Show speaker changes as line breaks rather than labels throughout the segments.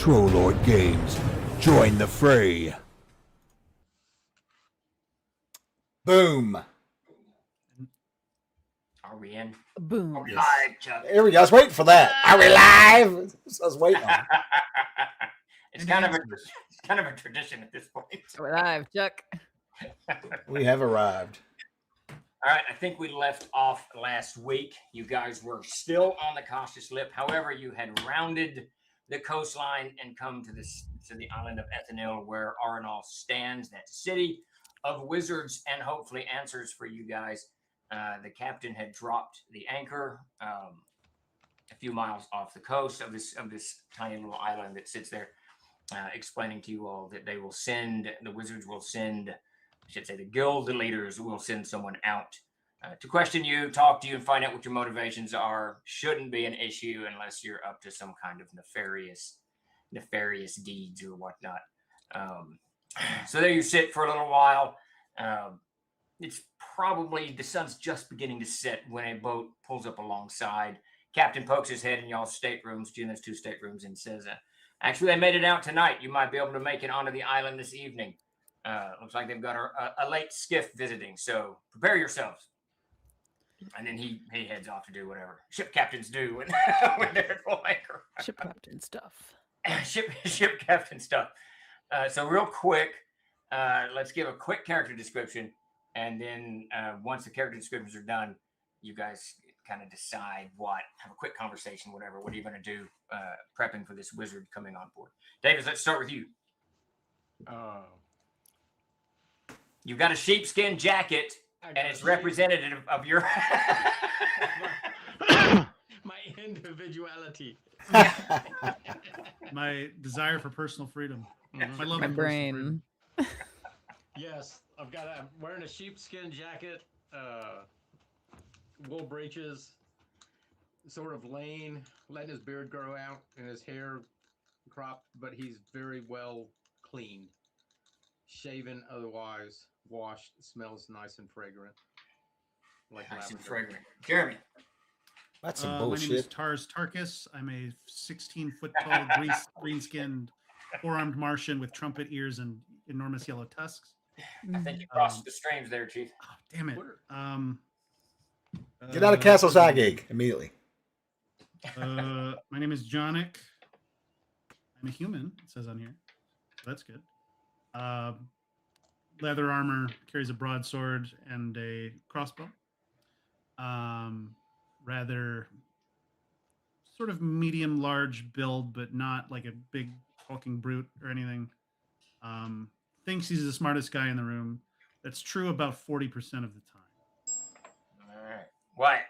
Trollord Games. Join the fray.
Boom.
Are we in?
Boom.
Are we
Yes.
live, Chuck?
There we go. I was waiting for that. Are we live? I was waiting on.
It's kind of a tradition at this point.
We're live, Chuck.
We have arrived.
All right, I think we left off last week. You guys were still on the cautious lip. However, you had rounded the coastline and come to the island of Ethanil, where Arenal stands, that city of wizards and hopefully answers for you guys. The captain had dropped the anchor a few miles off the coast of this tiny little island that sits there, explaining to you all that the wizards will send, I should say the guild leaders will send someone out to question you, talk to you, and find out what your motivations are. Shouldn't be an issue unless you're up to some kind of nefarious deeds or whatnot. So there you sit for a little while. It's probably the sun's just beginning to set when a boat pulls up alongside. Captain pokes his head in y'all's staterooms, Gina's 2 staterooms, and says, actually, they made it out tonight. You might be able to make it onto the island this evening. Looks like they've got a late skiff visiting, so prepare yourselves. And then he heads off to do whatever ship captains do when they're at full anchor.
Ship captain stuff.
Ship captain stuff. So real quick, let's give a quick character description. And then once the character descriptions are done, you guys kind of decide have a quick conversation, whatever. What are you going to do prepping for this wizard coming on board? Davis, let's start with you. You've got a sheepskin jacket, and it's representative of your...
My individuality.
My desire for personal freedom. My love
My
for personal
brain.
freedom.
Yes, I'm wearing a sheepskin jacket, wool breeches, sort of letting his beard grow out and his hair cropped, but he's very well cleaned, shaven, otherwise washed, smells nice and fragrant. Like
Nice and
lavender.
fragrant. Jeremy.
That's some
My name is
bullshit.
Tars Tarkus. I'm a 16-foot tall, green-skinned, 4-armed Martian with trumpet ears and enormous yellow tusks.
I think you crossed the streams there, Chief.
Oh, damn it.
Get out of Castle Zygig immediately.
My name is Jonic. I'm a human, it says on here. That's good. Leather armor, carries a broadsword and a crossbow. Rather sort of medium-large build, but not like a big hulking brute or anything. Thinks he's the smartest guy in the room. That's true about 40% of the time.
All right. Wyatt.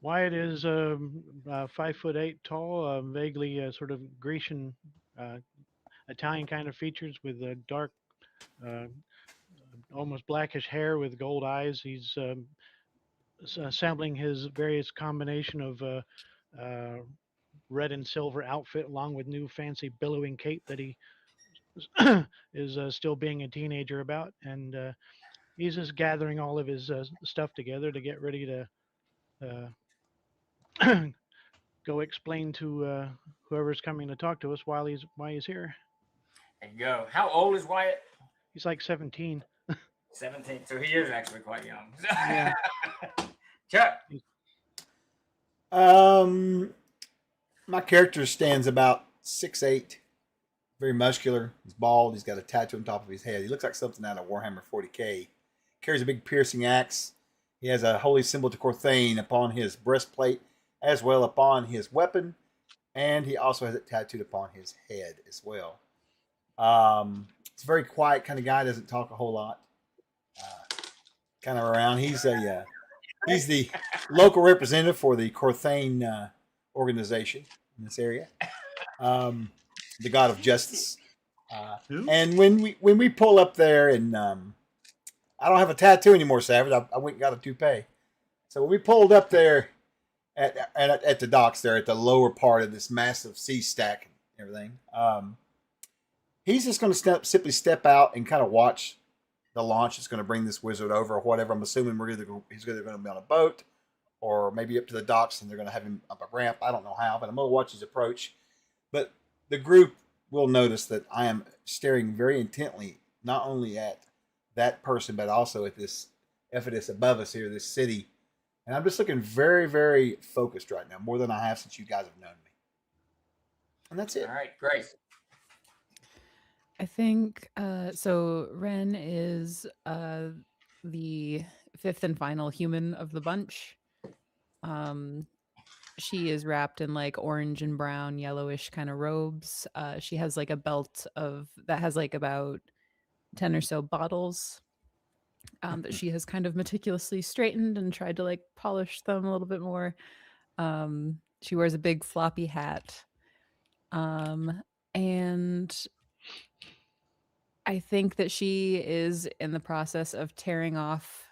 Wyatt is 5'8" tall, vaguely sort of Grecian, Italian kind of features with dark, almost blackish hair with gold eyes. He's assembling his various combination of red and silver outfit along with new fancy billowing cape that he is still being a teenager about. And he's just gathering all of his stuff together to get ready to go explain to whoever's coming to talk to us why he's here.
There you go. How old is Wyatt?
He's like 17.
17. So he is actually quite young.
Yeah.
Chuck.
My character stands about 6'8", very muscular. He's bald. He's got a tattoo on top of his head. He looks like something out of Warhammer 40K. Carries a big piercing axe. He has a holy symbol to Corthane upon his breastplate, as well upon his weapon, and he also has it tattooed upon his head as well. He's a very quiet kind of guy. Doesn't talk a whole lot. Kind of around. He's the local representative for the Corthane organization in this area. The God of Justice. And when we pull up there, and I don't have a tattoo anymore, Savage. I went and got a toupee. So when we pulled up there at the docks there, at the lower part of this massive sea stack and everything, he's just going to simply step out and kind of watch the launch that's going to bring this wizard over or whatever. I'm assuming he's either going to be on a boat or maybe up to the docks, and they're going to have him up a ramp. I don't know how, but I'm going to watch his approach. But the group will notice that I am staring very intently, not only at that person, but also at this Ephesus above us here, this city. And I'm just looking very, very focused right now, more than I have since you guys have known me. And that's it.
All right, Grace.
I think so. Ren is the fifth and final human of the bunch. She is wrapped in like orange and brown, yellowish kind of robes. She has like a belt of that has like about 10 or so bottles that she has kind of meticulously straightened and tried to like polish them a little bit more. She wears a big floppy hat. And I think that she is in the process of tearing off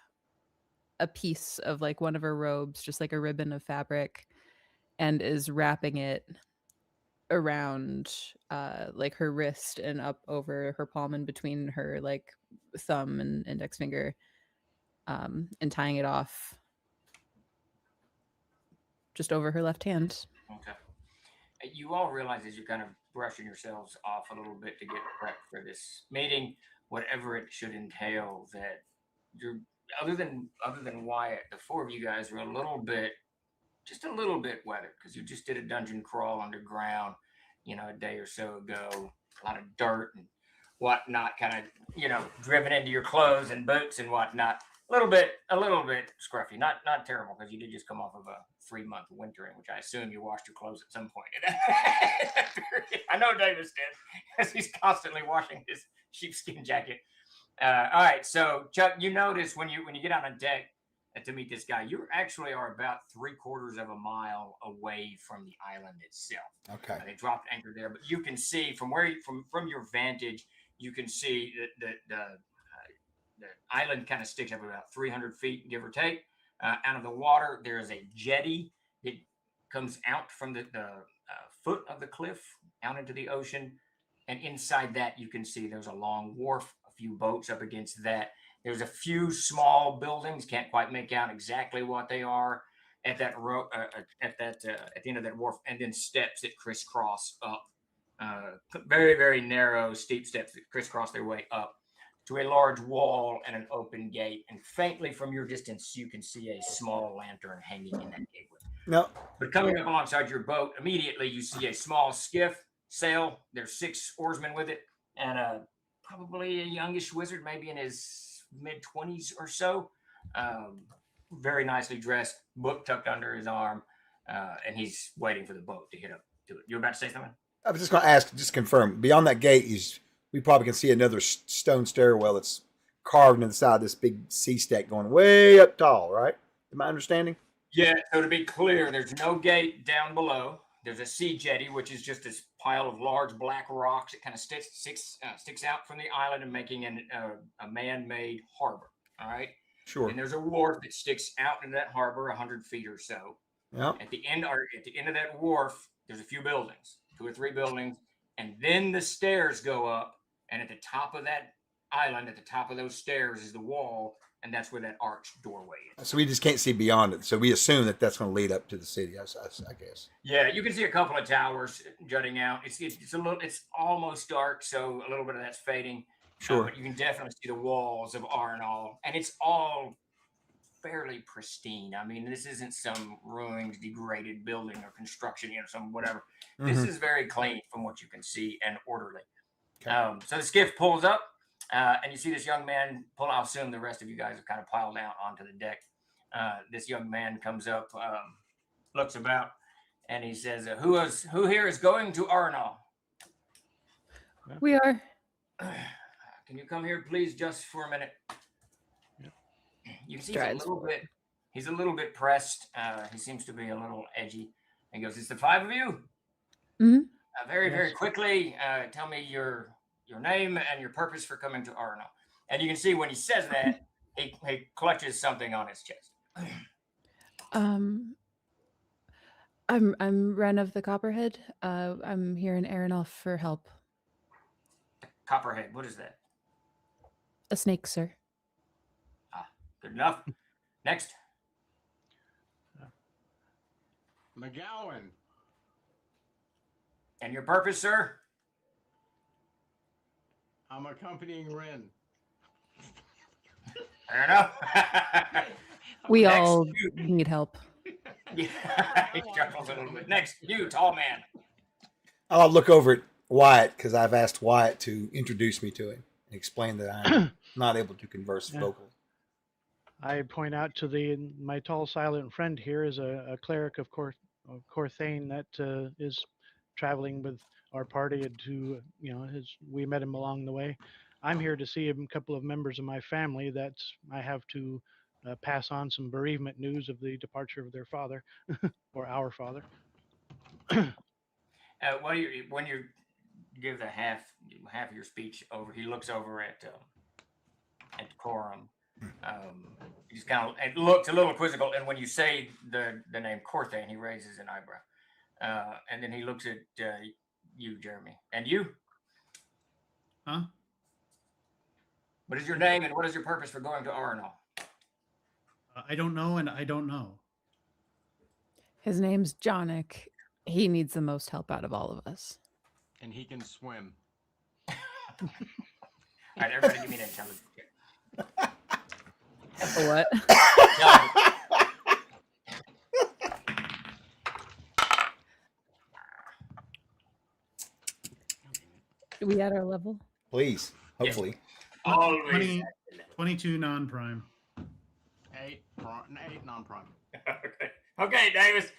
a piece of like one of her robes, just like a ribbon of fabric, and is wrapping it around like her wrist and up over her palm and between her like thumb and index finger, and tying it off just over her left hand.
Okay. You all realize as you're kind of brushing yourselves off a little bit to get prepped for this meeting, whatever it should entail, that you're other than Wyatt, the four of you guys are a little bit, just a little bit weathered because you just did a dungeon crawl underground, a day or so ago. A lot of dirt and whatnot, kind of driven into your clothes and boots and whatnot. A little bit scruffy, not terrible because you did just come off of a 3-month wintering, which I assume you washed your clothes at some point. I know Davis did because he's constantly washing his sheepskin jacket. All right, so Chuck, you notice when you get on a deck to meet this guy, you actually are about 3/4 of a mile away from the island itself.
Okay.
They dropped anchor there, but you can see from where from your vantage, you can see that the island kind of sticks up about 300 feet, give or take, out of the water. There is a jetty that comes out from the foot of the cliff out into the ocean, and inside that you can see there's a long wharf, a few boats up against that. There's a few small buildings, can't quite make out exactly what they are at that at the end of that wharf, and then steps that crisscross up, very very narrow, steep steps that crisscross their way up to a large wall and an open gate. And faintly from your distance, you can see a small lantern hanging in that gateway.
No.
But coming up alongside your boat, immediately you see a small skiff sail. There's 6 oarsmen with it, and probably a youngish wizard, maybe in his mid-20s or so, very nicely dressed, book tucked under his arm, and he's waiting for the boat to hit up to it. You're about to say something?
I was just going to ask, just confirm. Beyond that gate, we probably can see another stone stairwell that's carved into the side of this big sea stack going way up tall, right? Am I understanding?
Yeah, so to be clear, there's no gate down below. There's a sea jetty, which is just this pile of large black rocks that kind of sticks out from the island and making a man-made harbor. All right.
Sure.
And there's a wharf that sticks out into that harbor 100 feet or so.
Yeah.
At the end of that wharf, there's a few buildings, 2 or 3 buildings, and then the stairs go up. And at the top of that island, at the top of those stairs, is the wall, and that's where that arched doorway is.
So we just can't see beyond it. So we assume that that's going to lead up to the city, I guess.
Yeah, you can see a couple of towers jutting out. It's almost dark, so a little bit of that's fading.
Sure.
But you can definitely see the walls of Arnall, and it's all fairly pristine. I mean, this isn't some ruined, degraded building or construction, some whatever. Mm-hmm. This is very clean from what you can see and orderly. Okay. So the skiff pulls up, and you see this young man pull. I'll assume the rest of you guys have kind of piled out onto the deck. This young man comes up, looks about, and he says, "Who here is going to Arnall?"
We are.
Can you come here, please, just for a minute? Yep. You see he's a little bit pressed. He seems to be a little edgy. And he goes, "It's the 5 of you?"
Mm-hmm.
Very quickly, tell me your name and your purpose for coming to Arnall. And you can see when he says that, he clutches something on his chest.
I'm Ren of the Copperhead. I'm here in Arnall for help.
Copperhead, what is that?
A snake, sir.
Good enough. Next.
McGowan.
And your purpose, sir?
I'm accompanying Ren.
Fair enough.
We
Next,
all
you.
need help.
Yeah, he chuckles a little bit. Next, you, tall man.
I'll look over at Wyatt because I've asked Wyatt to introduce me to him and explain that I'm not able to converse
Yeah.
vocally.
I point out to my tall, silent friend here is a cleric of Corthane that is traveling with our party to, we met him along the way. I'm here to see a couple of members of my family that I have to pass on some bereavement news of the departure of their father, or our father.
When you give the half of your speech over, he looks over at Corum. He's kind of, it looks a little quizzical, and when you say the name Corthain, he raises an eyebrow, and then he looks at you, Jeremy, and you.
Huh?
What is your name, and what is your purpose for going to Arnall?
I don't know, and I don't know.
His name's Jonick. He needs the most help out of all of us.
And he can swim.
All right, everybody give me an intelligence check.
For what? Do we at our level?
Please, hopefully.
Always.
22 non-prime.
8 non-prime.
Okay, Davis.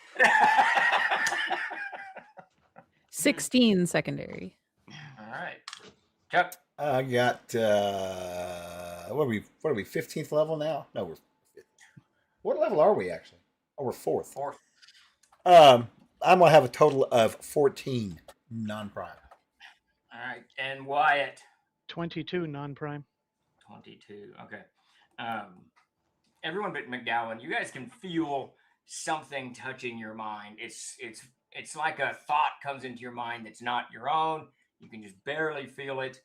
16 secondary.
All right, Chuck.
I got what are we 15th level now? No, we're what level are we actually? Oh, we're 4th.
Fourth.
I'm gonna have a total of 14 non-prime.
All right, and Wyatt.
22 non-prime.
22. Okay. Everyone but McGowan, you guys can feel something touching your mind. It's like a thought comes into your mind that's not your own. You can just barely feel it.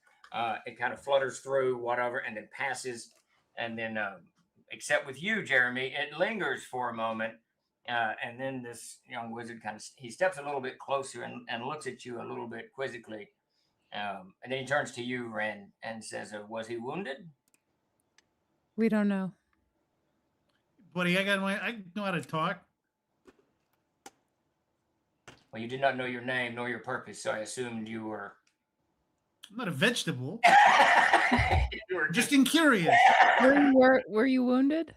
It kind of flutters through whatever and then passes. And then, except with you, Jeremy, it lingers for a moment. And then this young wizard he steps a little bit closer and looks at you a little bit quizzically. And then he turns to you, Ren, and says, was he wounded?
We don't know.
Buddy, I know how to talk.
Well, you did not know your name nor your purpose, so I assumed you were...
I'm not a vegetable.
You were
Just curious.
Were you wounded?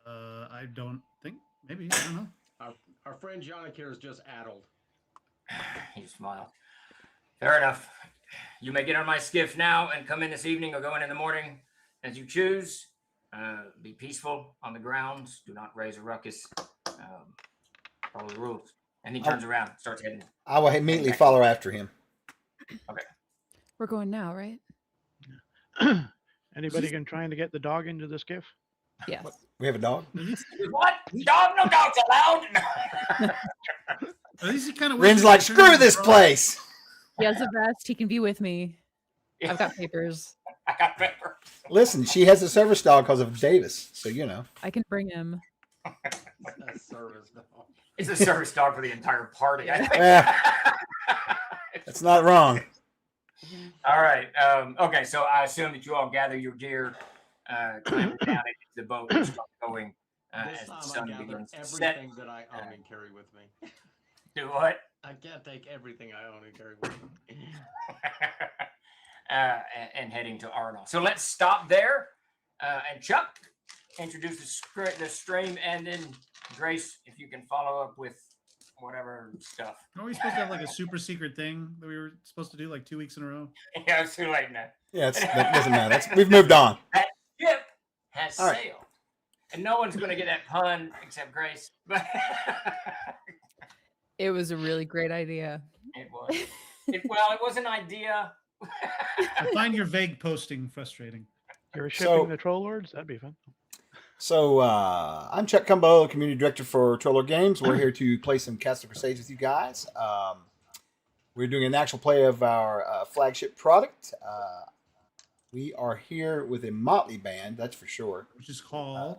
I don't think. Maybe. I don't know.
Our friend Jonick here is just addled.
He smiled. Fair enough. You may get on my skiff now and come in this evening or go in the morning as you choose. Be peaceful on the grounds. Do not raise a ruckus. Follow the rules. And he turns around, starts heading.
I will immediately follow after him.
Okay.
We're going now, right?
Anybody can trying to get the dog into the skiff?
Yes.
We have a dog.
What? Dog? No dogs allowed.
Are these kind of
Ren's like, screw this place.
He has a vest. He can be with me. I've got papers.
I got paper.
Listen, she has a service dog because of Davis, so you know.
I can bring him.
A service dog.
It's a service dog for the entire party. I think.
Yeah, that's not wrong.
All right. Okay, so I assume that you all gather your gear, climb down into the boat and start going
This
as the
time I
sun
gather
begins to set.
everything that I own and carry with me.
Do what?
I can't take everything I own and carry with me.
And heading to Arnold. So let's stop there. And Chuck, introduce the stream, and then Grace, if you can follow up with whatever stuff.
Are we supposed to have like a super secret thing that we were supposed to do like 2 weeks in a row?
Yeah, it's too late now.
Yeah, that doesn't matter. We've moved on.
That ship has
All
sailed.
right.
And no one's going to get that pun except Grace. But
It was a really great idea.
it was. It was an idea.
I find your vague posting frustrating.
You're
So-
shipping the Troll Lords? That'd be fun.
So I'm Chuck Cumbo, Community Director for Troller Games. We're here to play some Castle Crusades with you guys. We're doing an actual play of our flagship product. We are here with a motley band, that's for sure.
Which is called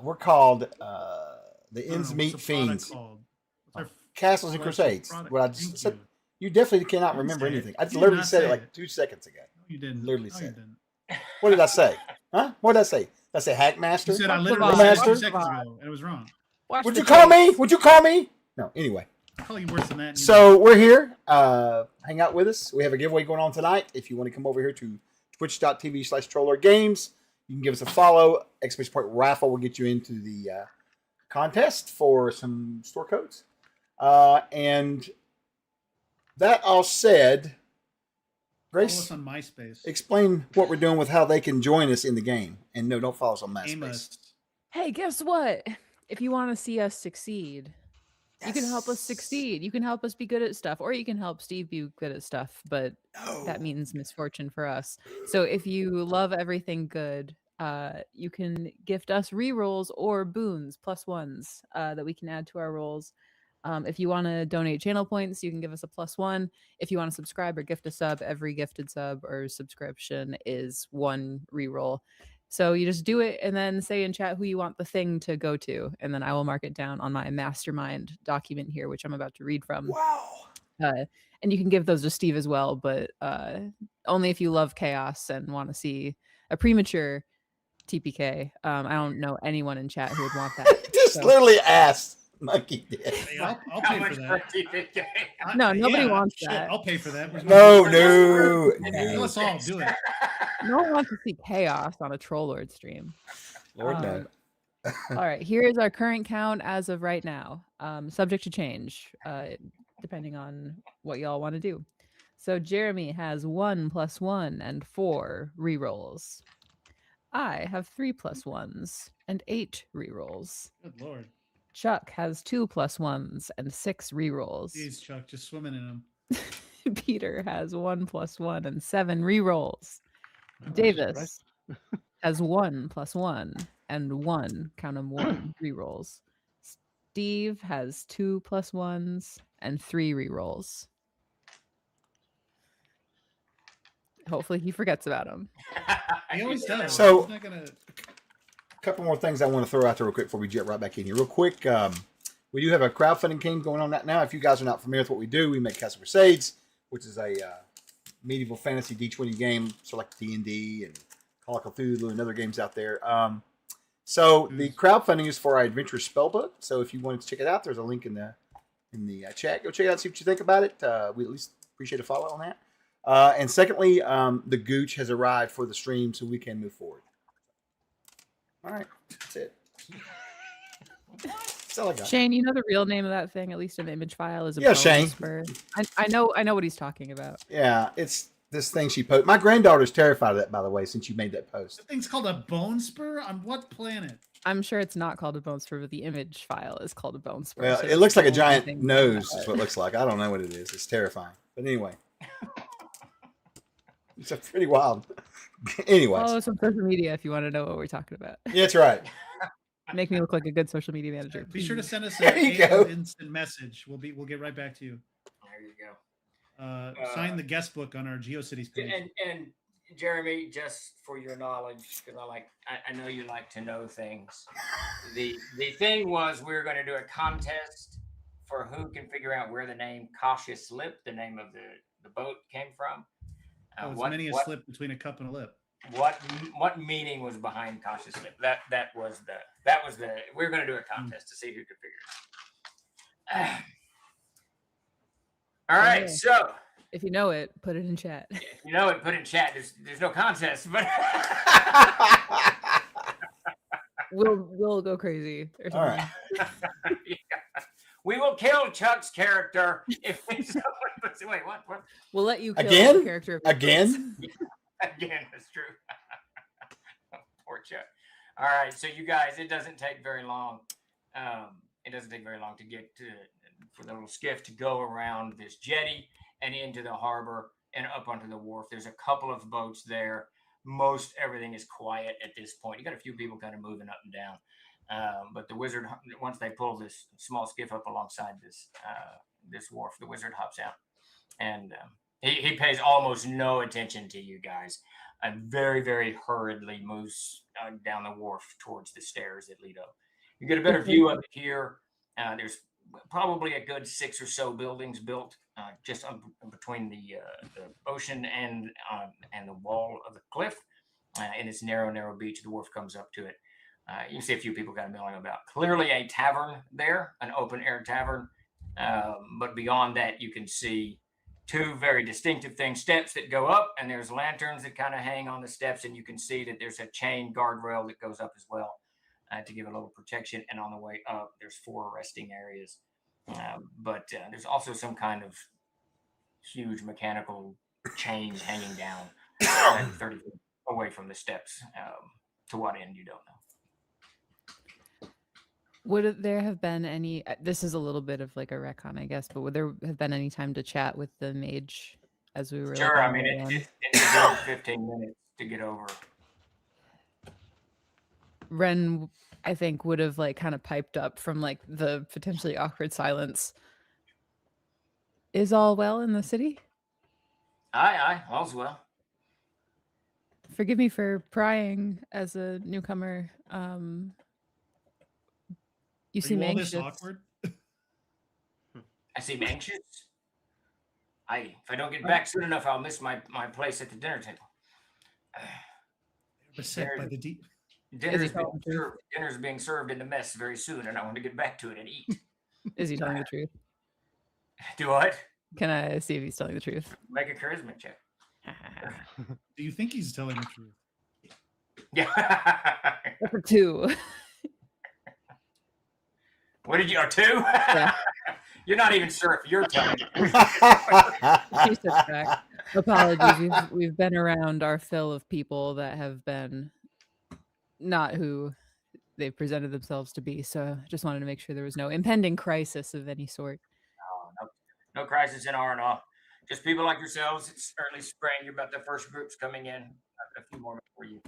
We're called the
No,
Ends
what's
Meet
the product
Fiends.
called? What's our
Castles and
flagship
Crusades.
product?
What I just
Thank
said.
you.
You definitely cannot
You didn't
remember
say it.
anything. I just
You did
literally
not
said it
say
like
it.
2 seconds ago.
No, you didn't.
Literally
No,
said
you
it.
didn't.
What did I say? Huh? What did I say? Did I say Hackmaster?
You said I
Watch
literally
the
said it
VOD.
2
Watch
seconds
the
ago, and it was wrong.
Watch
Would
the
you call me?
tapes.
Would you call me? No. Anyway.
I'll call you worse than that. and you
So we're here. Hang out with us. We have a giveaway going on tonight. If you want to come over here to twitch.tv/TrollerGames, you can give us a follow. Exclamation point raffle will get you into the contest for some store codes. And that all said,
follow
Grace,
us on MySpace.
explain what we're doing with how they can join us in the game. And no, don't follow us on
Aim
MySpace.
us.
Hey, guess what? If you want to see us succeed, you can help us
Yes.
succeed. You can help us be good at stuff, or you can help Steve be good at stuff, but that
No.
means misfortune for us. So if you love everything good, you can gift us rerolls or boons +1s that we can add to our rolls. If you want to donate channel points, you can give us a +1. If you want to subscribe or gift a sub, every gifted sub or subscription is 1 reroll. So you just do it and then say in chat who you want the thing to go to, and then I will mark it down on my mastermind document here, which I'm about to read from.
Wow.
And you can give those to Steve as well, but only if you love chaos and want to see a premature TPK. I don't know anyone in chat who would want that.
Just
so-
literally asked. Monkey did.
Hey, I'll
How
pay
much
for
for
that.
TPK?
No, nobody wants
shit,
that.
I'll pay for that. Where's my
No,
money?
no,
Kill
no.
us all. Do it.
No one wants to see chaos on a Troll Lord stream.
Lord, no.
All right, here is our current count as of right now, subject to change, depending on what y'all want to do. So Jeremy has 1 +1 and 4 rerolls. I have 3 +1s and 8 rerolls.
Good lord.
Chuck has 2 +1s and 6 rerolls.
Jeez, Chuck, just swimming in them.
Peter has 1 +1 and 7 rerolls.
Well, that's
Davis has 1 +1 and 1, count 'em 1, rerolls. Steve has 2 +1s and 3 rerolls. Hopefully he forgets about them.
He always does.
So-
He's not gonna.
Couple more things I want to throw out there real quick before we jet right back in here. Real quick, we do have a crowdfunding game going on right now. If you guys are not familiar with what we do, we make Castle Crusades, which is a medieval fantasy D20 game, sort of like D&D and Call of Cthulhu and other games out there. So the crowdfunding is for our Adventure Spellbook. So if you wanted to check it out, there's a link in the chat. Go check it out, see what you think about it. We at least appreciate a follow on that. And secondly, the Gooch has arrived for the stream, so we can move forward. All right, that's it. That's all I got.
Shane, you know the real name of that thing, at least an image file, is a
Yeah,
Bone
Shane.
Whisperer. I know what he's talking about.
Yeah, it's this thing she posted. My granddaughter's terrified of that, by the way, since you made that post.
That thing's called a bone spur? On what planet?
I'm sure it's not called a Bone Spur, but the image file is called a Bone Spur.
Well,
so
it
it's
looks like a
the only
giant
thing
nose,
that-
is what it looks like. I don't know what it is. It's terrifying. But anyway. It's a pretty wild. Anyways.
Follow us on social media if you want to know what we're talking about.
Yeah, that's right.
Make me look like a good social media manager.
Be sure to
please.
send us
There you
an
go.
instant message. We'll get right back to you.
There you go.
Sign the guest book on our GeoCities page.
And Jeremy, just for your knowledge, because I know you like to know things. The thing was we were going to do a contest for who can figure out where the name Cautious Lip, the name of the boat, came from.
Oh, it's many a slip between a cup and a lip.
What meaning was behind Cautious Lip? That was the we were going to do a contest to see who could figure it out. All right,
Okay.
so
If you know it, put it in chat.
if you know it, put in chat. There's no contest, but
We'll go crazy or
All
something.
right.
yeah. We will kill Chuck's character if wait, what?
We'll let you kill
Again?
the character of your choice.
Again?
Again, that's true. Poor Chuck. All right, so you guys, it doesn't take very long. It doesn't take very long to get for the little skiff to go around this jetty and into the harbor and up onto the wharf. There's a couple of boats there. Most everything is quiet at this point. You got a few people kind of moving up and down. But the wizard, once they pull this small skiff up alongside this wharf, the wizard hops out and He pays almost no attention to you guys, and very, very hurriedly moves down the wharf towards the stairs that lead up. You get a better view up here. There's probably a good 6 or so buildings built just between the ocean and the wall of the cliff. In this narrow beach, the wharf comes up to it. You can see a few people kind of milling about. Clearly a tavern there, an open air tavern. But beyond that, you can see 2 very distinctive things, steps that go up, and there's lanterns that kind of hang on the steps, and you can see that there's a chain guardrail that goes up as well to give a little protection. And on the way up, there's 4 resting areas. But there's also some kind of huge mechanical chains hanging down 30 feet away from the steps. To what end, you don't know.
Would there have been any? This is a little bit of like a retcon, I guess, but would there have been any time to chat with the mage as we were?
Sure,
like,
I mean it's a good 15 minutes to get over.
Ren, I think, would have like kind of piped up from like the potentially awkward silence. Is all well in the city?
Aye, all's well.
Forgive me for prying as a newcomer. You seem
all this
anxious.
awkward?
I seem anxious. If I don't get back soon enough, I'll miss my place at the dinner table.
Beset by the deep.
Dinner's being served in the mess very soon, and I want to get back to it and eat.
Is he telling the truth?
Do what?
Can I see if he's telling the truth?
Make a charisma check.
Do you think he's telling the truth?
Yeah.
For 2.
What did you? Or 2?
Yeah.
You're not even sure if you're telling.
She steps back. Apologies. We've been around our fill of people that have been not who they've presented themselves to be. So just wanted to make sure there was no impending crisis of any sort.
No crisis in R&R. Just people like yourselves. It's early spring. You're about the first groups coming in. A few more before you.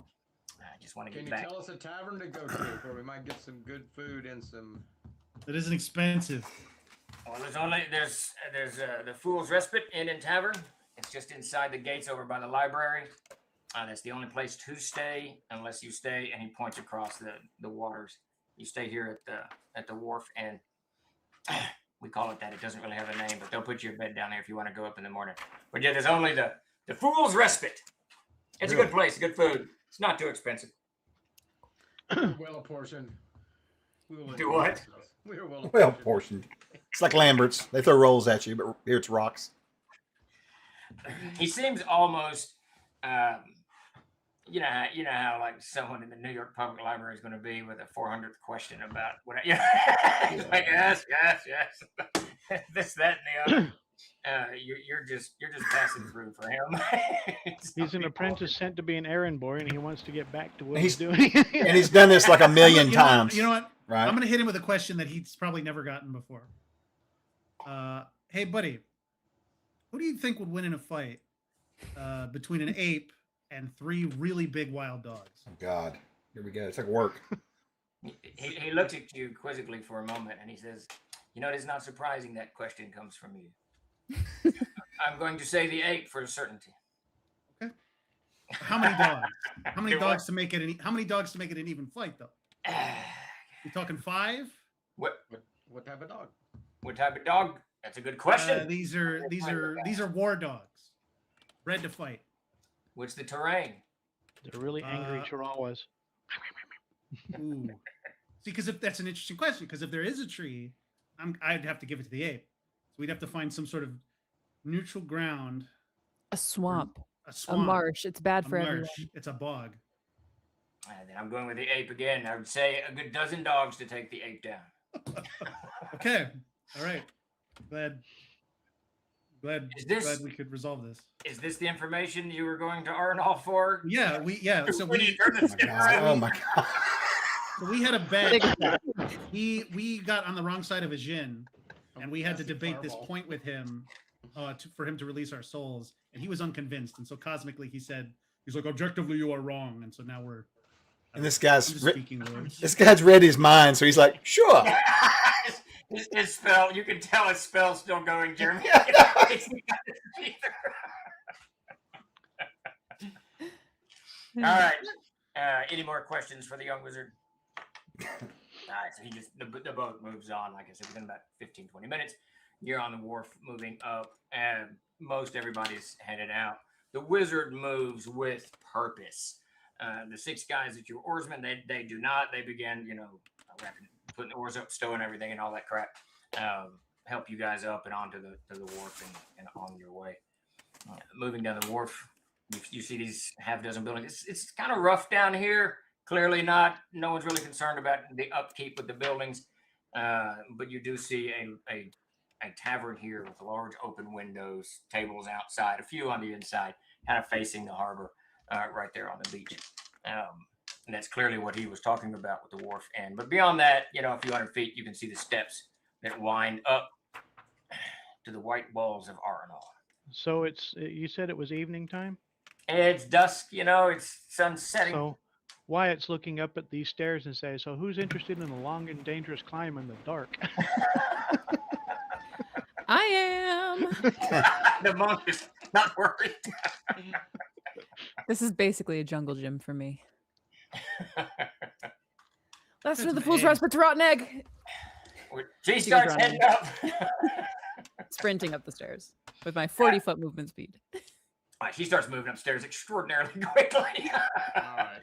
I just want to get back.
Can you tell us a tavern to go to where we might get some good food and some?
That isn't expensive.
Well, there's the Fool's Respite Inn and Tavern. It's just inside the gates over by the library. That's the only place to stay unless you stay. And he points across the waters. You stay here at the wharf, and we call it that. It doesn't really have a name, but they'll put you a bed down there if you want to go up in the morning. But yeah, there's only the Fool's Respite. It's a good place, good food. It's not too expensive.
Well apportioned.
Do what?
We're
Well portioned. It's like Lambert's. They throw rolls at you, but here it's rocks.
He seems almost, you know how like someone in the New York Public Library is going to be with a 400th question about what. He's like yes, this, that, and the other. You're just passing through for him.
He's an apprentice sent to be an errand boy, and he wants to get back to what he's doing.
And he's done this like a million times.
You know what?
Right?
I'm going to hit him with a question that he's probably never gotten before. Hey, buddy, who do you think would win in a fight between an ape and 3 really big wild dogs?
Oh, God. Here we go. It's like work.
He looks at you quizzically for a moment, and he says, "You know, it is not surprising that question comes from you." I'm going to say the ape for certainty.
Okay. How many dogs? How many dogs to make it an even fight, though? You talking 5?
What type of dog?
What type of dog? That's a good question.
These are war dogs, bred to fight.
What's the terrain?
They're really angry chihuahuas.
Ooh. See, because if that's an interesting question, because if there is a tree, I'd have to give it to the ape. So we'd have to find some sort of neutral ground.
A swamp.
A
A marsh. It's bad for everyone.
It's a bog.
Then I'm going with the ape again. I would say a good dozen dogs to take the ape down.
Okay. All right. Glad we could resolve this.
Is this the information you were going to Arnall for?
Yeah, so we
Oh my God.
So we had a bet. We got on the wrong side of a Jin, and we had to debate this point with him for him to release our souls, and he was unconvinced. And so cosmically, he's like, objectively, you are wrong. And so now we're.
And this guy's
speaking words.
This guy's read his mind, so he's like, sure.
His spell, you can tell his spell's still going, Jeremy. All right. Any more questions for the young wizard? All right. So the boat moves on. Like I said, within about 15, 20 minutes, you're on the wharf moving up, and most everybody's headed out. The wizard moves with purpose. The 6 guys that your oarsmen, they do not. They begin, putting the oars up, stowing everything and all that crap. Help you guys up and onto the wharf and on your way. Moving down the wharf, you see these half-dozen buildings. It's kind of rough down here. Clearly not. No one's really concerned about the upkeep of the buildings. But you do see a tavern here with large open windows, tables outside, a few on the inside, kind of facing the harbor right there on the beach. And that's clearly what he was talking about with the wharf end. But beyond that, a few hundred feet, you can see the steps that wind up to the white walls of Arenal.
So you said it was evening time?
It's dusk, it's sun setting.
So Wyatt's looking up at these stairs and says, so who's interested in a long and dangerous climb in the dark?
I am.
The monk is not worried.
This is basically a jungle gym for me. That's where the
an
fool's
egg.
rest, but rotten egg.
She starts heading up.
Sprinting up the stairs with my 40-foot movement speed.
She starts moving upstairs extraordinarily quickly.
All right.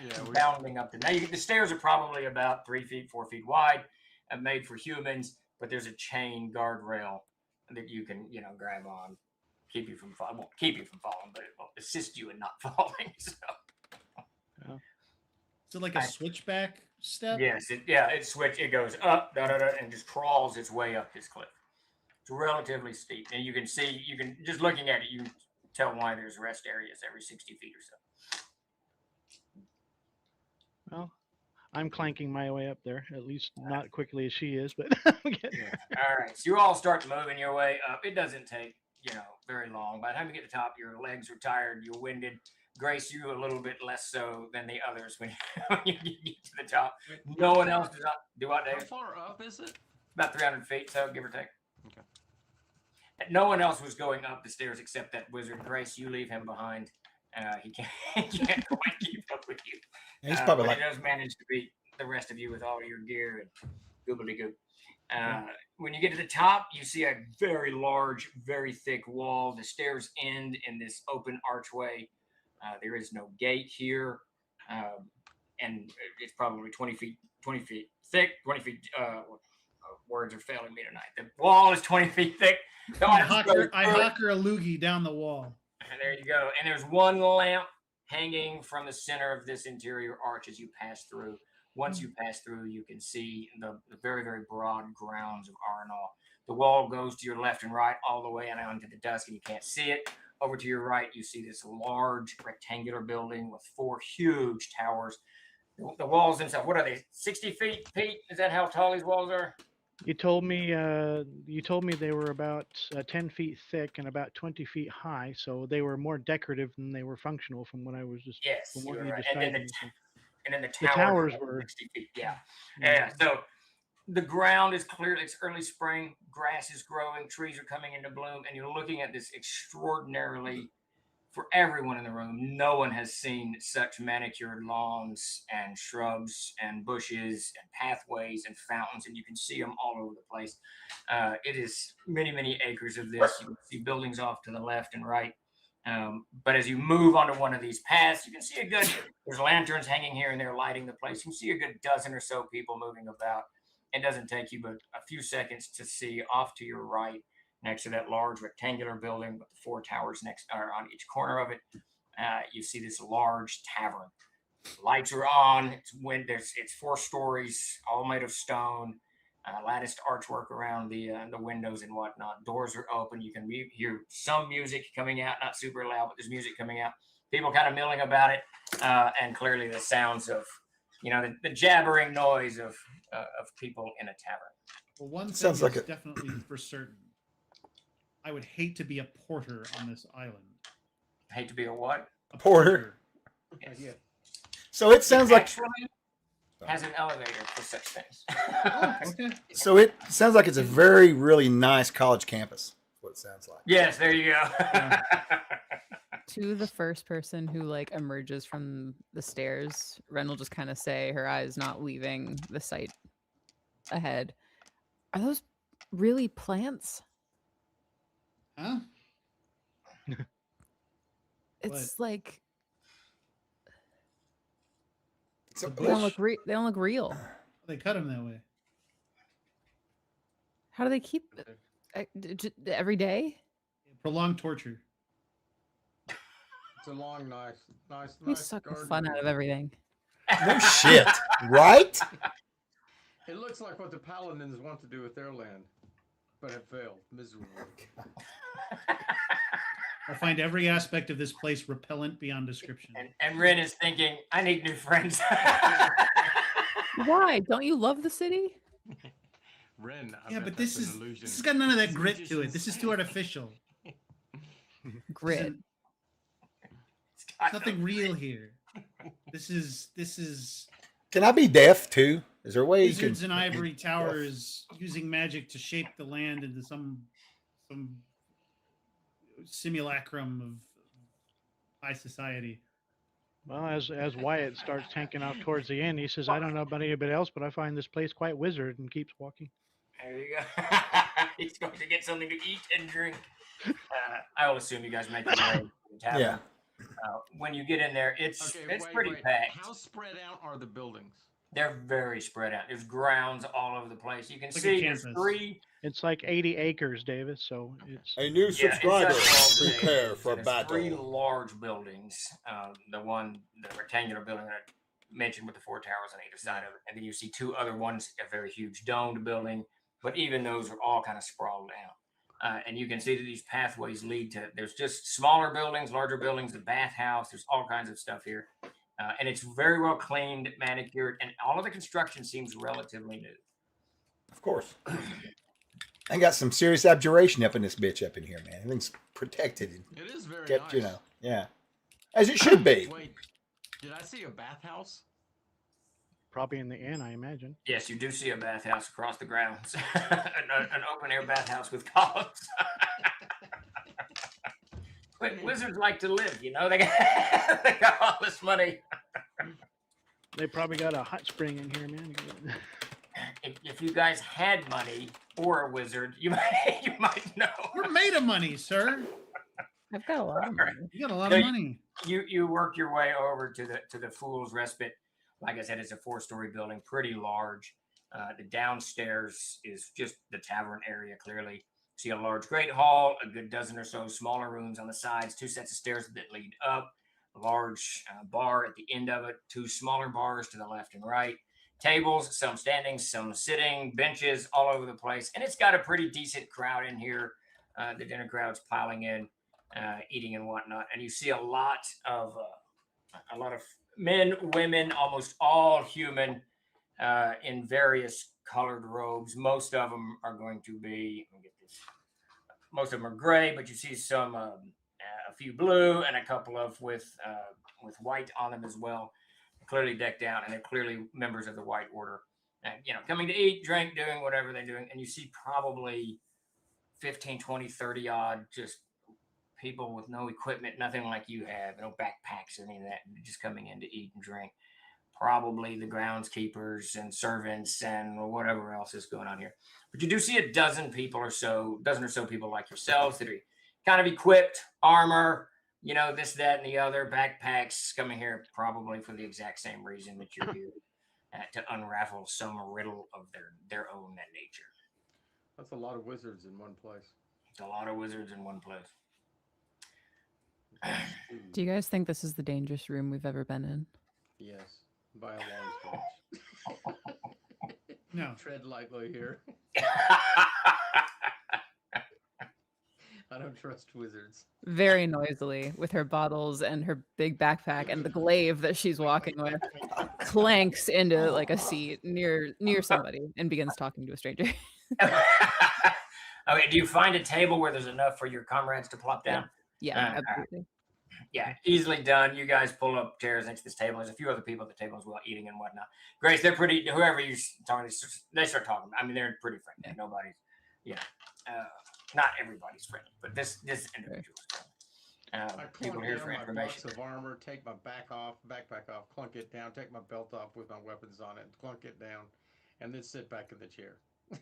Yeah,
Bounding up the stairs are probably about 3 feet, 4 feet wide, and made for humans. But there's a chain guardrail that you can, grab on, keep you from falling. Won't keep you from falling, but it will assist you in not falling. So.
Is it like a switchback step?
Yes, it goes up, and just crawls its way up this cliff. It's relatively steep, and you can just looking at it, you can tell why there's rest areas every 60 feet or so.
Well, I'm clanking my way up there, at least not quickly as she is, but
All right, so you all start moving your way up. It doesn't take, very long. By the time you get to the top, your legs are tired, you're winded. Grace, you a little bit less so than the others when you get to the top. No one else does not do what, Dave?
How far up is it?
About 300 feet, so give or take.
Okay.
No one else was going up the stairs except that wizard. Grace, you leave him behind. He can't quite keep up with you.
He's probably
he does manage to beat the rest of you with all your gear and goobly-goop. When you get to the top, you see a very large, very thick wall. The stairs end in this open archway. There is no gate here, and it's probably 20 feet thick. 20 feet. Words are failing me tonight. The wall is 20 feet thick.
I hawk her a loogie down the wall.
And there you go. And there's one lamp hanging from the center of this interior arch as you pass through. Once you pass through, you can see the very, very broad grounds of Arenal. The wall goes to your left and right all the way and out into the dusk, and you can't see it. Over to your right, you see this large rectangular building with 4 huge towers. The walls themselves, what are they, 60 feet, Pete? Is that how tall these walls are?
You told me they were about 10 feet thick and about 20 feet high, so they were more decorative than they were functional from what I was just.
Yes,
from what
you're
you
right.
described.
And then the
towers were
60 feet. Yeah. So the ground is clear. It's early spring. Grass is growing. Trees are coming into bloom. And you're looking at this extraordinarily, for everyone in the room, no one has seen such manicured lawns and shrubs and bushes and pathways and fountains. And you can see them all over the place. It is many, many acres of this. You can see buildings off to the left and right. But as you move onto one of these paths, you can see there's lanterns hanging here and there lighting the place. You can see a good dozen or so people moving about. It doesn't take you but a few seconds to see off to your right, next to that large rectangular building with the 4 towers on each corner of it. You see this large tavern. Lights are on. It's 4 stories, all made of stone. Latticed archwork around the windows and whatnot. Doors are open. You can hear some music coming out, not super loud, but there's music coming out. People kind of milling about it, and clearly the sounds of, the jabbering noise of people in a tavern.
Well, one thing
Sounds like
is
it.
definitely for certain. I would hate to be a porter on this island.
Hate to be a what?
A porter.
Yes.
Yeah.
So it sounds like
Actually has an elevator for such things.
Okay.
so it sounds like it's a very really nice college campus. That's what it sounds like.
Yes, there you go.
To the first person who like emerges from the stairs, Ren will just kind of say, her eyes not leaving the sight ahead. Are those really plants?
Huh?
It's like
It's a
The
they don't
bush.
look they don't look real.
They cut him that way.
How do they keep every day?
Prolonged torture.
It's a long, nice
We suck the
garden
fun out
room.
of everything.
No shit, right?
It looks like what the Paladins want to do with their land, but have failed miserably.
I find every aspect of this place repellent beyond description.
And Ren is thinking, I need new friends.
Why? Don't you love the city?
Ren, I
Yeah,
bet
but
that's
this
an
is
illusion.
this has got none of that
It's
grit to it.
magician's
This is too
sight.
artificial.
Grit.
There's nothing real here. This is
Can I be deaf too? Is there a way you can?
Wizards and Ivory Towers using magic to shape the land into some simulacrum of high society.
Well, as Wyatt starts tanking off towards the end, he says, "I don't know about anybody else, but I find this place quite wizard," and keeps walking.
There you go. He's going to get something to eat and drink. I will assume you guys make your way to the tavern.
Yeah.
When you get in there, it's
wait,
pretty packed.
How spread out are the buildings?
They're very spread out. There's grounds all over the place. You can
Like a
see there's
campus.
three.
It's like 80 acres, Davis. So it's
A new
Yeah,
subscriber.
it's such large
Prepare
areas,
for
and there's three
battle.
large buildings. The rectangular building that I mentioned with the 4 towers on either side of it, and then you see 2 other ones, a very huge domed building. But even those are all kind of sprawled out. And you can see that these pathways lead to. There's just smaller buildings, larger buildings, the bathhouse. There's all kinds of stuff here. And it's very well cleaned, manicured, and all of the construction seems relatively new.
Of course. I got some serious abjuration up in this bitch up in here, man. Everything's protected and
It is very
kept,
nice.
yeah, as it should be.
Wait, did I see a bathhouse?
probably in the inn, I imagine.
Yes, you do see a bathhouse across the grounds, an open air bathhouse with columns. But wizards like to live, you know. They got all this money.
They probably got a hot spring in here, man.
If you guys had money or a wizard, you might know.
We're made of money, sir.
I've got a lot of money.
You got a lot
No,
of
you-
money.
You work your way over to the Fool's Respite. Like I said, it's a 4-story building, pretty large. The downstairs is just the tavern area. Clearly, see a large great hall, a good dozen or so smaller rooms on the sides, 2 sets of stairs that lead up, a large bar at the end of it, 2 smaller bars to the left and right, tables, some standing, some sitting, benches all over the place, and it's got a pretty decent crowd in here. The dinner crowd's piling in, eating and whatnot, and you see a lot of men, women, almost all human, in various colored robes. Most of them are going to be, let me get this. Most of them are gray, but you see some, a few blue, and a couple of with white on them as well. Clearly decked out, and they're clearly members of the White Order. And, coming to eat, drink, doing whatever they're doing. And you see probably 15, 20, 30 odd just people with no equipment, nothing like you have, no backpacks or any of that, just coming in to eat and drink. Probably the groundskeepers and servants and whatever else is going on here. But you do see a dozen or so people like yourselves that are kind of equipped, armor, this, that, and the other, backpacks, coming here probably for the exact same reason that you're here, to unravel some riddle of their own nature.
That's a lot of wizards in one place.
It's a lot of wizards in one place.
Do you guys think this is the dangerous room we've ever been in?
Yes, by a long stretch.
No.
Tread lightly here. I don't trust wizards.
Very noisily, with her bottles and her big backpack and the glaive that she's walking with, clanks into like a seat near somebody and begins talking to a stranger.
Okay, do you find a table where there's enough for your comrades to plop down?
Yeah,
all right.
absolutely.
Yeah, easily done. You guys pull up chairs next to this table. There's a few other people at the table as well, eating and whatnot. Grace, they're pretty. Whoever you're talking to, they start talking. I mean, they're pretty friendly.
Yeah.
Nobody's, not everybody's friendly, but this individual.
I
People
clunk
here
down
for
my
information.
box of armor, take my backpack off, clunk it down, take my belt off with my weapons on it, clunk it down, and then sit back in the chair.
All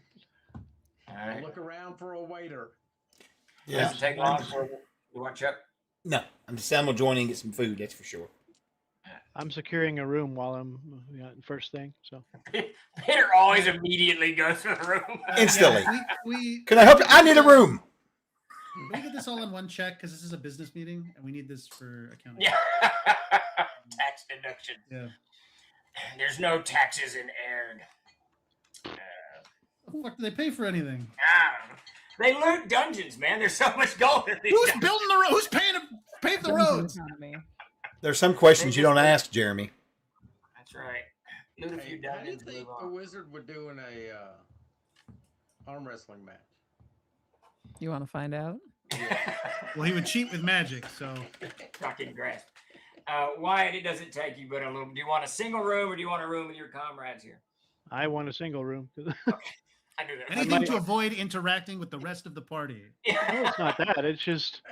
I
right.
look around for a waiter.
Yeah.
Doesn't take long for you watch up.
No, I'm just saying I'm gonna join in and get some food. That's for sure.
I'm securing a room while I'm first thing. So
Peter always immediately goes to the room.
Instantly.
We
Can I help you? I need a room.
Can we get this all in one check? Because this is a business meeting and we need this for accounting.
Yeah. Tax deduction.
Yeah.
There's no taxes in Aird.
What the fuck do they pay for anything?
They loot dungeons, man. There's so much gold in these
Who's
dungeons.
building the road? Who's paying to pave the roads?
Economy.
There's some questions you don't ask, Jeremy.
That's right. Loot a few
Hey, how do you
dungeons.
think
Move
a
on.
wizard would do in a arm wrestling match?
You want to find out?
Well, he would cheat with magic, so
Fucking grasp. Wyatt, it doesn't take you but a little. Do you want a single room or do you want a room with your comrades here?
I want a single room. No,
I do that.
anything to avoid interacting with the rest of the party.
it's not that. It's just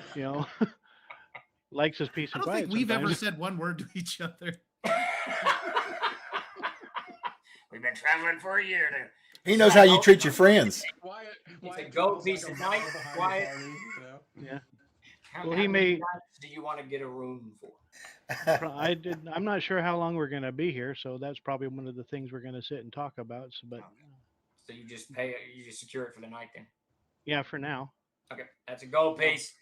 likes his peace
I
and
don't
quiet.
think we've ever
sometimes.
said one word to each other.
We've been traveling for a year now.
He knows how you treat your friends.
It's a gold piece of night, Wyatt.
Yeah.
How
Well, he
many
may-
nights do you want to get a room for?
I'm not sure how long we're going to be here, so that's probably one of the things we're going to sit and talk about. So, but
So you just pay it, you just secure it for the night then.
yeah, for now.
Okay, that's a gold piece.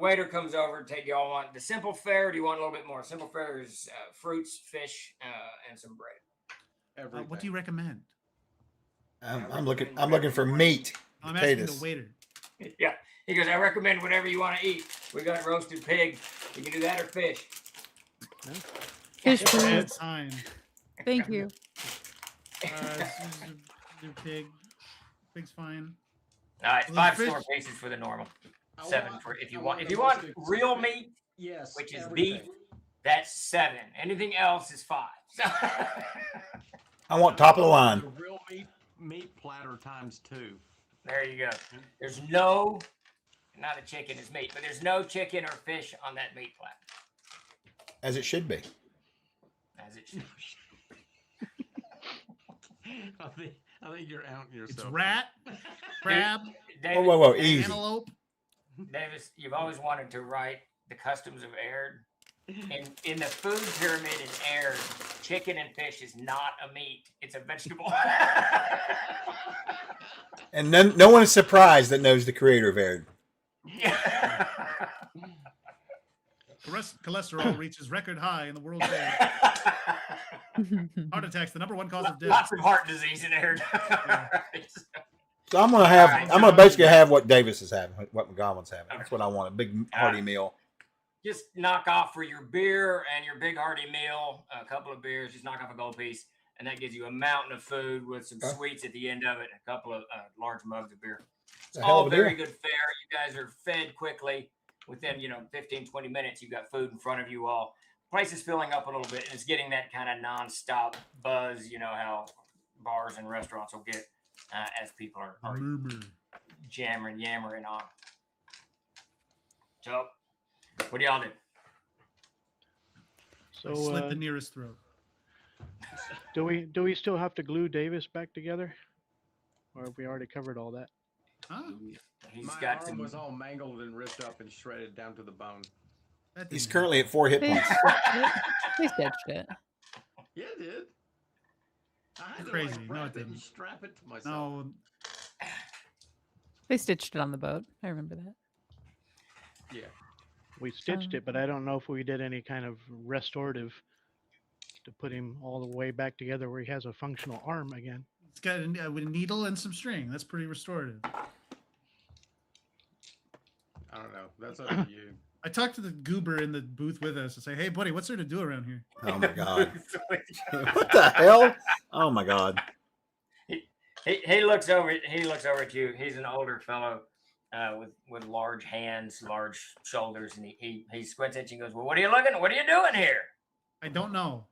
Waiter comes over. Take you all want the simple fare. Or do you want a little bit more? Simple fare is fruits, fish, and some bread.
What do you recommend?
I'm looking for meat.
I'm asking
Potatoes.
the waiter.
Yeah, he goes. I recommend whatever you want to eat. We got roasted pig. You can do that or fish.
Fish food.
Bad sign.
Thank you.
Do pig. Pig's fine.
All right,
Well,
5
fish-
store pieces for the normal.
I
7
want-
for if you
I
want.
want
If
the
you want
roasted
real
pig.
meat,
Yes.
which is
everything.
beef, that's 7. Anything else is 5.
I want top of the line.
The real meat platter times 2.
There you go. There's no, not a chicken is meat, but there's no chicken or fish on that meat platter,
As it should be.
as it should.
I think you're out yourself.
It's rat, crab,
David,
Whoa, easy.
antelope.
Davis, you've always wanted to write the customs of Aird. In the food pyramid in Aird, chicken and fish is not a meat; it's a vegetable.
And no one is surprised that knows the creator of Aird.
Yeah.
Cholesterol reaches record high in the world. Heart attacks, the #1 cause of death.
Lots of heart disease in Aird.
So I'm gonna basically have what Davis is having, what McGowan's having. That's what I want, a big hearty meal.
Just knock off for your beer and your big hearty meal, a couple of beers, just knock off a gold piece, and that gives you a mountain of food with some
Okay.
sweets at the end of it, and a couple of large mugs of beer. It's
A hell
all
of a
very
deal.
good fare. You guys are fed quickly. Within 15, 20 minutes, you've got food in front of you all. Place is filling up a little bit, and it's getting that kind of nonstop buzz. You know how bars and restaurants will get as people are
Murmur.
yammering on. So, what do y'all do?
So
Slit the nearest throat.
do we still have to glue Davis back together, or have we already covered all that?
Huh?
He's
My
got
arm
some.
was all mangled and ripped up and shredded down to the bone.
That
He's
didn't
currently at 4 hit
They
points.
they stitched it.
Yeah, it did. I had to
Crazy. No,
wrap
it didn't.
and strap it to myself.
No,
They stitched it on the boat. I remember that.
Yeah.
We stitched it, but I don't know if we did any kind of restorative to put him all the way back together where he has a functional arm again.
it's got a needle and some string. That's pretty restorative.
I don't know. That's up to you.
I talked to the goober in the booth with us and say, "Hey, buddy, what's there to do around here?"
Oh my god. What the hell? Oh my god.
He looks over. He looks over at you. He's an older fellow with large hands, large shoulders, and he squints at you and goes, "Well, what are you looking? What are you doing here?"
I don't know.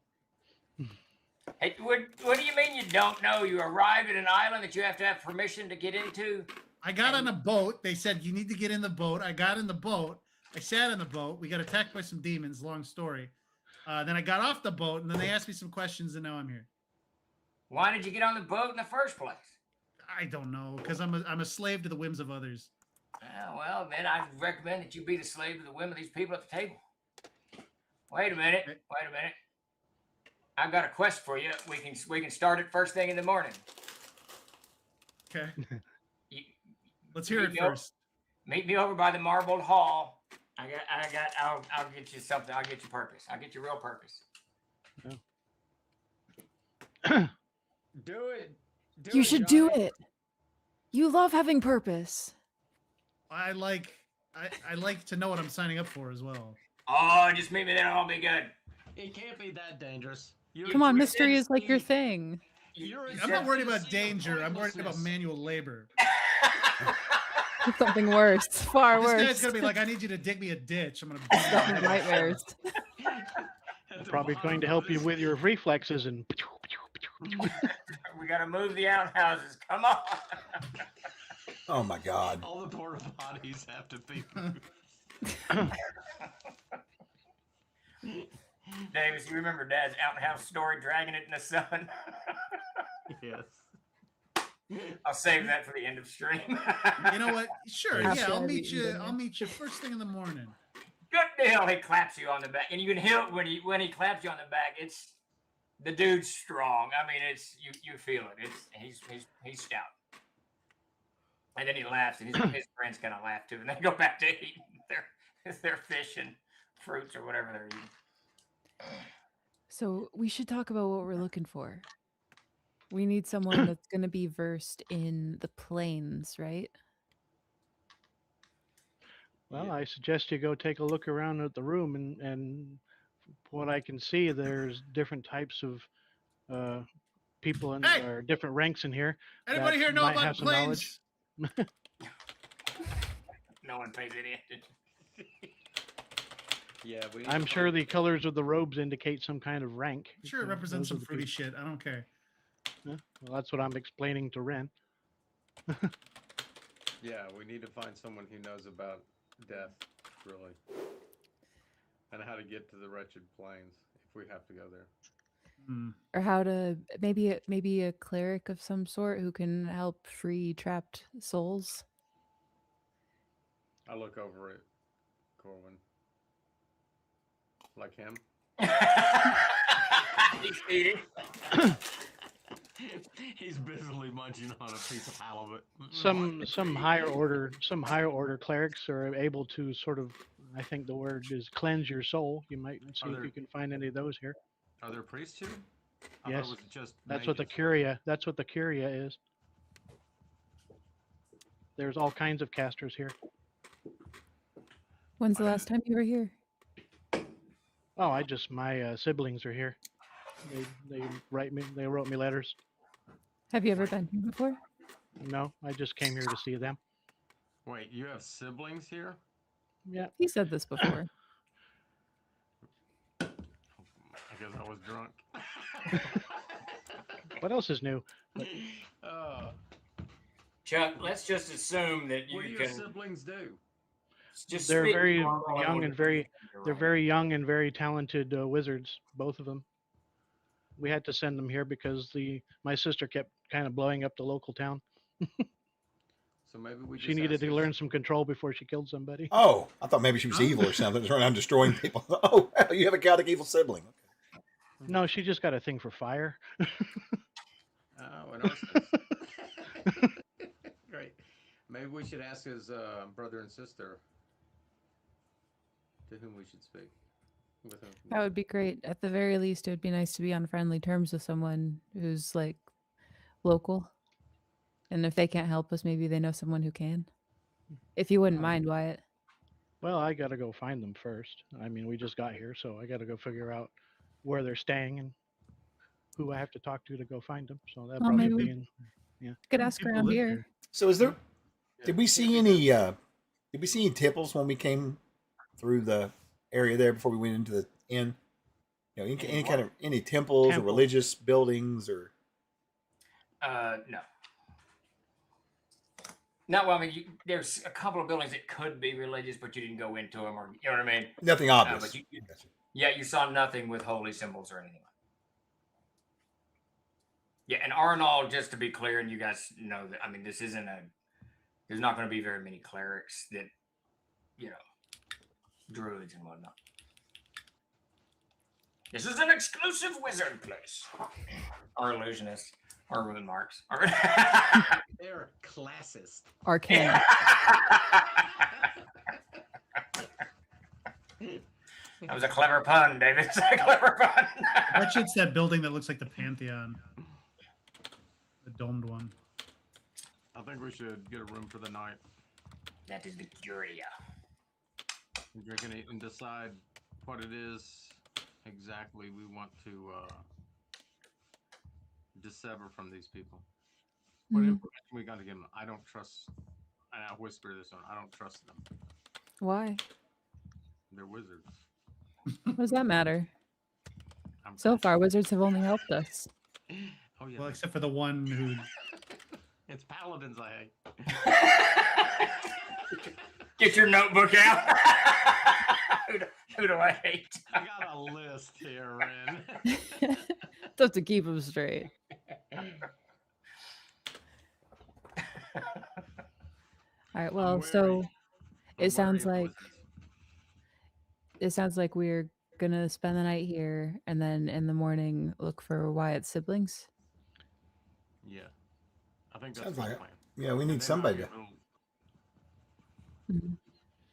Hey, what do you mean you don't know? You arrived at an island that you have to have permission to get into.
I got on a boat. They said you need to get in the boat. I got in the boat. I sat on the boat. We got attacked by some demons. Long story. Then I got off the boat, and then they asked me some questions, and now I'm here.
Why did you get on the boat in the first place?
I don't know, because I'm a slave to the whims of others.
Well, then I recommend that you be the slave to the whim of these people at the table. Wait a minute. I've got a quest for you. We can start it first thing in the morning.
Okay. Let's hear it first.
Meet me over by the marbled hall. I'll get you something. I'll get you purpose. I'll get you real purpose.
Do it.
You should do it. You love having purpose.
I like to know what I'm signing up for as well.
Oh, just meet me there. I'll be good.
It can't be that dangerous.
Come on, mystery is like your thing.
I'm not worried about danger. I'm worried about manual labor.
Something worse, far worse.
This guy's gonna be like, I need you to dig me a ditch. I'm gonna
Stuff in nightmares.
Probably going to help you with your reflexes and.
We gotta move the outhouses. Come on.
Oh my God!
All the porta potties have to be moved.
Davis, you remember Dad's outhouse story, dragging it in the sun?
Yes.
I'll save that for the end of stream.
You know what? Sure, yeah, I'll meet you first thing in the morning.
Good deal. He claps you on the back, and you can hear it when he claps you on the back. It's the dude's strong. I mean, it's you feel it. He's stout. And then he laughs, and his friends kind of laugh too, and they go back to eating their fish and fruits or whatever they're eating.
So we should talk about what we're looking for. We need someone that's going to be versed in the planes, right?
Well, I suggest you go take a look around at the room, and what I can see, there's different types of people or different ranks in here.
Anybody here know
might
about
have some
planes?
No one pays any attention.
Yeah,
I'm sure the colors of the robes indicate some kind of rank.
Sure, it represents some fruity shit. I don't care.
Yeah, well, that's what I'm explaining to Ren.
Yeah, we need to find someone who knows about death, really, and how to get to the wretched plains if we have to go there.
Or how to maybe a cleric of some sort who can help free trapped souls.
I look over at Corwin. Like him?
He's eating.
He's busily munching on a piece of halibut.
Some higher order clerics are able to sort of, I think the word is cleanse your soul. You might see if you can find any of those here.
Are there priests too?
Yes,
It was just
that's what the curia. That's what the curia is. There's all kinds of casters here.
When's the last time you were here?
Oh, my siblings are here. They wrote me letters.
Have you ever been here before?
No, I just came here to see them.
Wait, you have siblings here?
Yeah.
He said this before.
I guess I was drunk.
What else is new?
Chuck, let's just assume that you
what do your
can.
siblings do?
Just
They're
speak
very
normally.
young and they're very young and very talented wizards, both of them. We had to send them here because my sister kept kind of blowing up the local town.
So maybe we.
She needed to learn some control before she killed somebody.
Oh, I thought maybe she was evil or something. Just running around destroying people. Oh, you have a chaotic evil sibling. Okay.
No, she just got a thing for fire.
Oh, and ours. Great. Maybe we should ask his brother and sister to whom we should speak. With him.
That would be great. At the very least, it would be nice to be on friendly terms with someone who's like local. And if they can't help us, maybe they know someone who can. If you wouldn't mind, Wyatt.
Well, I got to go find them first. I mean, we just got here, so I got to go figure out where they're staying and who I have to talk to go find them. So that probably
maybe
be in. Yeah.
Could ask
People
around
live
here.
So did we see any temples when we came through the area there before we went into the inn? You know, any temples or religious buildings or
No. No, well, I mean, there's a couple of buildings that could be religious, but you didn't go into them, or you know what I mean.
Nothing obvious.
But you saw nothing with holy symbols or anything. Yeah, and Arnold, just to be clear, and you guys know that. I mean, this isn't a. There's not going to be very many clerics that, druids and whatnot. This is an exclusive wizard place. Our illusionists, our rune marks.
They're classist.
Arcana.
That was a clever pun, David. It's a clever pun.
Actually, it's that building that looks like the Pantheon. The domed one.
I think we should get a room for the night.
That is the Curia.
Drink and eat and decide what it is exactly we want to dissever from these people. What information we got to give them? I don't trust, and I whisper this on, I don't trust them.
Why?
They're wizards.
What does that matter?
I'm
So far, wizards have only helped us.
Oh yeah.
Well, except for the one who.
It's paladins I hate.
Get your notebook out. Who do I hate?
I got a list here, Ren.
Tough to keep them straight. All right. Well, so it sounds like we're gonna spend the night here, and then in the morning look for Wyatt's siblings.
Yeah, I think that's
Sounds
the
like it.
plan.
Yeah, we need
And then
somebody to.
Mhm.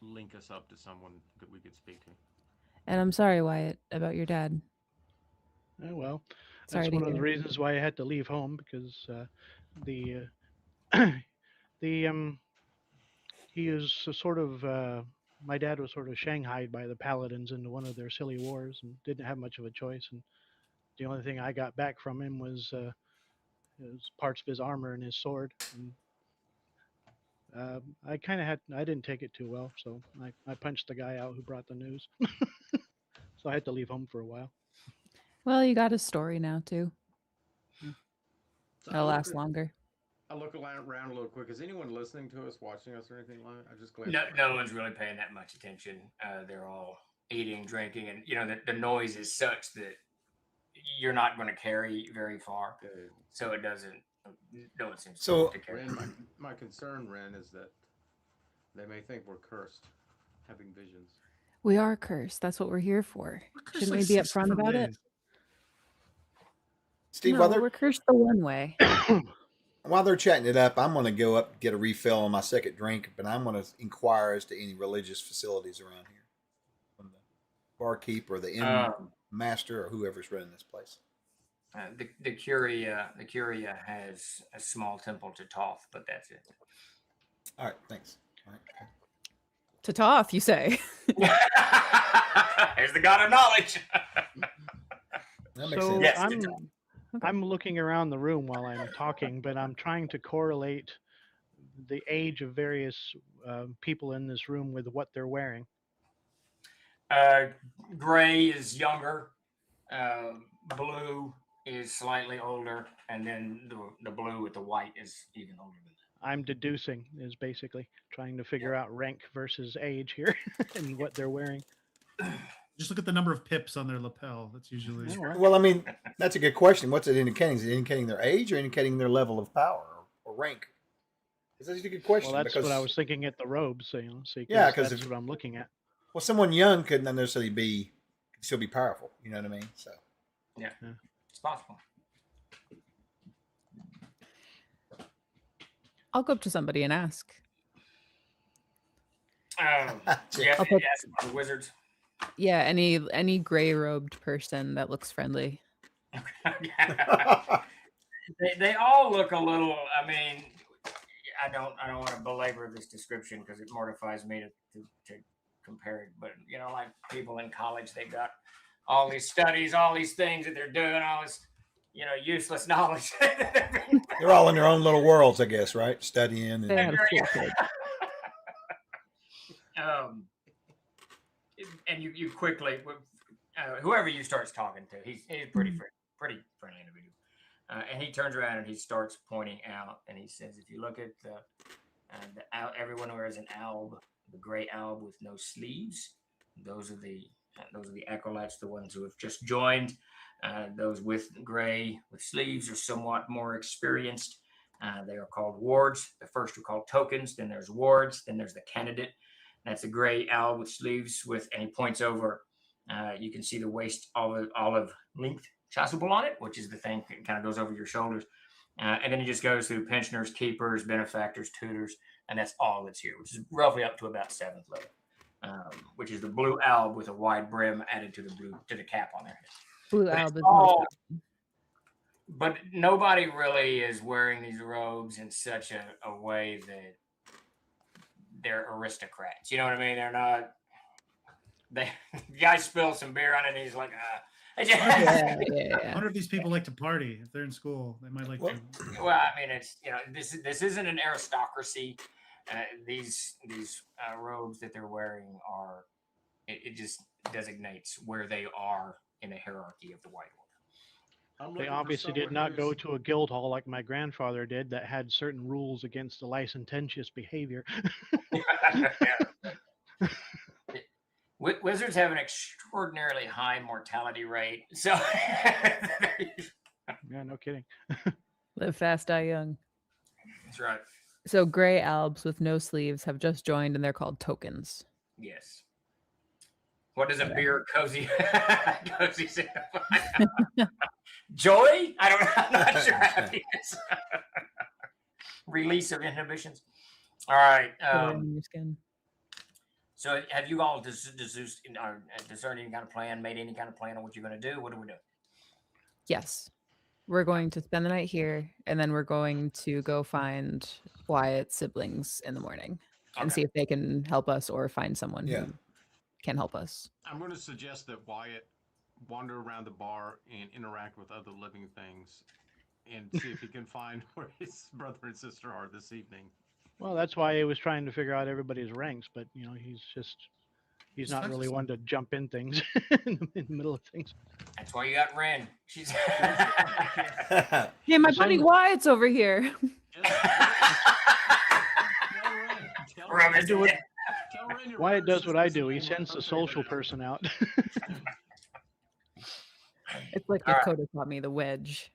Link us up to someone that we could speak to.
And I'm sorry, Wyatt, about your dad.
Oh, well,
Sorry
that's
to
one of the
hear.
reasons why I had to leave home, because the he is a sort of my dad was sort of shanghaied by the paladins into one of their silly wars and didn't have much of a choice. And the only thing I got back from him was parts of his armor and his sword. And I didn't take it too well, so I punched the guy out who brought the news. So I had to leave home for a while.
Well, you got a story now too.
So
It'll last longer.
I look around a little quick. Is anyone listening to us, watching us, or anything like that? I just glanced.
No one's really paying that much attention. They're all eating, drinking, and the noise is such that you're not going to carry very far. So it doesn't. No one seems to carry.
Ren, my concern, Ren, is that they may think we're cursed, having visions.
We are cursed. That's what we're here for. Shouldn't we be upfront about it?
Steve,
no, we're cursed the one way.
While they're chatting it up, I'm going to go up and get a refill on my second drink, but I'm going to inquire as to any religious facilities around here. From the barkeep or the inn master or whoever's running this place.
The Curia has a small temple to Toth, but that's it.
All right, thanks. All right.
To Toth, you say?
There's the god of knowledge.
That makes
So
sense.
Yes,
I'm looking around the room while I'm talking, but I'm trying to correlate the age of various people in this room with what they're wearing.
Gray is younger. Blue is slightly older, and then the blue with the white is even older than that.
I'm deducing, is basically trying to figure out rank versus age here and what they're wearing.
Just look at the number of pips on their lapel. That's usually.
Well, I mean, that's a good question. What's it indicating? Is it indicating their age or indicating their level of power or rank? That's a good question.
Well, that's what I was thinking at the robes. See,
yeah,
because that's what I'm looking at.
Well, someone young could not necessarily still be powerful. You know what I mean? So.
Yeah. It's possible.
I'll go up to somebody and ask.
Yes, the wizards.
Yeah, any gray robed person that looks friendly.
They all look a little. I mean, I don't want to belabor this description because it mortifies me to compare it. But like people in college, they got all these studies, all these things that they're doing, all this useless knowledge.
They're all in their own little worlds, I guess, right? Studying. And
and you quickly, whoever you starts talking to, he's pretty friendly individual, and he turns around and he starts pointing out, and he says, if you look at Everyone wears an alb, the gray alb with no sleeves. Those are the acolytes, the ones who have just joined. Those with gray with sleeves are somewhat more experienced. They are called wards. The first are called tokens. Then there's wards. Then there's the candidate. That's a gray alb with sleeves and he points over. You can see the waist olive length chasuble on it, which is the thing that kind of goes over your shoulders. And then he just goes through pensioners, keepers, benefactors, tutors, and that's all that's here, which is roughly up to about 7th level, which is the blue alb with a wide brim added to the cap on their head.
Blue
But
alb
it's
is
all- But nobody really is wearing these robes in such a way that they're aristocrats. You know what I mean? They're not. The guy spills some beer on it, and he's like,
yeah.
I wonder if these people like to party. If they're in school, they might like to.
Well, I mean, it's this isn't an aristocracy. These robes that they're wearing are. It just designates where they are in the hierarchy of the White Order.
They obviously did not go to a guild hall like my grandfather did that had certain rules against the licentious behavior.
Wizards have an extraordinarily high mortality rate, so
Yeah, no kidding.
Live fast, die young.
that's right.
So gray albs with no sleeves have just joined, and they're called tokens.
Yes. What does a beer cozy signify? Joy? I'm not sure. Happiness. Release of inhibitions. All right.
In your skin.
So have you all discerned any kind of plan, made any kind of plan on what you're going to do? What are we doing?
Yes. We're going to spend the night here, and then we're going to go find Wyatt's siblings in the morning and see if they can help us or find someone who can help us.
I'm going to suggest that Wyatt wander around the bar and interact with other living things and see if he can find where his brother and sister are this evening.
Well, that's why he was trying to figure out everybody's ranks, but he's not really one to jump in things in the middle of things.
That's why you got Ren. She's
Hey, my buddy Wyatt's over here.
Wyatt does what I do. He sends the social person out.
It's like Dakota taught me, the wedge.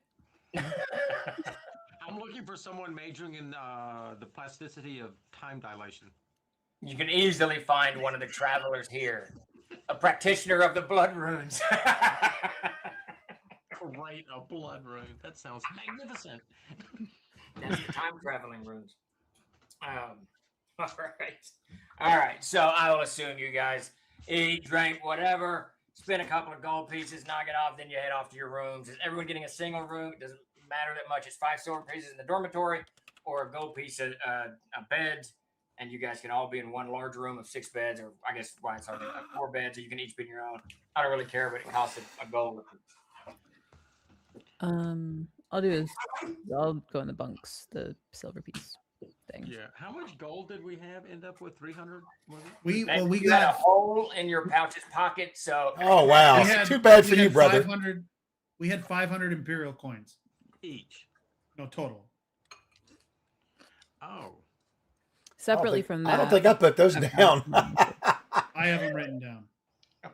I'm looking for someone majoring in the plasticity of time dilation.
You can easily find one of the travelers here, a practitioner of the blood runes.
Great, a blood rune. That sounds magnificent.
That's the time traveling runes. All right. So I will assume you guys eat, drink, whatever. Spend a couple of gold pieces, knock it off, then you head off to your rooms. Is everyone getting a single room? It doesn't matter that much. It's 5 silver pieces in the dormitory or a gold piece of bed. And you guys can all be in one large room of 6 beds, or I guess why it's already 4 beds, so you can each be in your own. I don't really care, but it costs a gold.
I'll do is I'll go in the bunks, the silver piece thing.
Yeah. How much gold did we have? End up with 300?
We
You
got
a hole in your pouch's pocket, so.
Oh wow! Too bad for you, brother.
We had 500 imperial coins
Each.
No, total.
Oh.
Separately from that,
I don't think I put those down.
I have them written down.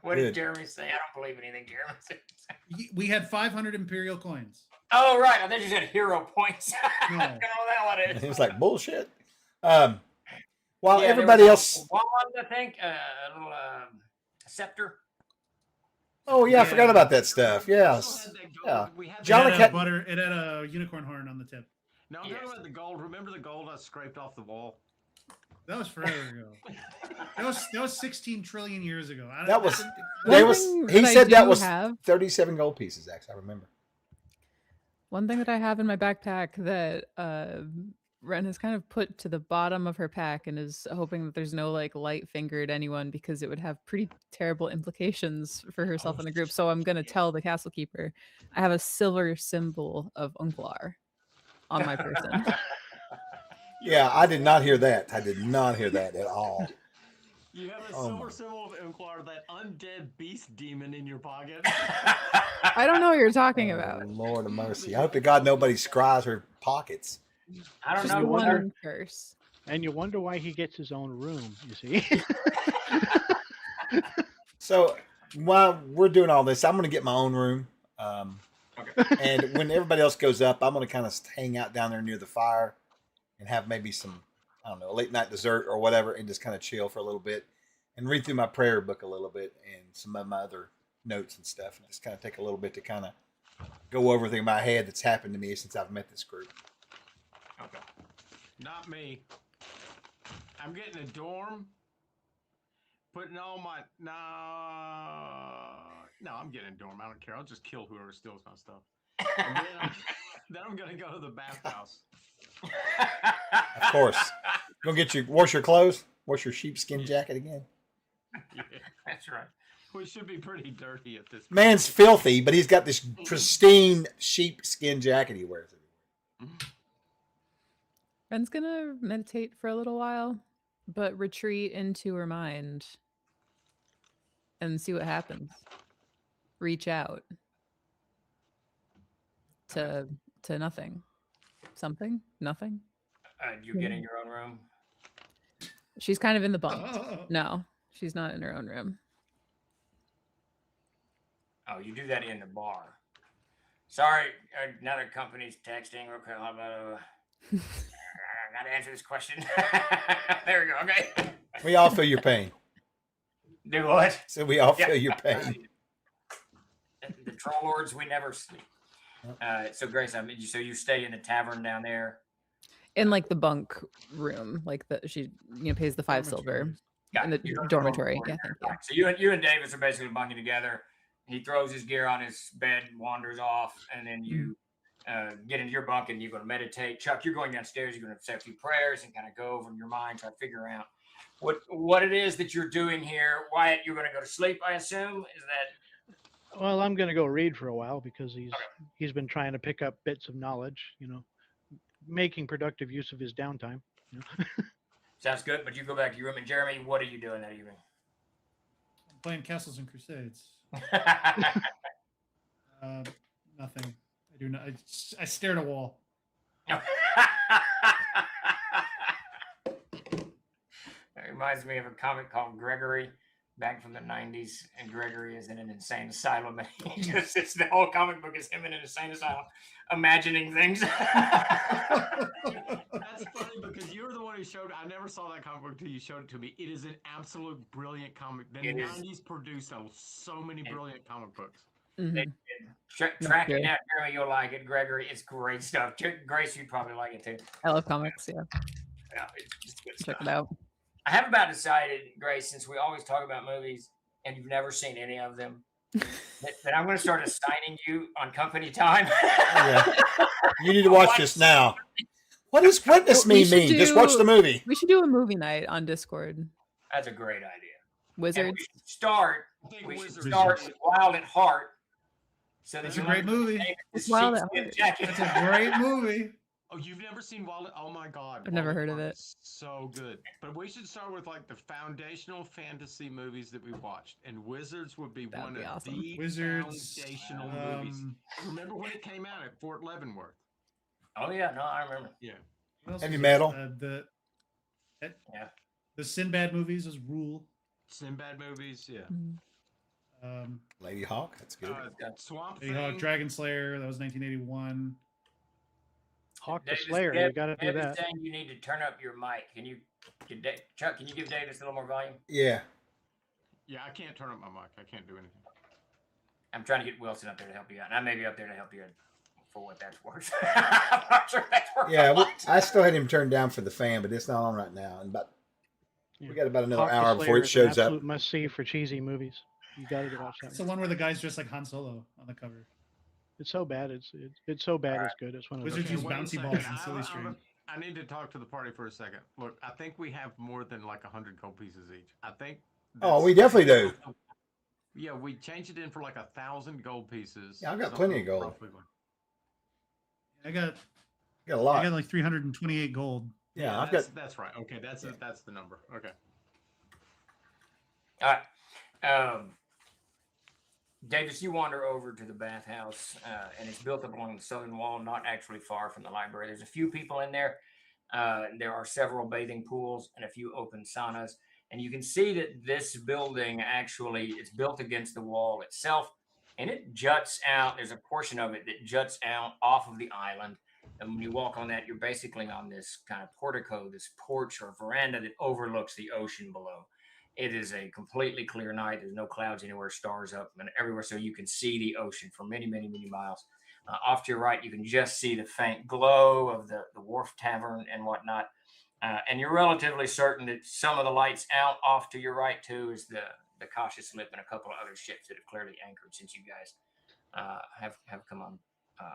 What did Jeremy say? I don't believe anything Jeremy said.
We had 500 imperial coins.
Oh, right. I thought you said hero points.
No.
I don't know what that one is.
It was like bullshit. While
Yeah,
everybody
there was
else.
a wand, I think, a little scepter.
Oh yeah, I forgot about that stuff. Yes. Yeah. John
It had a unicorn horn on the tip.
No, I'm talking about the gold. Remember the gold I scraped off the wall?
That was forever ago. That was 16 trillion years ago.
He said that was 37 gold pieces. Actually, I remember.
One thing that I have in my backpack that Ren has kind of put to the bottom of her pack and is hoping that there's no light fingered anyone, because it would have pretty terrible implications for herself and the group. So I'm gonna tell the castle keeper I have a silver symbol of Unklar on my person.
Yeah, I did not hear that. I did not hear that at all.
You have a silver symbol of Unklar, that undead beast demon in your pocket.
I don't know what you're talking about.
Lord of mercy. I hope to God nobody scries her pockets.
I don't
Just
know.
one curse.
And you wonder why he gets his own room, you see?
So while we're doing all this, I'm going to get my own room.
Okay.
And when everybody else goes up, I'm going to kind of hang out down there near the fire and have maybe some, I don't know, a late night dessert or whatever, and just kind of chill for a little bit and read through my prayer book a little bit and some of my other notes and stuff, and just kind of take a little bit to kind of go over everything in my head that's happened to me since I've met this group.
Okay.
Not me. I'm getting a dorm. Putting all my no, I'm getting a dorm. I don't care. I'll just kill whoever steals my stuff. And then I'm gonna go to the bathhouse.
Of course. Gonna wash your clothes, wash your sheepskin jacket again.
Yeah,
That's right.
we should be pretty dirty at this point.
Man's filthy, but he's got this pristine sheepskin jacket he wears.
Ren's gonna meditate for a little while, but retreat into her mind and see what happens. Reach out to nothing. Something? Nothing?
You get in your own room.
She's kind of in the bunk. No, she's not in her own room.
Oh, you do that in the bar. Sorry, another company's texting. Okay, how about I gotta answer this question. There we go. Okay.
We all feel your pain.
Do what?
So we all feel your pain.
The troll lords, we never sleep. So Grace, so you stay in the tavern down there.
In like the bunk room, like she pays the 5 silver in the
You're
dormitory. Yeah, thank you.
So you and Davis are basically bunking together. He throws his gear on his bed, wanders off, and then you get into your bunk and you're going to meditate. Chuck, you're going downstairs. You're going to say a few prayers and kind of go over in your mind, try to figure out what it is that you're doing here. Wyatt, you're going to go to sleep, I assume. Is that?
Well, I'm going to go read for a while because he's been trying to pick up bits of knowledge, making productive use of his downtime.
Sounds good. But you go back to your room. And Jeremy, what are you doing that evening?
I'm playing Castles and Crusades. Nothing. I do not. I stare at a wall.
That reminds me of a comic called Gregory, back from the 90s. And Gregory is in an insane asylum. And he just sits, the whole comic book is him in an insane asylum, imagining things.
That's funny because you were the one who showed. I never saw that comic book until you showed it to me. It is an absolute brilliant comic. The 90s produced so many brilliant comic books.
Mm-hmm.
Track it out, Jeremy. You'll like it. Gregory, it's great stuff. Grace, you'd probably like it too.
I love comics. Yeah,
it's good
check
stuff.
it out.
I have about decided, Grace, since we always talk about movies and you've never seen any of them, that I'm going to start assigning you on company time.
Yeah. You need to watch this now. What does witness mean? Just watch the movie.
We should do a movie night on Discord.
That's a great idea.
Wizards.
And we should start with Wild at Heart. So
that's a great movie.
It's Wild at Heart.
It's a great movie.
Oh, you've never seen Wild? Oh my God!
I've never heard of it.
So good. But we should start with like the foundational fantasy movies that we watched, and Wizards would be one of the foundational movies. Remember when it came out at Fort Leavenworth?
Oh yeah, no, I remember.
Yeah.
Heavy Metal.
The Sinbad movies was rule.
Sinbad movies, yeah.
Lady Hawk, that's good.
Swamp
Lady Hawk, Dragon Slayer, that was 1981.
Hawk the Slayer, you got to do that.
Saying you need to turn up your mic. Chuck? Can you give Davis a little more volume?
Yeah.
Yeah, I can't turn up my mic. I can't do anything.
I'm trying to get Wilson up there to help you out. And I may be up there to help you for what that's worth. I'm not sure that's worth.
Yeah, I still had him turned down for the fan, but it's not on right now. And we got about another hour before it shows up.
Must see for cheesy movies. You got to watch that.
It's the one where the guy's dressed like Han Solo on the cover.
It's so bad. It's so bad. It's good. It's one of
Wizards use bouncy balls and silly string.
I need to talk to the party for a second. Look, I think we have more than like 100 gold pieces each. I think.
Oh, we definitely do.
Yeah, we changed it in for like 1,000 gold pieces.
Yeah, I've got plenty of gold.
I got
a lot.
I got like 328 gold.
Yeah, I've
that's right. Okay, that's the number. Okay.
All right. Davis, you wander over to the bathhouse, and it's built up along the southern wall, not actually far from the library. There's a few people in there. There are several bathing pools and a few open saunas. And you can see that this building actually is built against the wall itself, and it juts out. There's a portion of it that juts out off of the island. And when you walk on that, you're basically on this kind of portico, this porch or veranda that overlooks the ocean below. It is a completely clear night. There's no clouds anywhere, stars up and everywhere, so you can see the ocean for many, many, many miles. Off to your right, you can just see the faint glow of the Wharf Tavern and whatnot. And you're relatively certain that some of the lights out off to your right, too, is the Cautious Slip and a couple of other ships that have clearly anchored since you guys have come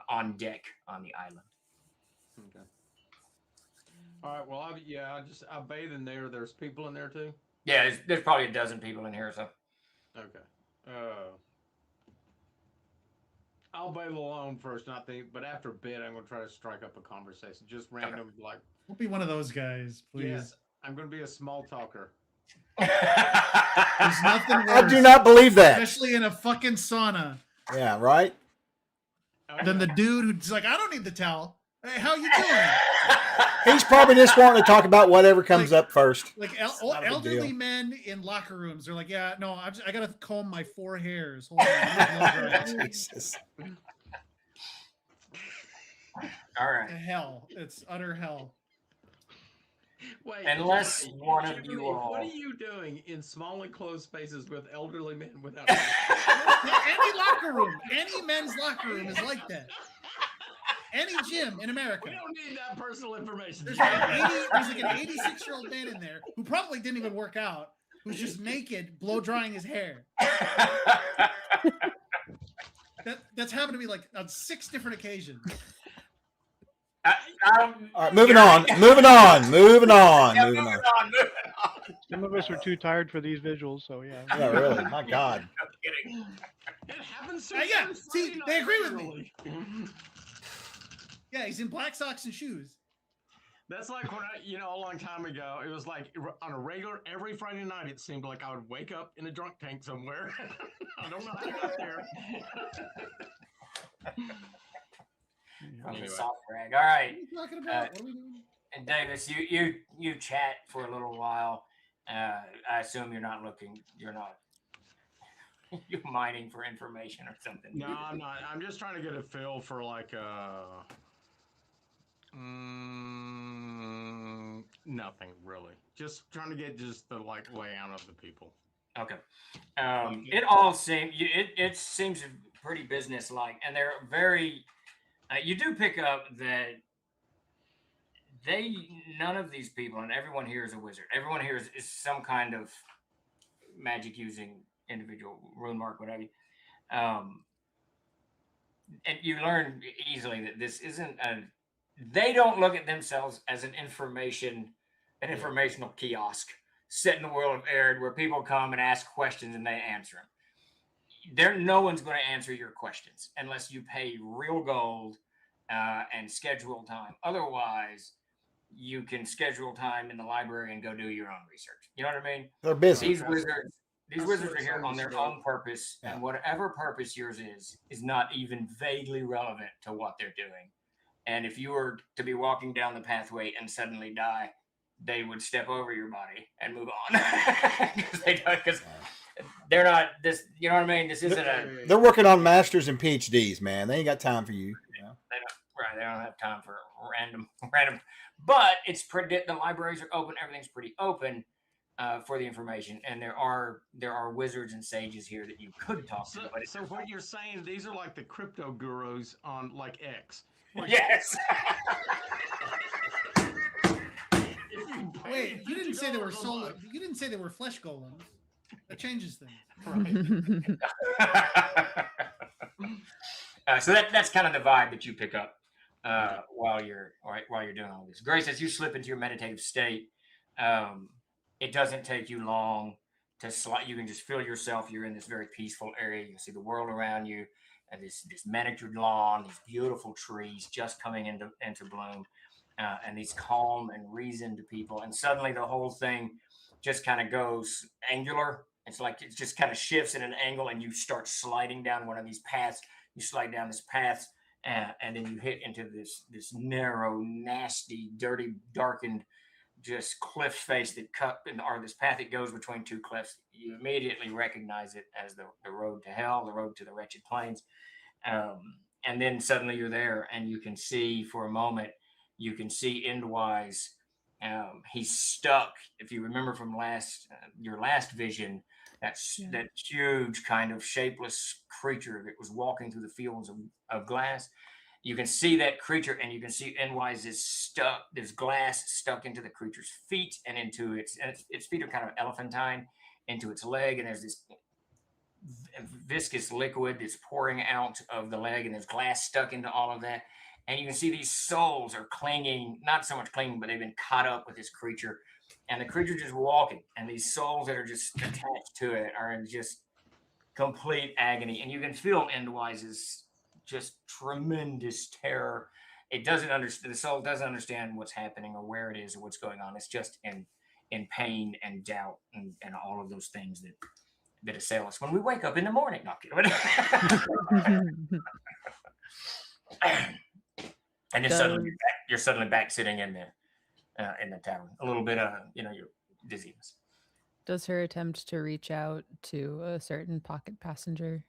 on deck on the island.
Okay. All right. Well, I bathe in there. There's people in there too.
Yeah, there's probably a dozen people in here, so.
Okay. I'll bathe alone first, but after bed, I'm gonna try to strike up a conversation, just random, like.
Don't be one of those guys, please.
Yes, I'm gonna be a small talker.
There's nothing worse.
I do not believe that.
Especially in a fucking sauna.
Yeah, right?
Than the dude who's like, I don't need the towel. Hey, how you doing?
He's probably just wanting to talk about whatever comes up first.
Like
not a big
elderly
deal.
men in locker rooms, they're like, yeah, no, I gotta comb my 4 hairs. Hold on.
Jesus.
All right.
Hell. It's utter hell.
Wait,
Unless one of
Jimmy,
you all.
what are you doing in small enclosed spaces with elderly men without?
Any locker room, any men's locker room is like that. Any gym in America.
We don't need that personal information.
There's like an 86-year-old man in there who probably didn't even work out, who's just naked, blow drying his hair. That's happened to me like on 6 different occasions.
All right, moving on. Moving on.
Some of us are too tired for these visuals, so yeah.
Yeah, really. My God.
I'm kidding.
It happens.
Yeah, see,
Friday
they
night,
agree with me.
literally.
Yeah, he's in black socks and shoes.
That's like when a long time ago, it was like on a regular, every Friday night, it seemed like I would wake up in a drunk tank somewhere. I don't know how I got there.
From
Anyway.
the soft rag. All right.
What are you talking about? What are we doing?
And Davis, you chat for a little while. I assume you're not you're mining for information or something.
No, I'm not. I'm just trying to get a feel for like nothing really. Just trying to get just the like layout of the people.
Okay. It all seems it seems pretty businesslike, and they're very. You do pick up that none of these people, and everyone here is a wizard. Everyone here is some kind of magic using individual, rune mark, whatever. And you learn easily that this isn't they don't look at themselves as an informational kiosk set in the world of Arid where people come and ask questions and they answer them. No one's going to answer your questions unless you pay real gold and schedule time. Otherwise, you can schedule time in the library and go do your own research. You know what I mean?
They're busy.
These wizards are here on their own purpose, and whatever purpose yours is not even vaguely relevant to what they're doing. And if you were to be walking down the pathway and suddenly die, they would step over your body and move on because they're not this. You know what I mean? This isn't a.
They're working on masters and PhDs, man. They ain't got time for you.
They don't. Right. They don't have time for random. But it's pretty. The libraries are open. Everything's pretty open for the information, and there are wizards and sages here that you could talk to. But
So what you're saying? These are like the crypto gurus on like X.
Yes.
Wait, you didn't say they were soul. You didn't say they were flesh golems. That changes things.
So that's kind of the vibe that you pick up while you're doing all this. Grace, as you slip into your meditative state, it doesn't take you long to slide. You can just feel yourself. You're in this very peaceful area. You can see the world around you, and this manicured lawn, these beautiful trees just coming into bloom, and these calm and reasoned people. And suddenly the whole thing just kind of goes angular. It's like it just kind of shifts in an angle, and you start sliding down one of these paths. You slide down this path, and then you hit into this narrow, nasty, dirty, darkened, just cliff face that cut or this path that goes between two cliffs. You immediately recognize it as the road to hell, the road to the wretched plains. And then suddenly you're there, and you can see for a moment, you can see endwise. He's stuck. If you remember from your last vision, that huge kind of shapeless creature that was walking through the fields of glass. You can see that creature, and you can see endwise is stuck. There's glass stuck into the creature's feet and into its feet are kind of elephantine into its leg, and there's this viscous liquid that's pouring out of the leg, and there's glass stuck into all of that. And you can see these souls are clinging, not so much clinging, but they've been caught up with this creature. And the creature just walking, and these souls that are just attached to it are in just complete agony. And you can feel Endwise's just tremendous terror. It doesn't understand, the soul doesn't understand what's happening or where it is or what's going on. It's just in pain and doubt and all of those things that assail us when we wake up in the morning. Not kidding. And then you're suddenly back sitting in the tavern. A little bit of your dizziness.
Does her attempt to reach out to a certain pocket passenger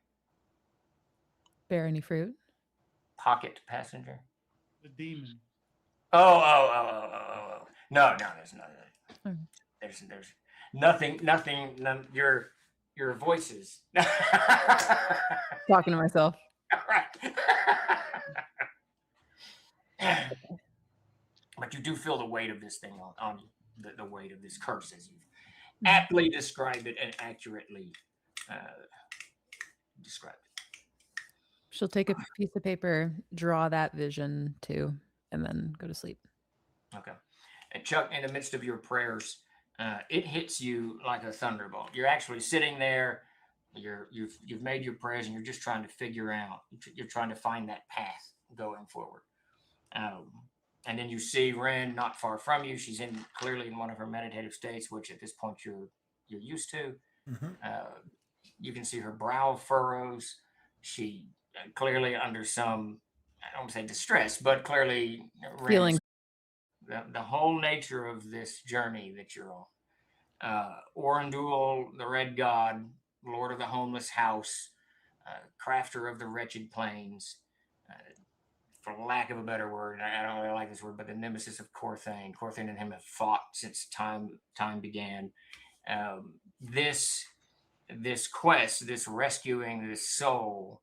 bear any fruit?
Pocket passenger?
The demon.
Oh. No, there's none of that.
Oh.
There's nothing. Your voices.
Talking to myself.
Right. But you do feel the weight of this thing on you, the weight of this curse, as you've aptly described it and accurately described it.
She'll take a piece of paper, draw that vision too, and then go to sleep.
Okay. And Chuck, in the midst of your prayers, it hits you like a thunderbolt. You're actually sitting there. You've made your prayers, and you're just trying to figure out. You're trying to find that path going forward. And then you see Ren not far from you. She's clearly in one of her meditative states, which at this point you're used to.
Mm-hmm.
You can see her brow furrows. She clearly under some, I don't want to say distress, but clearly
Feeling.
The whole nature of this journey that you're on. Orandul, the Red God, Lord of the Homeless House, Crafter of the Wretched Plains, for lack of a better word, I don't really like this word, but the nemesis of Corthane. Corthane and him have fought since time began. This quest, this rescuing this soul,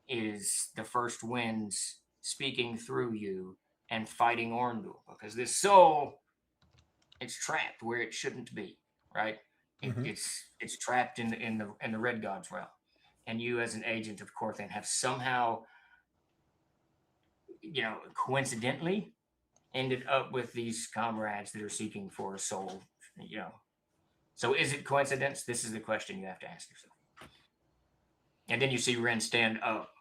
is the first winds speaking through you and fighting Orndul, because this soul, it's trapped where it shouldn't be, right?
Mm-hmm.
It's trapped in the Red God's realm, and you, as an agent of Corthane, have somehow, coincidentally ended up with these comrades that are seeking for a soul. So is it coincidence? This is the question you have to ask yourself. And then you see Ren stand up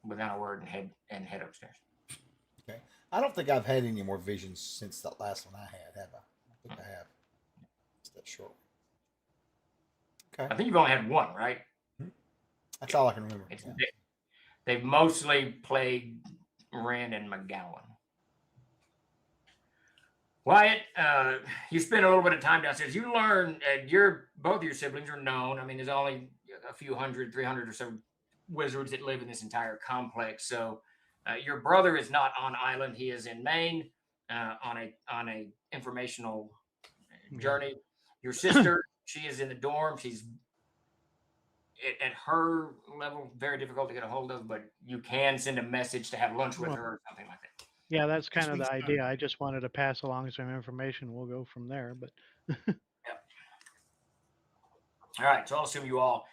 without a word and head upstairs.
Okay. I don't think I've had any more visions since that last one I had, have I? I think I have. It's that short. Okay.
I think you've only had one, right?
That's all I can remember.
They've mostly played Ren and McGowan. Wyatt, you spend a little bit of time downstairs. You learn both your siblings are known. I mean, there's only a few 300 or so wizards that live in this entire complex. So your brother is not on island. He is in Maine on a informational journey. Your sister, she is in the dorm. She's at her level, very difficult to get a hold of, but you can send a message to have lunch with her or something like that.
Yeah, that's kind of the idea. I just wanted to pass along some information. We'll go from there. But
Yep. All right, so I'll assume you all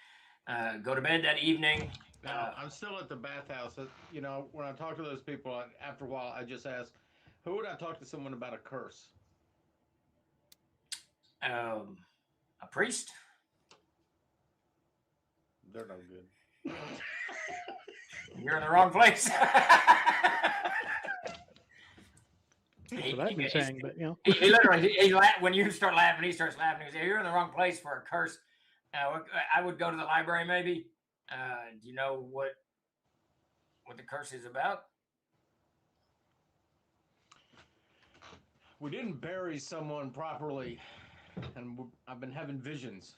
go to bed that evening.
Now, I'm still at the bathhouse. When I talk to those people, after a while, I just ask, who would I talk to someone about a curse?
A priest?
They're no good.
You're in the wrong place.
that's what I've been saying. But
he literally, when you start laughing, he starts laughing. He says, "You're in the wrong place for a curse." I would go to the library, maybe. Do you know what what the curse is about?
We didn't bury someone properly, and I've been having visions.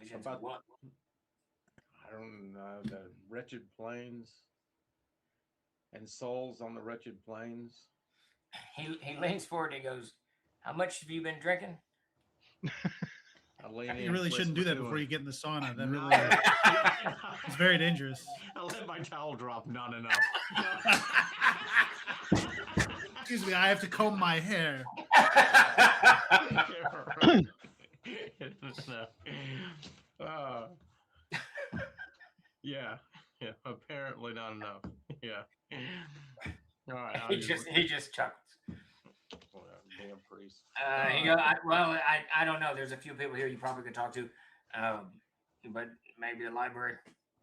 Visions
About
of what?
I don't know, the wretched plains and souls on the wretched plains.
He leans forward and he goes, "How much have you been drinking?"
I lean in.
You really shouldn't do that before you
whispering
get in the sauna. That
to
really
him.
is very dangerous.
I let my towel drop. Not enough.
Excuse me, I have to comb my hair.
uh, yeah, apparently not enough. Yeah. All right.
he just chuckles.
Damn priest.
He goes, I don't know. There's a few people here you probably could talk to, but maybe the library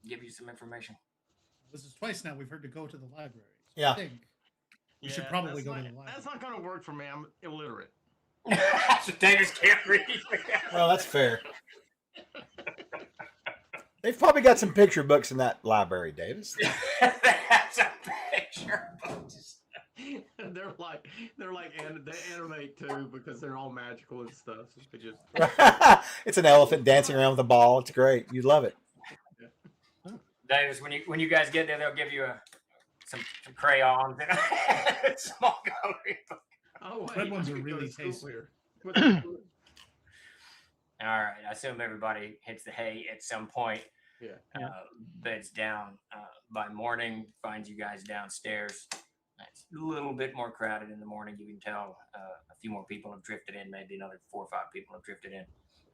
give you some information.
This is twice now we've heard to go to the library. So
Yeah.
I think we should probably go to the library.
That's not going to work for me. I'm illiterate.
So Davis can't read.
Well, that's fair. They've probably got some picture books in that library, Davis.
That's a picture.
They animate too because they're all magical and stuff. So they just
It's an elephant dancing around with a ball. It's great. You'd love it.
Davis, when you guys get there, they'll give you some crayons and a small coloring book.
oh wait,
Red ones
I
are
could go to
really
school
tasty.
here.
All right. I assume everybody hits the hay at some point.
Yeah.
Beds down by morning. Finds you guys downstairs. It's a little bit more crowded in the morning. You can tell a few more people have drifted in. Maybe another 4 or 5 people have drifted in,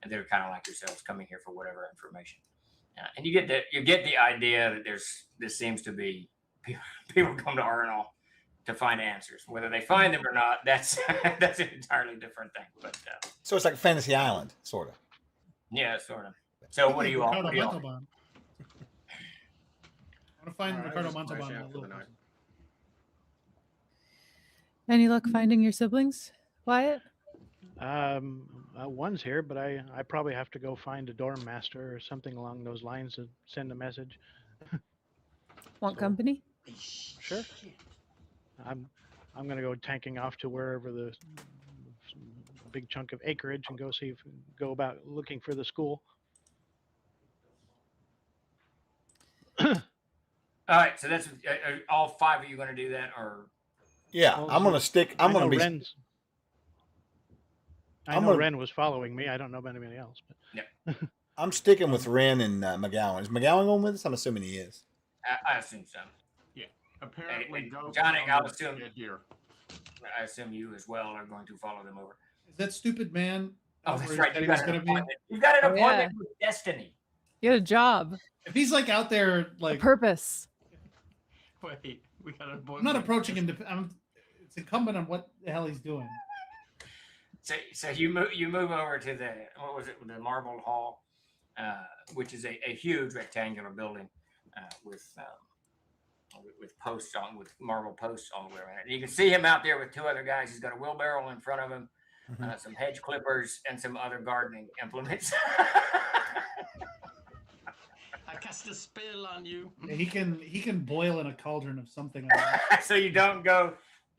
and they're kind of like yourselves, coming here for whatever information. And you get the idea that this seems to be people come to Arnold to find answers. Whether they find them or not, that's that's an entirely different thing. But
So it's like Fantasy Island, sort of.
yeah, sort of. So what do you all?
Ricardo
What do you all?
Montalban. I want to find
All right,
Ricardo
just
Montalban.
flash
in
out
a
for the
little
night.
person.
Any luck finding your siblings, Wyatt?
One's here, but I probably have to go find a dorm master or something along those lines to send a message.
Want
So-
company?
Sure. I'm gonna go tanking off to wherever the big chunk of acreage and go about looking for the school.
All right. So that's are all 5 of you going to do that, or
Yeah,
Well,
I'm gonna stick. I'm gonna
know
be.
I
I'm
know
gonna-
Ren was following me. I don't know about anybody else. But
I'm sticking with Ren and McGowan. Is McGowan going with us? I'm assuming he is.
I assume so.
Apparently,
Hey,
go
Johnny,
from
I'll
the
assume-
dead here.
I assume you as well are going to follow them over.
Is that stupid man?
Oh, that's
where
right.
he
You
said he was
got,
gonna
an
be?
appointment. You got an
Oh,
appointment
yeah.
with Destiny.
You had a job,
If he's like out there,
a
like
purpose.
Wait, we got an
I'm not approaching him. It's incumbent on what the hell he's doing.
So you move over to the Marble Hall, which is a huge rectangular building with posts on with marble posts all the way around it. And you can see him out there with 2 other guys. He's got a wheelbarrow in front of him, some hedge clippers, and some other gardening implements.
I cast a spell on you.
He can boil in a cauldron of something.
So you don't go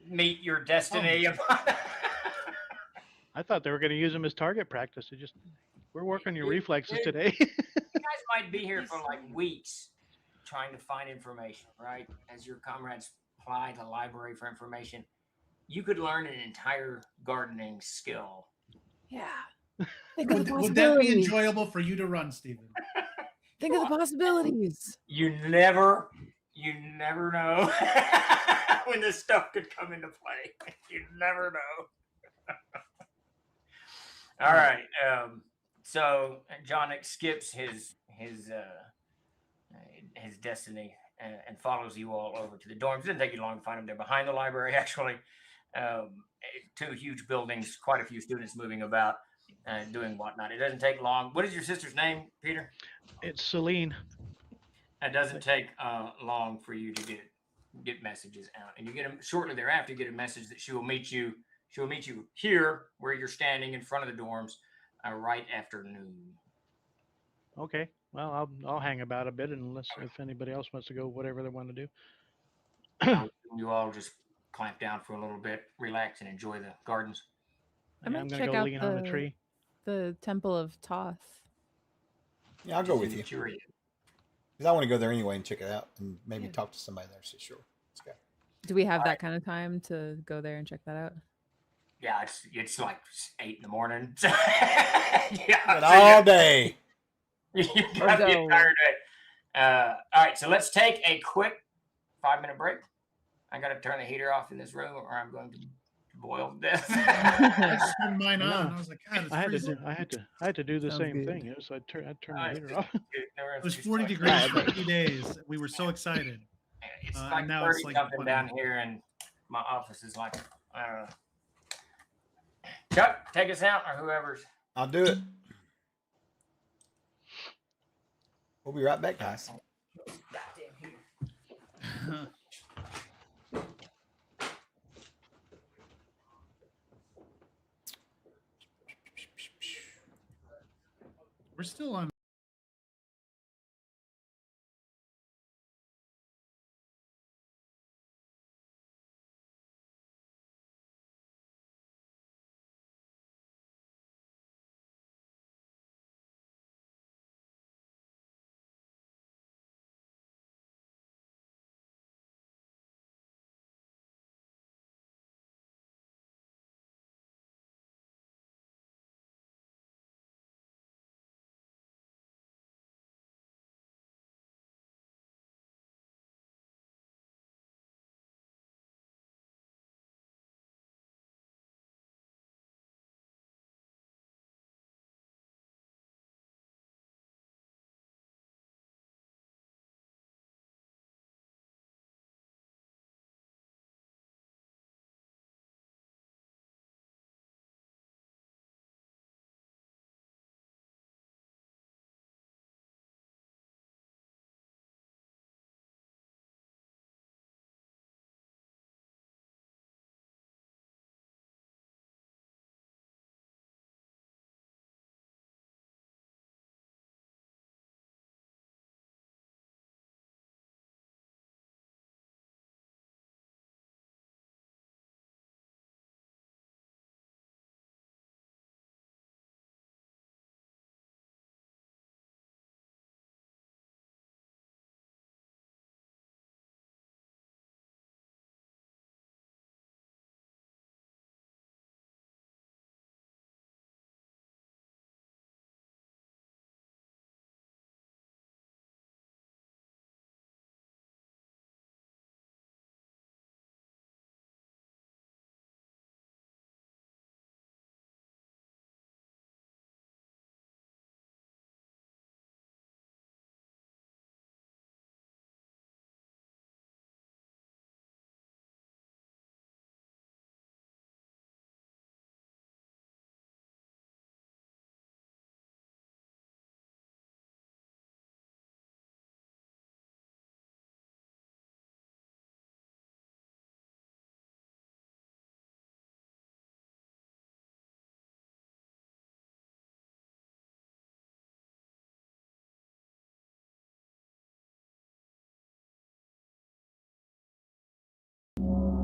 meet your destiny.
I thought they were going to use him as target practice. We're working your reflexes today.
You guys might be here for like weeks trying to find information, right? As your comrades apply to the library for information, you could learn an entire gardening skill.
Yeah. Think of the
Would that be
possibilities.
enjoyable for you to run, Stephen?
Think of the possibilities.
You never know when this stuff could come into play. You never know. All right. So John skips his destiny and follows you all over to the dorms. It didn't take you long to find them. They're behind the library, actually. 2 huge buildings, quite a few students moving about, doing whatnot. It doesn't take long. What is your sister's name, Peter?
It's Celine.
It doesn't take long for you to get messages out, and you get them shortly thereafter. You get a message that she will meet you here where you're standing in front of the dorms right after noon.
Okay. Well, I'll hang about a bit unless if anybody else wants to go, whatever they want to do.
Now, you all just clamp down for a little bit, relax, and enjoy the gardens.
I
Yeah,
might
I'm gonna
check
go
out
lean on a tree.
the Temple of Toth.
Yeah, I'll
Which
go
is
with
in
you
Curia.
because I want to go there anyway and check it out and maybe
Yeah.
talk to somebody there. So sure, let's go.
Do we have that kind of time to go there and check that out?
Yeah, it's like 8 in the morning. Yeah,
But
so
all day.
you
Or
got the
go.
entire day. All right, so let's take a quick 5-minute break. I got to turn the heater off in this room, or I'm going to boil to death.
I just turned mine
I know.
on. I was like, God, it's
I had to
freezing.
do. I had to do the
Sounds
same
good.
thing. It was I'd turn the
It's
heater
just-
off.
It was
just
40
like-
degrees
Yeah,
for 2 days. We were so excited.
It's
and
like
now
30
it's like
something
20.
down here, and my office is like, I don't know. Chuck, take us out, or whoever's.
I'll do it. We'll be right back, guys.
Goddamn heater.
We're still on.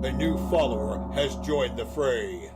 A new follower has joined the fray.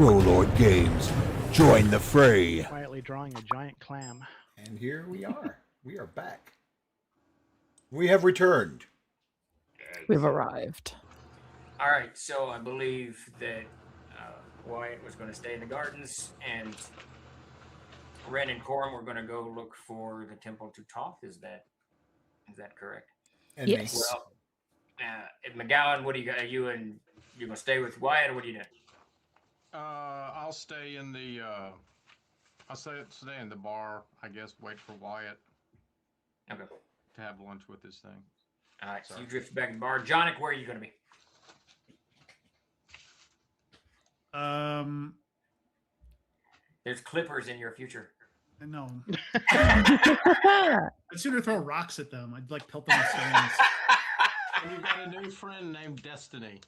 Control Lord Games. Join the fray.
Quietly drawing a giant clam.
And here we are. We are back. We have returned.
We've arrived.
All right, so I believe that Wyatt was going to stay in the gardens, and Ren and Corum were going to go look for the temple to Toth. Is that correct?
And
Yes.
Well, McGowan, what do you got? You going to stay with Wyatt, or what do you do?
I'll stay in the. I'll stay in the bar. I guess wait for Wyatt
Okay.
to have lunch with this thing.
All right, so
Sorry.
you drift back in the bar. Jonic, where are you going to be? There's clippers in your future.
No. I'd sooner throw rocks at them. I'd like pelt them with stones.
And you've got a new friend named Destiny.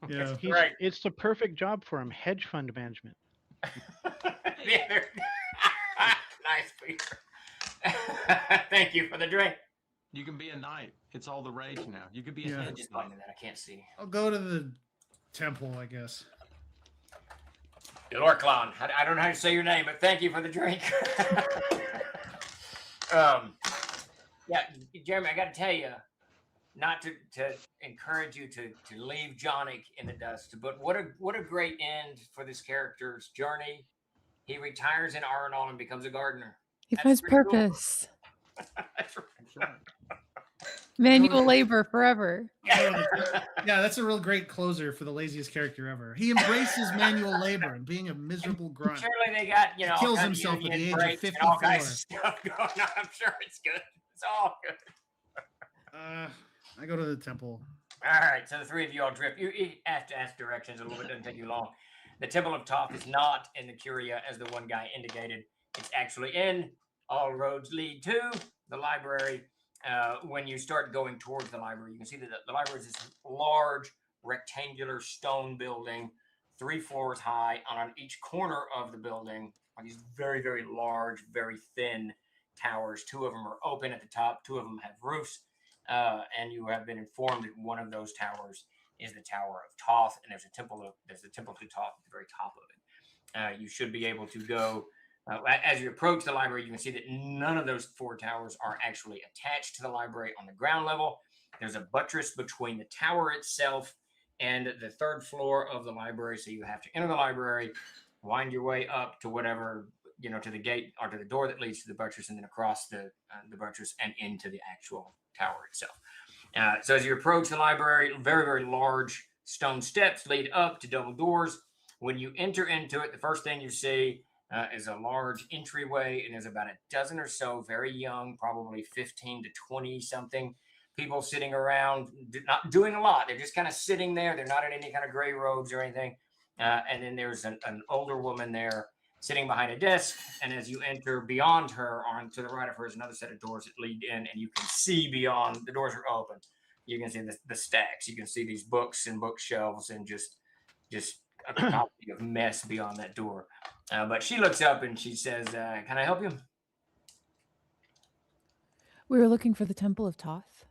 Yeah.
Right.
It's the perfect job for him. Hedge fund management.
Yeah, nice, Peter. Thank you for the drink.
You can be a knight. It's all the rage now. You could be
Yeah.
a
I'm
hedge
just
knight.
finding that I can't see.
I'll go to the temple, I guess.
Lorclon. I don't know how to say your name, but thank you for the drink. Yeah, Jeremy, I got to tell you, not to encourage you to leave Jonic in the dust, but what a great end for this character's journey. He retires in Arnall and becomes a gardener.
He
That's
finds
pretty cool.
purpose.
That's right.
That's right.
Manual labor forever.
Yeah, that's a real great closer for the laziest character ever. He embraces manual labor and being a miserable grunt.
Surely they got,
He
all
kills
kinds
himself
union
at the age of
breaks and all kinds of
54.
stuff going on. I'm sure it's good. It's all good.
I go to the temple.
All right, so the three of you all drift. You have to ask directions a little bit. Doesn't take you long. The Temple of Toth is not in the Curia, as the one guy indicated. It's actually in. All roads lead to the library. When you start going towards the library, you can see that the library is this large rectangular stone building, 3 floors high. On each corner of the building are these very, very large, very thin towers. 2 of them are open at the top. 2 of them have roofs. And you have been informed that one of those towers is the Tower of Toth, and there's a temple to Toth at the very top of it. You should be able to go. As you approach the library, you can see that none of those 4 towers are actually attached to the library on the ground level. There's a buttress between the tower itself and the 3rd floor of the library. So you have to enter the library, wind your way up to whatever, to the gate or to the door that leads to the buttress, and then across the buttress and into the actual tower itself. So as you approach the library, very, very large stone steps lead up to double doors. When you enter into it, the first thing you see is a large entryway, and there's about a dozen or so very young, probably 15 to 20 something people sitting around, not doing a lot. They're just kind of sitting there. They're not in any kind of gray robes or anything. And then there's an older woman there sitting behind a desk. And as you enter beyond her, on to the right of her is another set of doors that lead in, and you can see beyond. The doors are open. You can see the stacks. You can see these books and bookshelves and just a copy of mess beyond that door. But she looks up and she says, "Can I help you?"
We were looking for the Temple of Toth.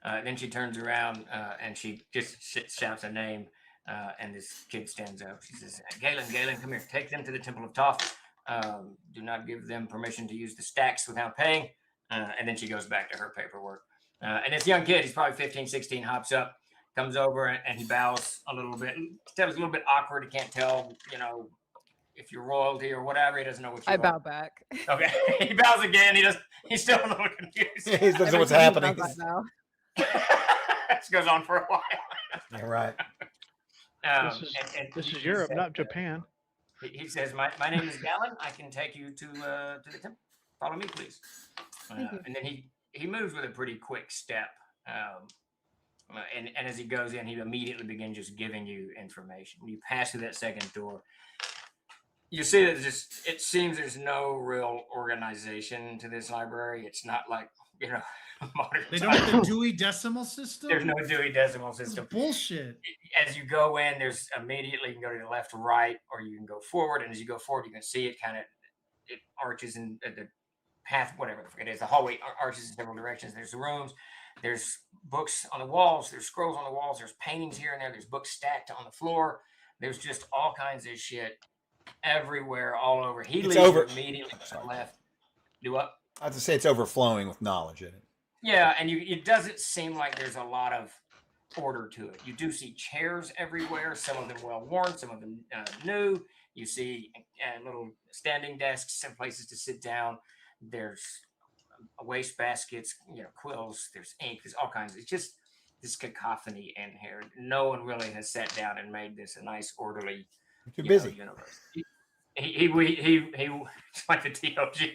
Then she turns around and she just shouts a name, and this kid stands up. She says, Galen, come here. Take them to the Temple of Toth. Do not give them permission to use the stacks without paying. And then she goes back to her paperwork. And this young kid, he's probably 15, 16, hops up, comes over, and he bows a little bit. Still, it's a little bit awkward. He can't tell, if you're royalty or whatever. He doesn't know what you
I
are.
bow back.
Okay. He bows again. He's still a little confused.
He doesn't know what's
Every time he
happening.
bows, I bow.
This goes on for a while.
Yeah, right.
This is Europe, not Japan.
He says, "My name is Galen. I can take you to the temple. Follow me, please."
Thank you.
And then he moves with a pretty quick step. And as he goes in, he immediately begins just giving you information. When you pass through that second door, you see that it seems there's no real organization to this library. It's not like, modern
They don't have the Dewey Decimal System?
There's no Dewey Decimal
This is
System.
bullshit.
As you go in, there's immediately, you can go to the left or right, or you can go forward. And as you go forward, you can see it it arches in the path, whatever it is. The hallway arches in several directions. There's the rooms. There's books on the walls. There's scrolls on the walls. There's paintings here and there. There's books stacked on the floor. There's just all kinds of shit everywhere, all over. He
It's
leaves
over.
you immediately to the
Sorry.
left. Do what?
I have to say it's overflowing with knowledge in it.
Yeah, and it doesn't seem like there's a lot of order to it. You do see chairs everywhere, some of them well worn, some of them new. You see little standing desks, some places to sit down. There's waste baskets, quills, there's ink, there's all kinds. It's just this cacophony in here. No one really has sat down and made this a nice, orderly,
Too busy.
universe. He it's like the TLG.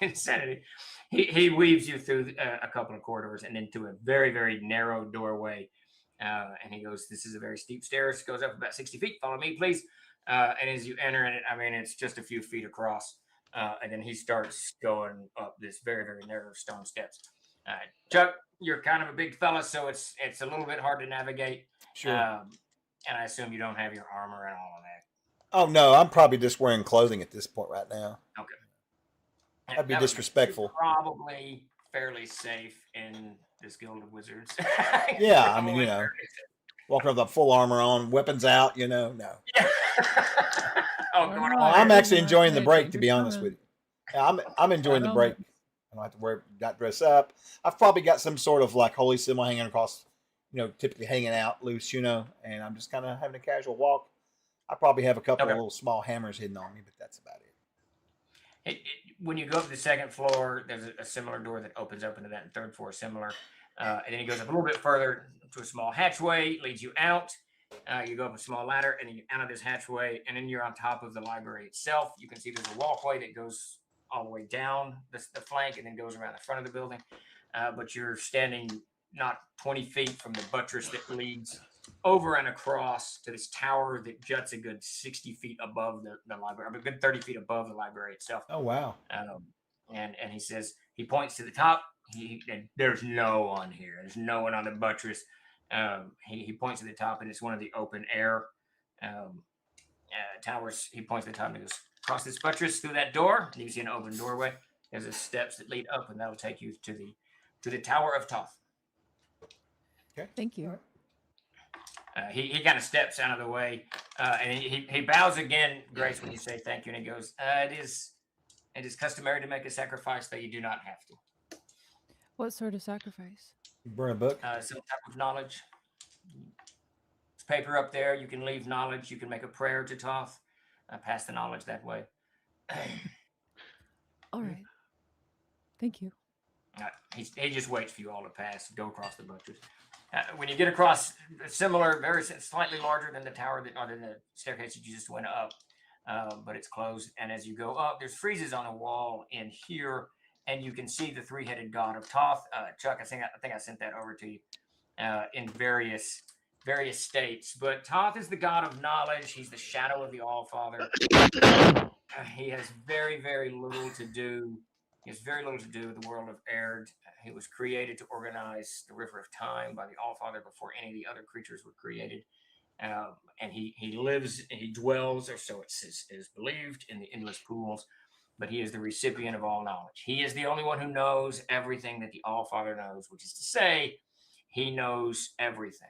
Insanity. He weaves you through a couple of corridors and into a very, very narrow doorway. And he goes, "This is a very steep stairs. Goes up about 60 feet. Follow me, please." And as you enter in it, I mean, it's just a few feet across. And then he starts going up this very, very narrow stone steps. Chuck, you're kind of a big fella, so it's a little bit hard to navigate.
Sure.
And I assume you don't have your armor and all of that.
Oh no, I'm probably just wearing clothing at this point right now.
Okay.
That'd be
That would
disrespectful.
Probably fairly safe in this Guild of Wizards.
Yeah, I mean, walking with the full armor on, weapons out, no.
Yeah. Oh, going
Well,
on.
I'm actually enjoying the break, to be honest with you. Yeah, I'm enjoying the break. I don't have to not dress up. I've probably got some sort of like holy symbol hanging across, typically hanging out loose, and I'm just kind of having a casual walk. I probably have a couple of little small hammers hidden on me, but that's about it.
When you go up to the second floor, there's a similar door that opens up into that, and third floor similar. And then he goes up a little bit further to a small hatchway, leads you out. You go up a small ladder, and then you're out of this hatchway, and then you're on top of the library itself. You can see there's a walkway that goes all the way down the flank and then goes around the front of the building. But you're standing not 20 feet from the buttress that leads over and across to this tower that juts a good 60 feet above the library, a good 30 feet above the library itself.
Oh, wow.
And he says, he points to the top. There's no one here. There's no one on the buttress. He points to the top, and it's one of the open air towers. He points to the top and he goes, "Cross this buttress through that door, and you see an open doorway. There's the steps that lead up, and that'll take you to the Tower of Toth."
Okay.
Thank you.
He kind of steps out of the way, and he bows again, Grace, when you say thank you, and he goes, "It is customary to make a sacrifice, though you do not have to."
What sort of sacrifice?
You burn a book?
Some type of knowledge. There's paper up there. You can leave knowledge. You can make a prayer to Toth. Pass the knowledge that way.
All right. Thank you.
He just waits for you all to pass, go across the buttress. When you get across, similar, very slightly larger than the tower or than the staircase that you just went up, but it's closed. And as you go up, there's friezes on a wall in here, and you can see the three-headed god of Toth. Chuck, I think I sent that over to you in various states. But Toth is the god of knowledge. He's the shadow of the All-Father. He has very, very little to do. He has very little to do with the world of Erd. He was created to organize the River of Time by the All-Father before any of the other creatures were created. And he lives, and he dwells, or so it is believed, in the endless pools. But he is the recipient of all knowledge. He is the only one who knows everything that the All-Father knows, which is to say, he knows everything.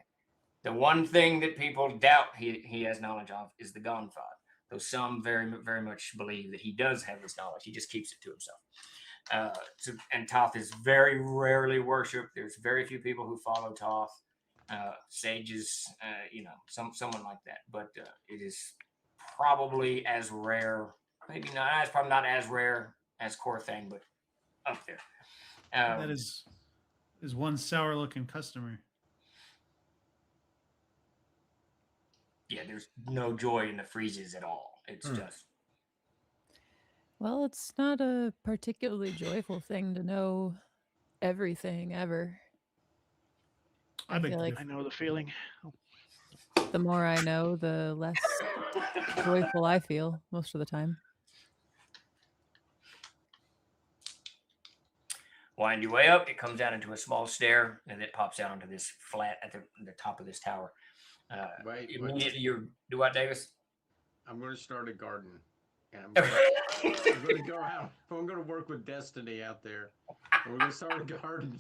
The one thing that people doubt he has knowledge of is the Gonfod, though some very, very much believe that he does have this knowledge. He just keeps it to himself. And Toth is very rarely worshipped. There's very few people who follow Toth. Sages, someone like that. But it is probably as rare. Maybe not. It's probably not as rare as Core Thing, but up there.
That is one sour-looking customer.
Yeah, there's no joy in the freezes at all. It's just.
Well, it's not a particularly joyful thing to know everything ever.
I
feel like
I know the feeling.
the more I know, the less joyful I feel most of the time.
Wind your way up. It comes down into a small stair, and it pops out onto this flat at the top of this tower. Immediately, do what, Davis?
I'm going to start a garden. And I'm going to go out. I'm going to work with Destiny out there. And we're going to start a garden.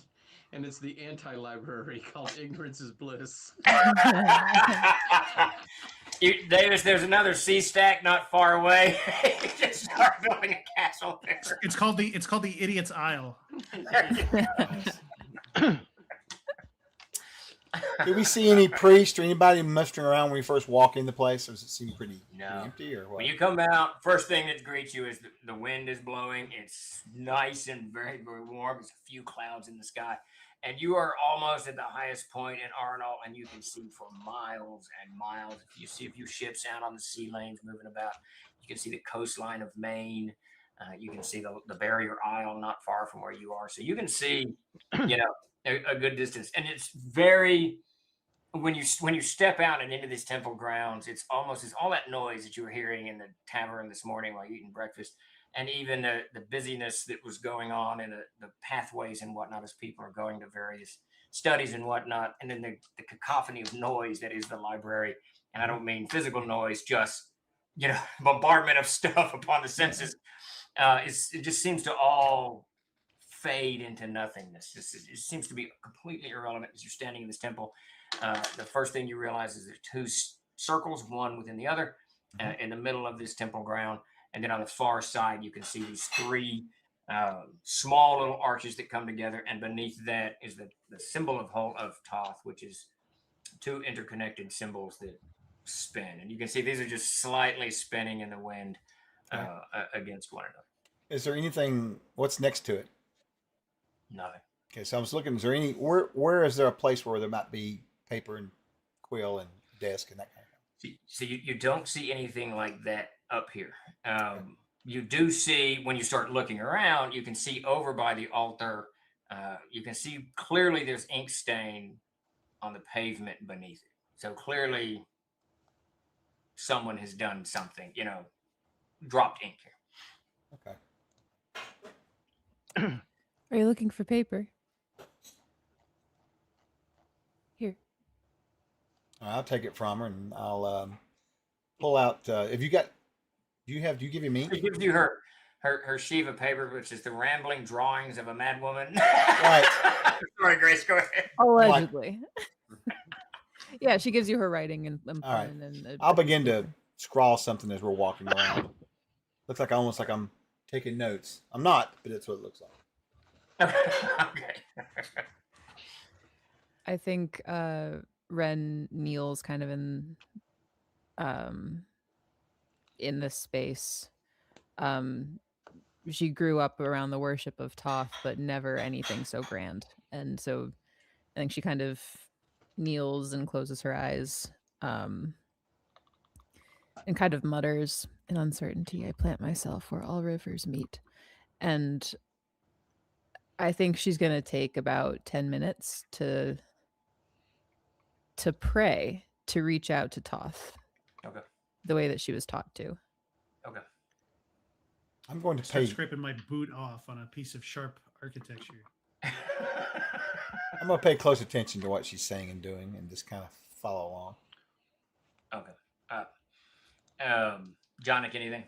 and it's the anti-library called Ignorance is Bliss.
Davis, there's another sea stack not far away. Just start building a castle there.
It's called the Idiot's Isle.
There you go.
Did we see any priest or anybody mustering around when we first walk in the place, or does it seem pretty
No.
empty, or what?
When you come out, first thing that greets you is the wind is blowing. It's nice and very, very warm. There's a few clouds in the sky. And you are almost at the highest point in Arnold, and you can see for miles and miles. You see a few ships out on the sea lanes moving about. You can see the coastline of Maine. You can see the barrier isle not far from where you are. So you can see, a good distance. And it's very, when you step out and into these temple grounds, it's all that noise that you were hearing in the tavern this morning while eating breakfast. And even the busyness that was going on in the pathways and whatnot as people are going to various studies and whatnot. And then the cacophony of noise that is the library. And I don't mean physical noise, just, bombardment of stuff upon the senses. It just seems to all fade into nothingness. It seems to be completely irrelevant as you're standing in this temple. The first thing you realize is there's two circles, one within the other, in the middle of this temple ground. And then on the far side, you can see these three small little arches that come together. And beneath that is the symbol of Thoth, which is two interconnected symbols that spin. And you can see these are just slightly spinning in the wind against one another.
Is there anything? What's next to it?
Nothing.
Okay, so I was looking. Is there any? Where is there a place where there might be paper and quill and desk and that kind of thing?
So you don't see anything like that up here. You do see, when you start looking around, you can see over by the altar. You can see clearly there's ink stain on the pavement beneath it. So clearly someone has done something, dropped ink here.
Okay.
Are you looking for paper? Here.
I'll take it from her and I'll pull out. Have you got? Do you give him ink?
She gives you her sheaf of paper, which is the rambling drawings of a mad woman.
Right.
Sorry, Grace, go ahead.
Allegedly. Yeah, she gives you her writing and
All right.
pen and
I'll begin to scrawl something as we're walking around. Looks like almost like I'm taking notes. I'm not, but it's what it looks like.
Okay.
I think Ren kneels kind of in this space. She grew up around the worship of Thoth, but never anything so grand. And so I think she kind of kneels and closes her eyes, and kind of mutters, "In uncertainty, I plant myself where all rivers meet." And I think she's going to take about 10 minutes to pray, to reach out to Thoth.
Okay.
The way that she was taught to.
Okay.
I'm going to
Start
pay.
scraping my boot off on a piece of sharp architecture.
I'm going to pay close attention to what she's saying and doing, and just kind of follow along.
Okay. Jonick, anything?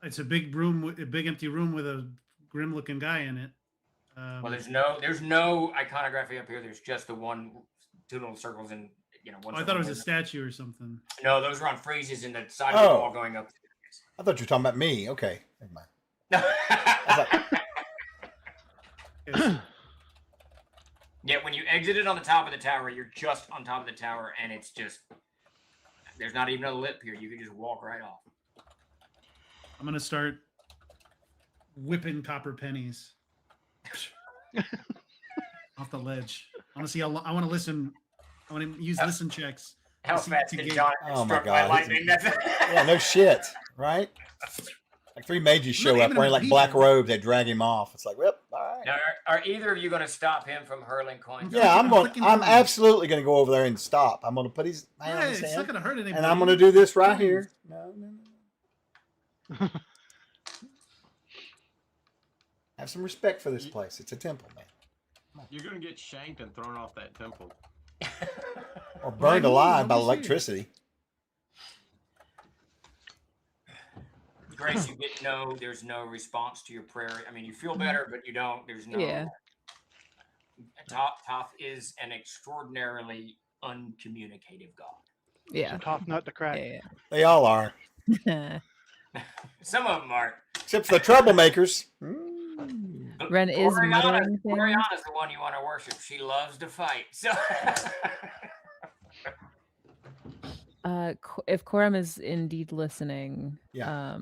It's a big room, a big empty room with a grim-looking guy in it.
Well, there's no iconography up here. There's just two little circles and one.
I thought it was a statue or something.
No, those are on friezes in the side of the wall going up.
I thought you were talking about me. Okay, never mind.
Yes.
Yeah, when you exited on the top of the tower, you're just on top of the tower, and it's just there's not even a lip here. You can just walk right off.
I'm gonna start whipping copper pennies off the ledge. I want to see how. I want to listen. I want to use listen checks.
How
to see-
fast
to
did
gauge-
John
Oh my
struck by
God,
lightning?
Yeah, no shit, right? Like three mages show
not
up
even
wearing
a
like black
legion.
robes. They drag him off. It's like, well, all right.
Now, are either of you going to stop him from hurling coins?
Yeah, I'm
flicking
I'm
coins.
absolutely going to go over there and stop. I'm going to put his hand
Yeah,
on his
it's not
hand,
gonna hurt anybody.
and I'm going to do this right here. No. Have some respect for this place. It's a temple, man.
You're gonna get shanked and thrown off that temple.
Or burned
I mean,
alive by
obviously.
electricity.
Grace, you get no. There's no response to your prayer. I mean, you feel better, but you don't. There's no.
Yeah.
Toth is an extraordinarily uncommunicative god.
Yeah.
Tough nut to crack.
Yeah.
They all are,
Some of them are.
except for the troublemakers.
Ren is muttering things.
Gloriana's the one you want to worship. She loves to fight. So.
If Coram is indeed listening,
Yeah.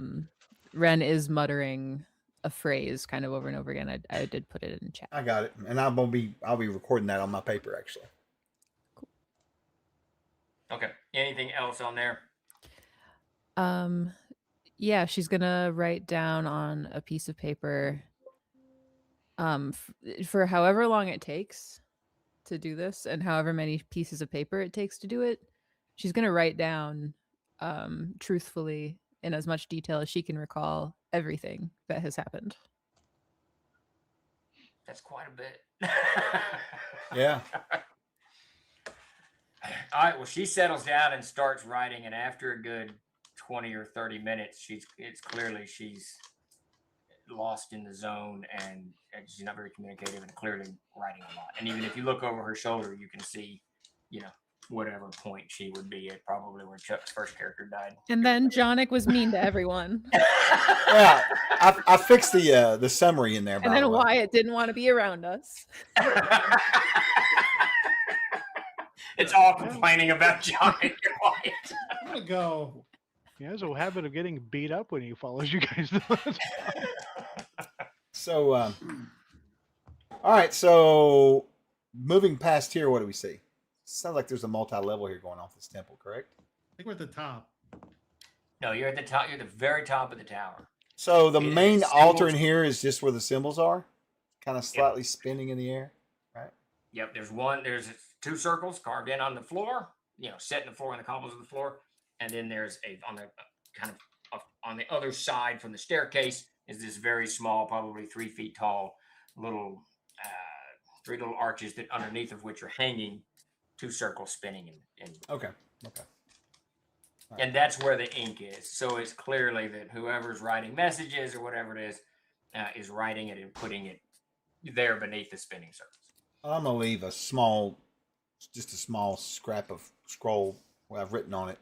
Ren is muttering a phrase kind of over and over again. I did put it in chat.
I got it, and I'll be recording that on my paper actually.
Okay. Anything else on there?
Yeah, she's gonna write down on a piece of paper for however long it takes to do this and however many pieces of paper it takes to do it. She's gonna write down truthfully in as much detail as she can recall everything that has happened.
That's quite a bit.
Yeah.
All right. Well, she settles down and starts writing, and after a good 20 or 30 minutes, it's clearly she's lost in the zone and she's not very communicative and clearly writing a lot. And even if you look over her shoulder, you can see, whatever point she would be at, probably where Chuck's first character died.
And then Jonic was mean to everyone.
Yeah, I fixed the summary in there.
And
by
then
the way.
Wyatt didn't want to be around us.
It's all complaining about John and Wyatt.
I'm gonna go.
He has a habit of getting beat up when he follows you guys.
So, all right. So, moving past here, what do we see? Sounds like there's a multi-level here going off this temple, correct?
I think we're at the top.
No, you're at the top. You're the very top of the tower.
So the
It is
main
symbols.
altar in here is just where the symbols are, kind of slightly spinning in the air, right?
Yep. There's 2 circles carved in on the floor. Set in the floor in the cobbles of the floor, and then there's on the other side from the staircase is this very small, probably 3 feet tall, little 3 little arches that underneath of which are hanging 2 circles spinning in.
Okay.
And that's where the ink is. So it's clearly that whoever's writing messages or whatever it is writing it and putting it there beneath the spinning circles.
I'm gonna leave just a small scrap of scroll where I've written on it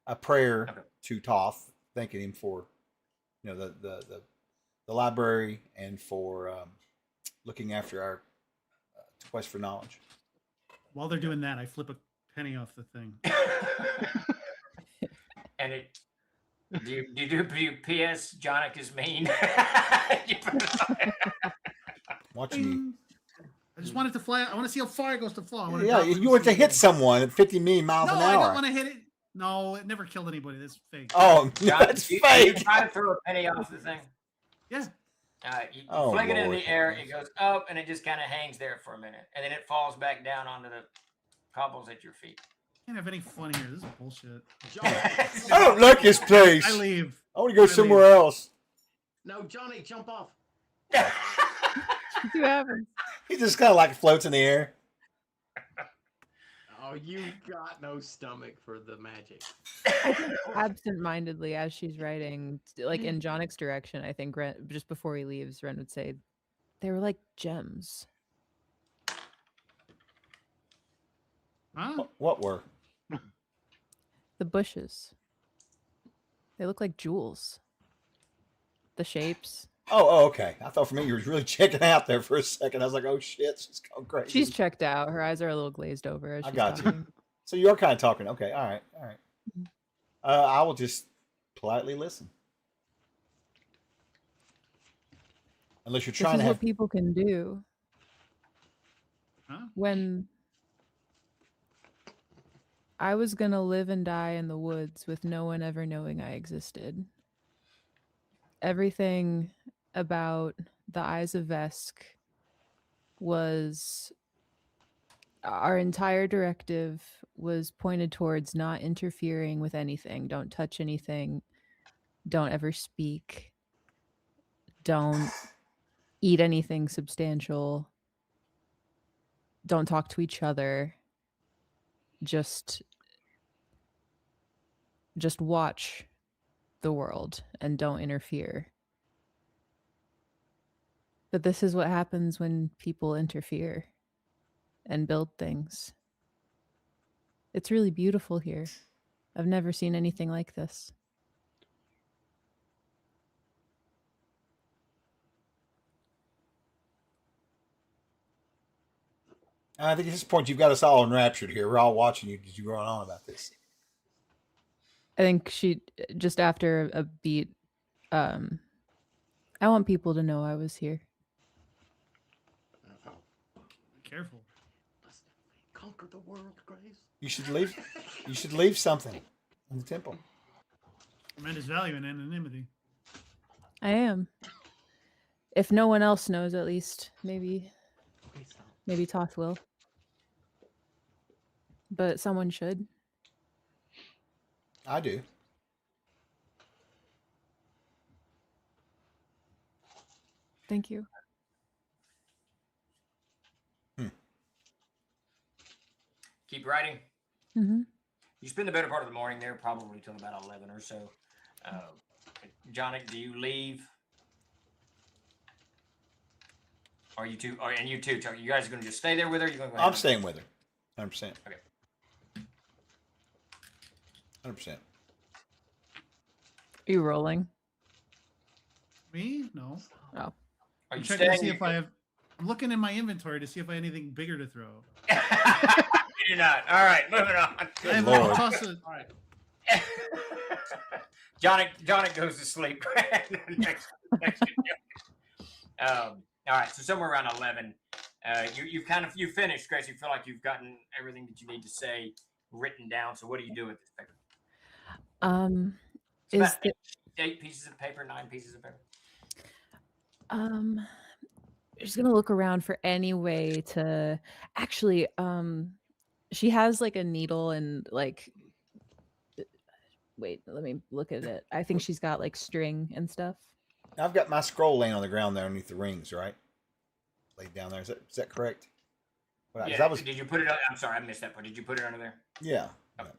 a prayer to Toth, thanking him for, the library and for looking after our quest for knowledge.
While they're doing that, I flip a penny off the thing.
And it. Do you PS? Jonic is mean.
Watching you.
I just want it to fly. I want to see how far it goes to fall.
Yeah, you want to hit someone at 50 million miles an hour.
No, I don't want to hit it. No, it never killed anybody. That's fake.
Oh, that's
you
fake.
try to throw a penny off the thing.
Yeah.
You fling it in
Lord.
the air. It goes up, and it just kind of hangs there for a minute, and then it falls back down onto the cobbles at your feet.
Can't have any fun here. This is bullshit.
I don't like this place.
I leave.
I want to go somewhere else.
No, Johnny, jump off.
See what happens.
He just kind of like floats in the air.
Oh, you got no stomach for the magic.
Absent-mindedly, as she's writing, like in Jonic's direction, I think Ren, just before he leaves, Ren would say, "They were like gems."
Huh?
What were?
The bushes. They look like jewels. The shapes.
Oh, okay. I thought for me you were really checking out there for a second. I was like, oh shit, she's going crazy.
She's checked out. Her eyes are a little glazed over. As
I
she's
got you.
talking.
So you are kind of talking. Okay, all right. I will just politely listen. Unless you're
This
trying
is
to have.
what people can do
Huh?
when I was gonna live and die in the woods with no one ever knowing I existed. Everything about the Eyes of Vesk was our entire directive was pointed towards not interfering with anything. Don't touch anything. Don't ever speak. Don't eat anything substantial. Don't talk to each other. Just watch the world and don't interfere. But this is what happens when people interfere and build things. It's really beautiful here. I've never seen anything like this.
I think at this point you've got us all enraptured here. We're all watching you because you're going on about this.
I think she just after a beat. I want people to know I was here.
Be careful.
Conquer the world, Grace.
You should leave. You should leave something in the temple.
Tremendous value in anonymity.
I am. If no one else knows, at least maybe Toth will. But someone should.
I do.
Thank you.
Keep writing.
Mm-hmm.
You spend the better part of the morning there, probably till about 11 or so. Johnny, do you leave? Are you two? And you two? Are you guys going to just stay there with her? Or you going to go?
I'm staying with her. 100%.
Okay.
100%.
Are you rolling?
Me? No.
Oh.
Are
I'm
you
checking to
staying?
see if I have. I'm looking in my inventory to see if I have anything bigger to throw.
You're not. All right, moving on.
I have
Lord.
a toss of-
All right.
Johnny goes to sleep. next to you. All right, so somewhere around 11, you finished, Grace. You feel like you've gotten everything that you need to say written down. So what do you do with this paper? It's
Is
about
the
8 pieces of paper, 9 pieces of paper.
just gonna look around for any way to actually she has like a needle and like wait, let me look at it. I think she's got like string and stuff.
I've got my scroll laying on the ground there underneath the rings, right? Laid down there. Is that correct? Well,
Yeah.
that was,
Did you put it? I'm sorry, I missed that part. Did you put it under there?
yeah.
Okay.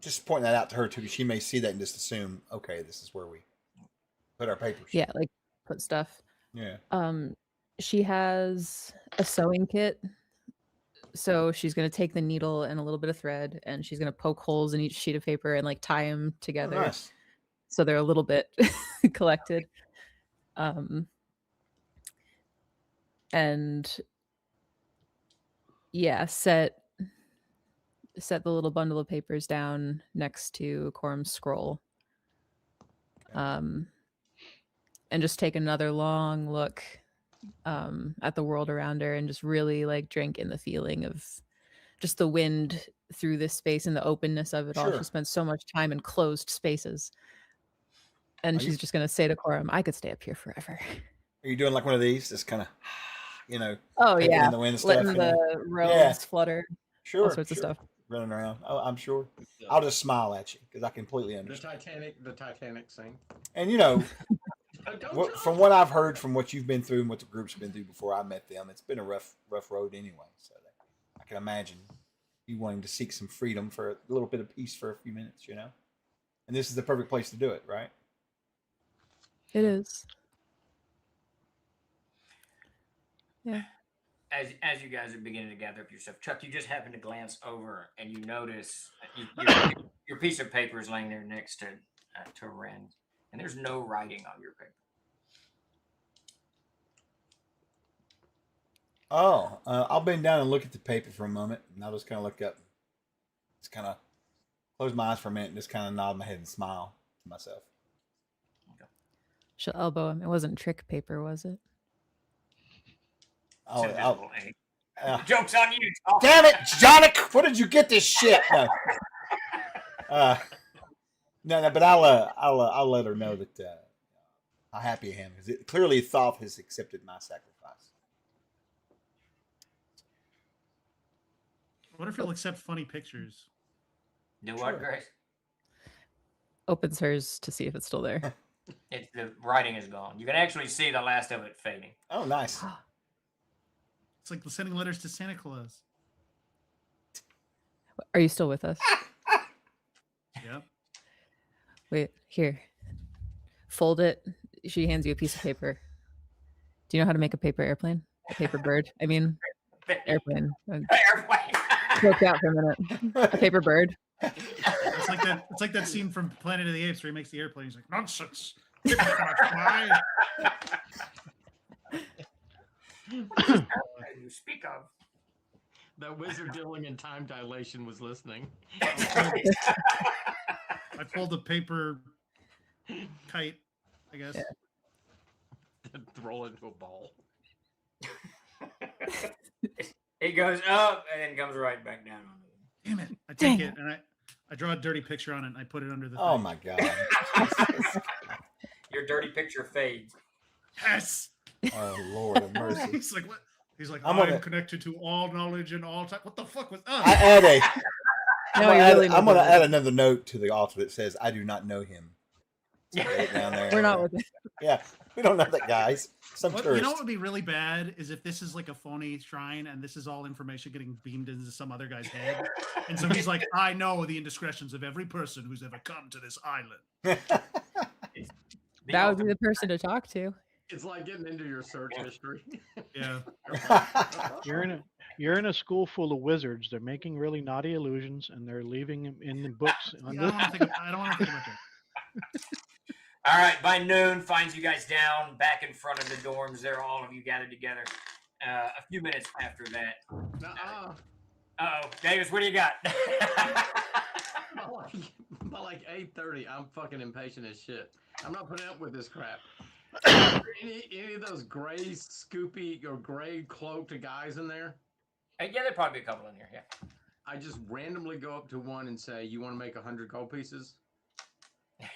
Just pointing that out to her too, because she may see that and just assume, okay, this is where we put our papers.
Yeah, like put stuff.
Yeah.
She has a sewing kit. So she's going to take the needle and a little bit of thread and she's going to poke holes in each sheet of paper and like tie them
Oh,
together.
nice.
So they're a little bit collected. And yeah, set the little bundle of papers down next to Quorum's scroll. And just take another long look at the world around her and just really like drink in the feeling of just the wind through this space and the openness of it all.
Sure.
She spent so much time in closed spaces. And
Are
she's
you-
just going to say to Quorum, I could stay up here forever.
Are you doing like one of these? Just kind of,
Oh,
taking
yeah.
in the wind and stuff.
Letting
you know?
the robes
Yeah.
flutter,
Sure.
all sorts of
sure.
stuff.
Running around. Oh, I'm sure. I'll just smile at you because I completely
The
understand.
Titanic scene.
And you know,
Don't
what,
jump.
from what I've heard, from what you've been through and what the group's been through before I met them, it's been a rough road anyway. So I can imagine you wanting to seek some freedom for a little bit of peace for a few minutes, you know. And this is the perfect place to do it, right?
It is. Yeah.
As you guys are beginning to gather up yourself, Chuck, you just happen to glance over and you notice your piece of paper is laying there next to Ren, and there's no writing on your paper.
Oh, I'll bend down and look at the paper for a moment, and I'll just kind of look up, just kind of close my eyes for a minute, and just kind of nod my head and smile to myself.
She'll elbow him. It wasn't trick paper, was it?
Oh,
It's invisible ink.
uh,
Joke's on you. Tom.
damn it, Johnny! Where did you get this shit? No, no, but I'll let her know that how happy I am because clearly Thoth has accepted my sacrifice.
What if he'll accept funny pictures?
Do what,
Sure.
Grace?
Opens hers to see if it's still there.
The writing is gone. You can actually see the last of it fading.
Oh, nice.
It's like sending letters to Santa Claus.
Are you still with us?
Yep.
Wait, here. fold it. She hands you a piece of paper. Do you know how to make a paper airplane? A paper bird? I mean, airplane.
Airplane.
Broke out for a minute. A paper bird.
It's like that scene from Planet of the Apes where he makes the airplane. He's like, nonsense. People cannot fly.
You speak of.
That wizard dealing in time dilation was listening.
I pulled a paper kite, I guess.
Yeah.
Roll it into a ball.
It goes up and then comes right back down.
Damn it. I take it and I draw a dirty picture on it and I put it under the
Oh
thing.
my god.
Your dirty picture fades.
Yes.
Oh Lord of mercy.
He's like, what? He's like,
I'm
I'm
gonna-
connected to all knowledge and all time. What the fuck was
I add a.
No, you really
I'm
need
gonna
to-
add another note to the altar that says, "I do not know him." So get it down there.
We're not with it.
Yeah, we don't know that, guys. Some
What,
tourist.
you know what would be really bad is if this is like a phony shrine and this is all information getting beamed into some other guy's head. And so he's like, I know the indiscretions of every person who's ever come to this island.
That would be the person to talk to.
It's like getting into your search history.
Yeah.
You're in a school full of wizards. They're making really naughty illusions, and they're leaving them in the books.
I don't want to think about that.
All right, by noon, finds you guys down back in front of the dorms. There, all of you gathered together. A few minutes after that.
Nuh-uh.
Uh-oh. Davis, what do you got?
By like 8:30, I'm fucking impatient as shit. I'm not putting up with this crap. any of those gray scoopy or gray cloaked guys in there?
Yeah, there'd probably be a couple in here, yeah.
I just randomly go up to one and say, you want to make 100 gold pieces?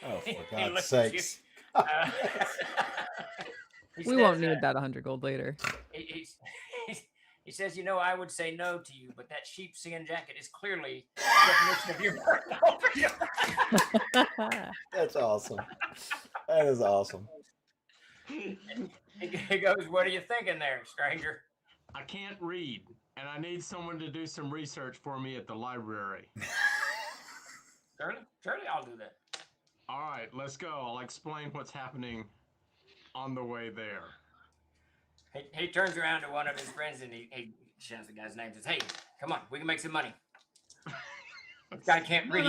Oh, for
He
God's
looks at you.
sakes!
He
We
says,
won't need that 100 gold later.
He says, you know, I would say no to you, but that sheepskin jacket is clearly the definition of your
That's awesome. That is awesome.
He goes, what are you thinking there, stranger?
I can't read, and I need someone to do some research for me at the library.
Surely I'll do that.
All right, let's go. I'll explain what's happening on the way there.
He turns around to one of his friends and he shouts the guy's name and says, hey, come on, we can make some money. This guy can't read.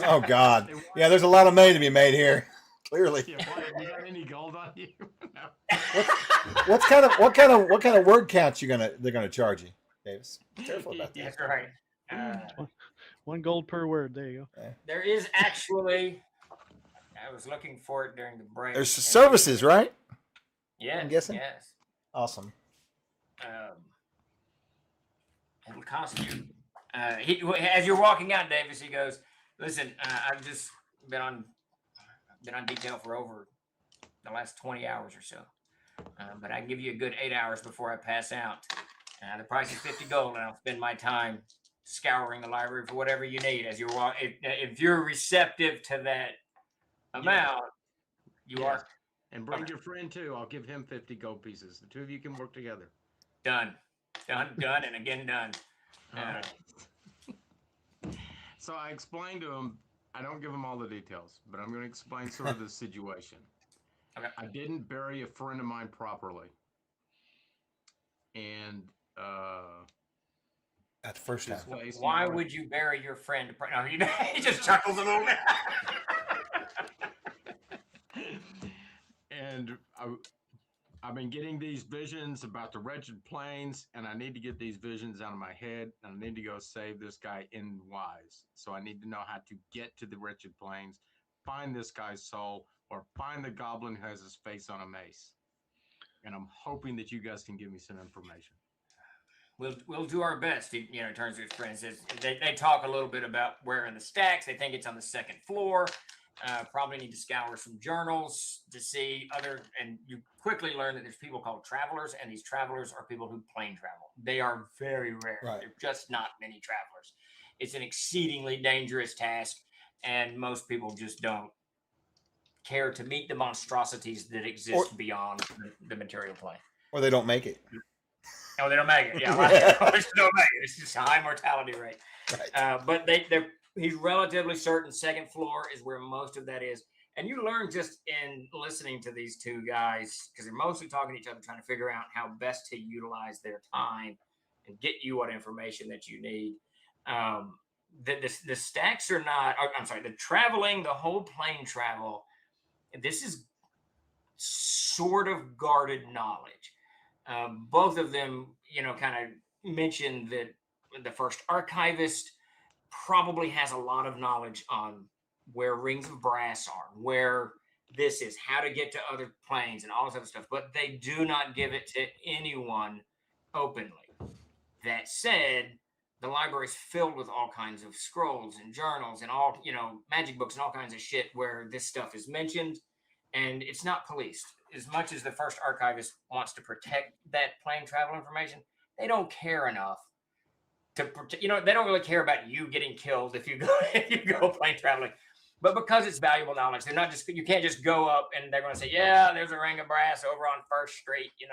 Oh God! Yeah, there's a lot of money to be made here. Clearly.
Yeah, you got any gold on you? No.
What kind of word counts they're gonna charge you, Davis? Be careful about that.
That's right.
1 gold per word. There you go.
There is actually, I was looking for it during the break.
There's services, right?
Yes,
I'm guessing?
Yes.
Awesome.
It'll cost you. As you're walking out, Davis, he goes, listen, I've just been on detail for over the last 20 hours or so. But I can give you a good 8 hours before I pass out. The price is 50 gold, and I'll spend my time scouring the library for whatever you need as you're walking. If you're receptive to that amount, you are
And bring your friend too. I'll give him 50 gold pieces. The two of you can work together.
done, and again done.
So I explained to him, I don't give him all the details, but I'm going to explain sort of the situation.
Okay.
I didn't bury a friend of mine properly. And
At the first time.
his face,
Why would you bury your friend? No, he just chuckles a little bit.
And I've been getting these visions about the wretched plains, and I need to get these visions out of my head, and I need to go save this guy in Wise. So I need to know how to get to the wretched plains, find this guy's soul, or find the goblin who has his face on a mace. And I'm hoping that you guys can give me some information.
We'll do our best. He turns to his friend and says they talk a little bit about where in the stacks. They think it's on the second floor. Probably need to scour some journals to see and you quickly learn that there's people called travelers, and these travelers are people who plane travel. They are very rare.
Right.
There are just not many travelers. It's an exceedingly dangerous task, and most people just don't care to meet the monstrosities that exist beyond the material plane.
Or they don't make it.
Oh, they don't make it. Yeah, they don't make it. It's just a high mortality rate.
Right.
But he's relatively certain second floor is where most of that is. And you learn just in listening to these two guys, because they're mostly talking to each other, trying to figure out how best to utilize their time and get you what information that you need. The stacks are not, I'm sorry, the traveling, the whole plane travel, this is sort of guarded knowledge. Both of them, kind of mentioned that the first archivist probably has a lot of knowledge on where rings of brass are, where this is, how to get to other planes, and all this other stuff, but they do not give it to anyone openly. That said, the library is filled with all kinds of scrolls and journals and all, magic books and all kinds of shit where this stuff is mentioned, and it's not policed. As much as the first archivist wants to protect that plane travel information, they don't care enough to protect. They don't really care about you getting killed if you go plane traveling. But because it's valuable knowledge, they're not just, you can't just go up and they're going to say, yeah, there's a ring of brass over on First Street, and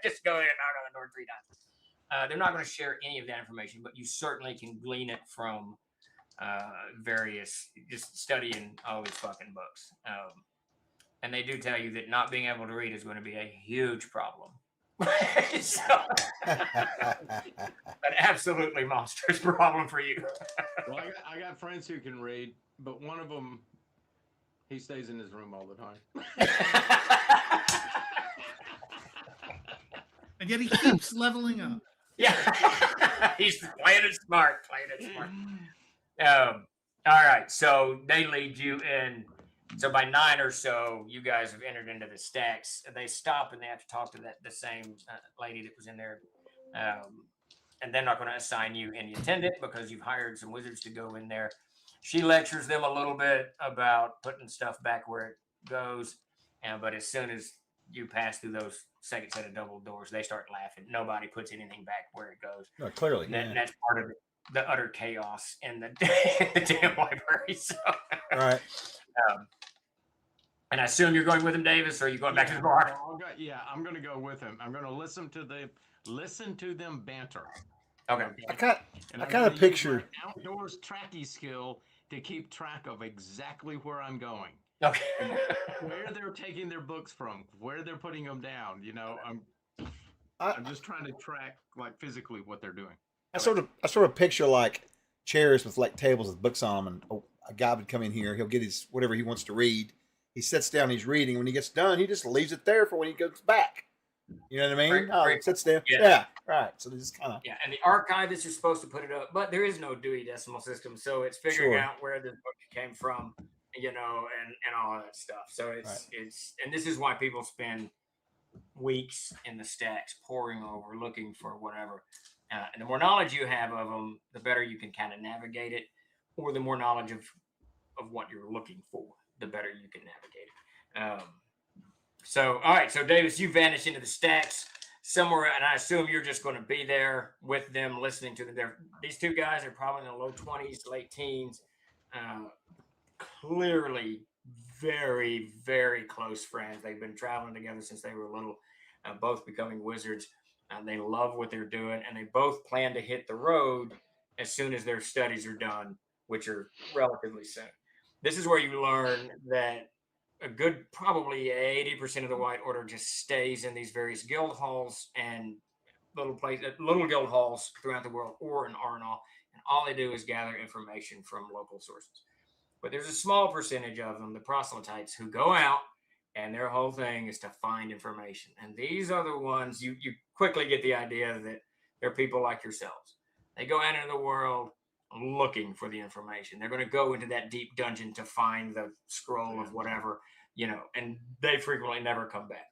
just go there and knock on the door 3 times. They're not going to share any of that information, but you certainly can glean it from various, just studying all these fucking books. And they do tell you that not being able to read is going to be a huge problem. So, an absolutely monstrous problem for you.
Well, I got friends who can read, but one of them, he stays in his room all the time.
And yet he keeps leveling up.
Yeah, he's playing it smart. All right, so they lead you in. So by 9 or so, you guys have entered into the stacks. They stop and they have to talk to the same lady that was in there. And they're not going to assign you any attendant because you've hired some wizards to go in there. She lectures them a little bit about putting stuff back where it goes. But as soon as you pass through those second set of double doors, they start laughing. Nobody puts anything back where it goes.
No, clearly.
And that's part of the utter chaos in the damn library. So,
All right.
And I assume you're going with him, Davis, or are you going back to the bar?
I'm going to go with him. I'm going to listen to them banter.
Okay.
I kind of picture
outdoors tracky skill to keep track of exactly where I'm going.
Okay.
Where they're taking their books from, where they're putting them down. I'm just trying to track like physically what they're doing.
I sort of picture like chairs with like tables with books on them, and a guy would come in here. He'll get his whatever he wants to read. He sits down, he's reading. When he gets done, he just leaves it there for when he goes back. You know what I mean?
Great.
Sits down. Yeah, right. So they just kind of.
Yeah, and the archivists are supposed to put it up, but there is no Dewey Decimal System, so it's figuring out where the book came from, and all that stuff. So it's and this is why people spend weeks in the stacks poring over, looking for whatever. And the more knowledge you have of them, the better you can kind of navigate it, or the more knowledge of what you're looking for, the better you can navigate it. So, all right. So, Davis, you vanish into the stacks somewhere, and I assume you're just going to be there with them, listening to them. These two guys are probably in the low 20s, late teens. Clearly, very, very close friends. They've been traveling together since they were little, both becoming wizards. They love what they're doing, and they both plan to hit the road as soon as their studies are done, which are relatively soon. This is where you learn that a good, probably 80% of the White Order just stays in these various guild halls and little guild halls throughout the world, or in Arnall, and all they do is gather information from local sources. But there's a small percentage of them, the proselytes, who go out, and their whole thing is to find information. And these are the ones you quickly get the idea that they're people like yourselves. They go out into the world looking for the information. They're going to go into that deep dungeon to find the scroll of whatever, and they frequently never come back.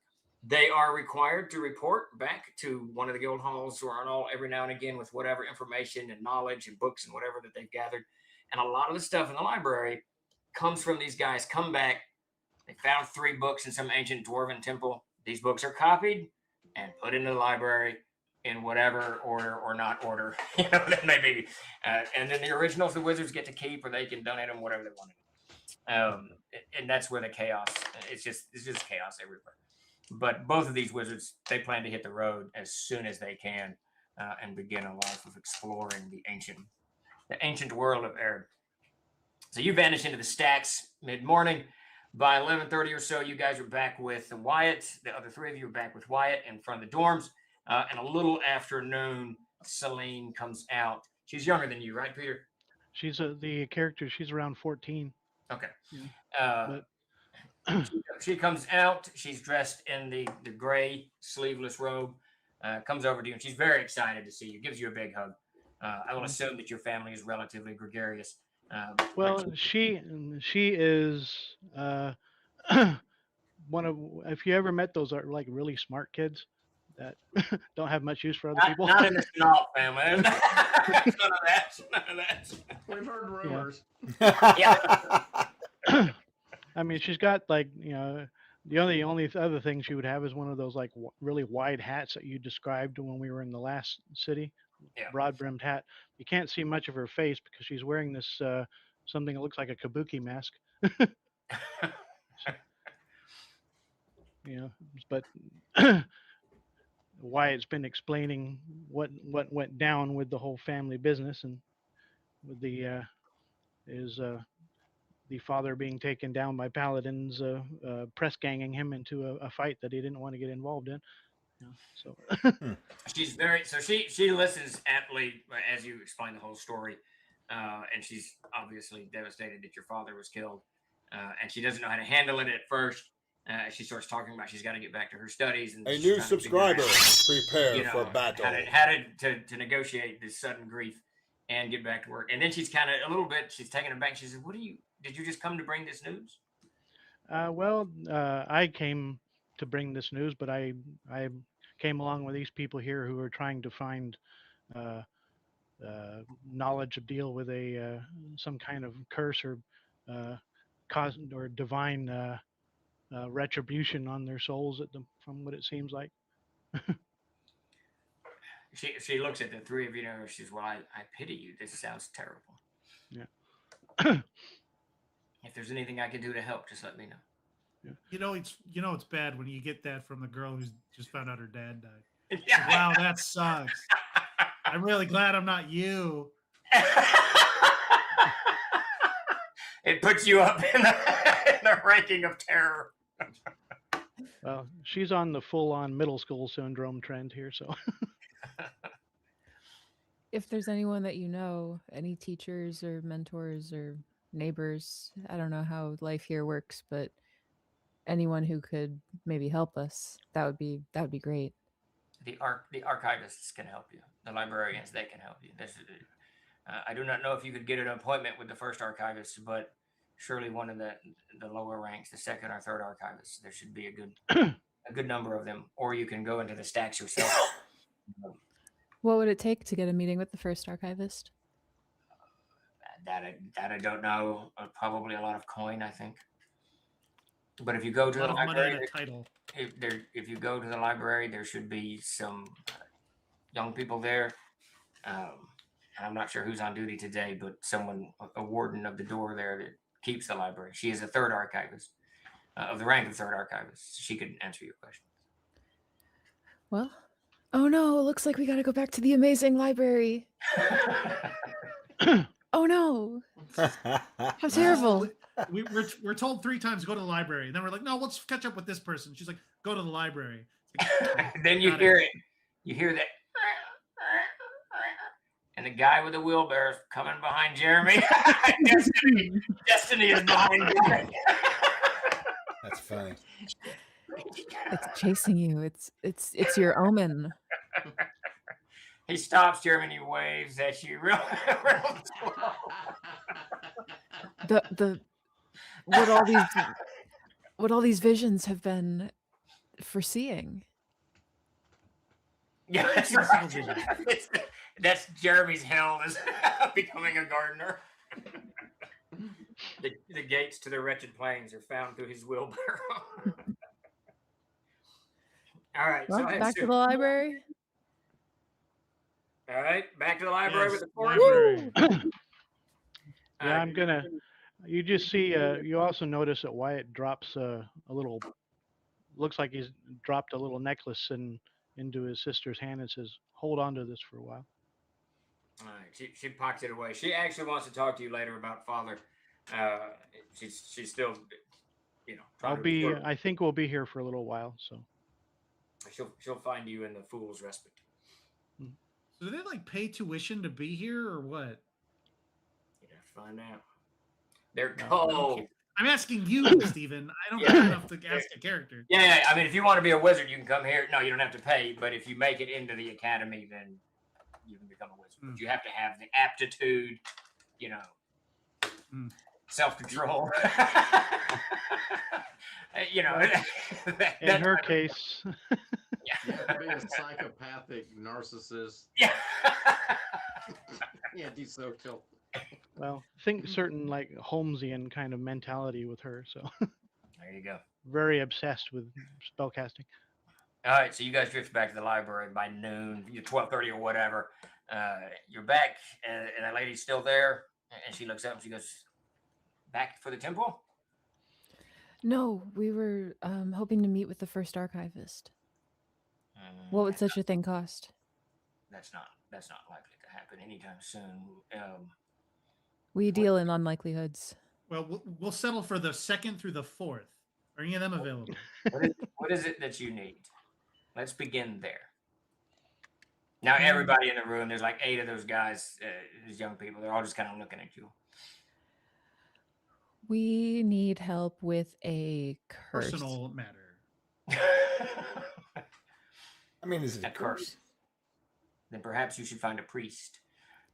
They are required to report back to one of the guild halls or Arnall every now and again with whatever information and knowledge and books and whatever that they've gathered. And a lot of the stuff in the library comes from these guys come back. They found 3 books in some ancient dwarven temple. These books are copied and put into the library in whatever order or not order, that may be. And then the originals the wizards get to keep, or they can donate them whatever they want to. And that's where the chaos, it's just chaos everywhere. But both of these wizards, they plan to hit the road as soon as they can and begin a life of exploring the ancient world of Erd. So you vanish into the stacks mid-morning. By 11:30 or so, you guys are back with Wyatt. The other three of you are back with Wyatt in front of the dorms. And a little after noon, Celine comes out. She's younger than you, right, Peter?
She's the character. She's around 14.
Okay.
Yeah.
She comes out. She's dressed in the gray sleeveless robe. Comes over to you, and she's very excited to see you. Gives you a big hug. I will assume that your family is relatively gregarious.
Well, she is one of. If you ever met those are like really smart kids that don't have much use for other people.
Not in the Chenault family. None of that. None of that.
We've heard rumors.
Yeah.
I mean, she's got like the only other thing she would have is one of those like really wide hats that you described when we were in the last city.
Yeah.
Broad brimmed hat. You can't see much of her face because she's wearing this something that looks like a kabuki mask. But Wyatt's been explaining what went down with the whole family business and with the father being taken down by paladins, press ganging him into a fight that he didn't want to get involved in. So
she's very she listens aptly as you explain the whole story, and she's obviously devastated that your father was killed, and she doesn't know how to handle it at first. She starts talking about she's got to get back to her studies. And
A new subscriber. Prepare for battle.
How to negotiate this sudden grief and get back to work. And then she's kind of a little bit. She's taken aback. She says, Did you just come to bring this news?"
I came to bring this news, but I came along with these people here who are trying to find knowledge to deal with some kind of curse or cause or divine retribution on their souls from what it seems like.
She looks at the three of you and she says, "Well, I pity you. This sounds terrible.
Yeah.
If there's anything I can do to help, just let me know."
Yeah. It's bad when you get that from the girl who's just found out her dad died.
Yeah.
Wow, that sucks. I'm really glad I'm not you.
It puts you up in the ranking of terror.
Well, she's on the full-on middle school syndrome trend here, so.
If there's anyone that you know, any teachers or mentors or neighbors, I don't know how life here works, but anyone who could maybe help us, that would be great.
The archivists can help you. The librarians, they can help you. I do not know if you could get an appointment with the first archivist, but surely one of the lower ranks, the second or third archivists, there should be a good number of them, or you can go into the stacks yourself.
What would it take to get a meeting with the first archivist?
That I don't know. Probably a lot of coin, I think. But if you go to the library, if you go to the library, there should be some young people there. I'm not sure who's on duty today, but a warden of the door there that keeps the library. She is a third archivist, of the rank of third archivist. She could answer your questions.
Well, oh no, it looks like we got to go back to the amazing library. Oh no. How terrible.
We're told 3 times to go to the library. And then we're like, no, let's catch up with this person. She's like, go to the library. Like,
then you hear it. You hear that. And the guy with the wheelbarrow is coming behind Jeremy. Destiny is behind Jeremy.
That's funny.
It's chasing you. It's your omen.
He stops Jeremy and he waves at you real slow.
What all these visions have been foreseeing.
Yeah, that's right. That's Jeremy's hell is becoming a gardener. The gates to the wretched plains are found through his wheelbarrow. All right.
Well, back to the library.
All right, back to the library with the court.
Yeah, I'm gonna. You just see. You also notice that Wyatt drops a little. Looks like he's dropped a little necklace into his sister's hand and says, "Hold on to this for a while."
All right, she pocks it away. She actually wants to talk to you later about father. She's still trying to refer-
I think we'll be here for a little while. So
She'll find you in the Fool's Respite.
So do they like pay tuition to be here or what?
You have to find out. They're
No,
cold.
I'm asking you, Steven. I don't know enough to ask a character.
Yeah. I mean, if you want to be a wizard, you can come here. No, you don't have to pay. But if you make it into the academy, then you can become a wizard. But you have to have the aptitude, self-control.
in her case,
You have to be a psychopathic narcissist,
Yeah.
antisocial.
well, think certain like Holmesian kind of mentality with her. So
There you go.
very obsessed with spellcasting.
All right, so you guys drift back to the library by noon, 12:30 or whatever. You're back, and that lady's still there, and she looks up and she goes, "Back for the temple?"
No, we were hoping to meet with the first archivist. What would such a thing cost?
That's not likely to happen anytime soon.
We deal in unlikelihoods.
Well, we'll settle for the 2nd through the 4th. Are any of them available?
What is it that you need? Let's begin there. Now, everybody in the room, there's like 8 of those guys, these young people. They're all just kind of looking at you.
We need help with a curse.
Personal matter.
I mean, is it a
Of course. Then perhaps you should find a priest.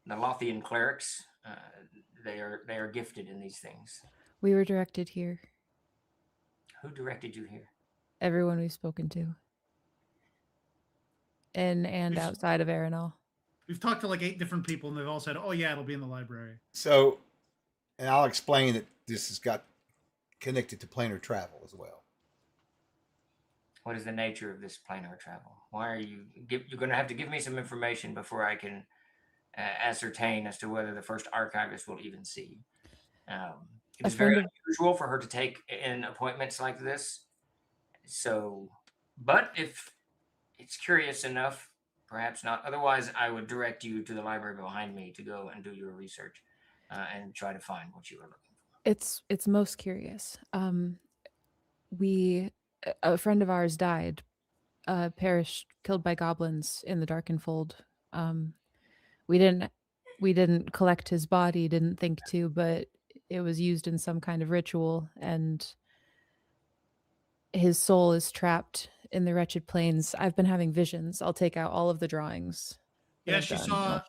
The Lothian clerics, they are gifted in these things.
We were directed here.
Who directed you here?
Everyone we've spoken to. And outside of Arenal.
We've talked to like 8 different people, and they've all said, "Oh yeah, it'll be in the library."
So, and I'll explain that this has got connected to planar travel as well.
What is the nature of this planar travel? Why are you? You're going to have to give me some information before I can ascertain as to whether the first archivist will even see. It's very unusual for her to take in appointments like this. So, but if it's curious enough, perhaps not. Otherwise, I would direct you to the library behind me to go and do your research and try to find what you are looking for.
It's most curious. A friend of ours died, perished, killed by goblins in the Darkened Fold. We didn't collect his body, didn't think to, but it was used in some kind of ritual, and his soul is trapped in the wretched plains. I've been having visions. I'll take out all of the drawings.
Yeah, she saw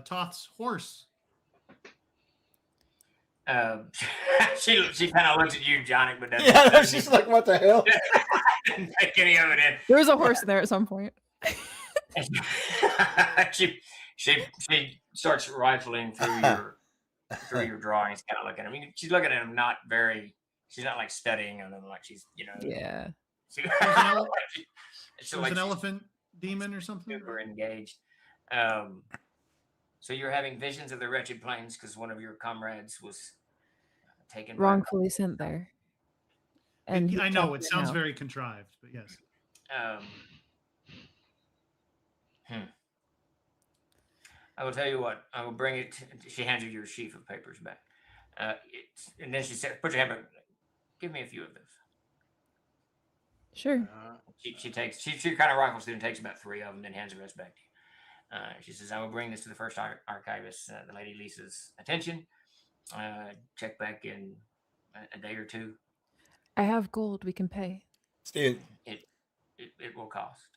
Toth's horse.
She kind of looks at you, Johnny, but doesn't.
Yeah, she's like, "What the hell?"
Didn't take any of it in.
There was a horse there at some point.
she starts rifling through your drawings, kind of looking at them. I mean, she's looking at them, not very. She's not like studying on them, like she's
Yeah.
She's
an elephant demon or something.
Super engaged. So you're having visions of the wretched plains because one of your comrades was taken
wrongfully sent there. And
I know it sounds very contrived, but yes.
I will tell you what. I will bring it. She hands you your sheaf of papers back, and then she said, "Put your hand back. Give me a few of those."
Sure.
She takes. She kind of rifles through and takes about 3 of them, then hands the rest back to you. She says, "I will bring this to the first archivist, the Lady Lisa's attention. Check back in a day or 2.
I have gold. We can pay.
Steven,
it will cost.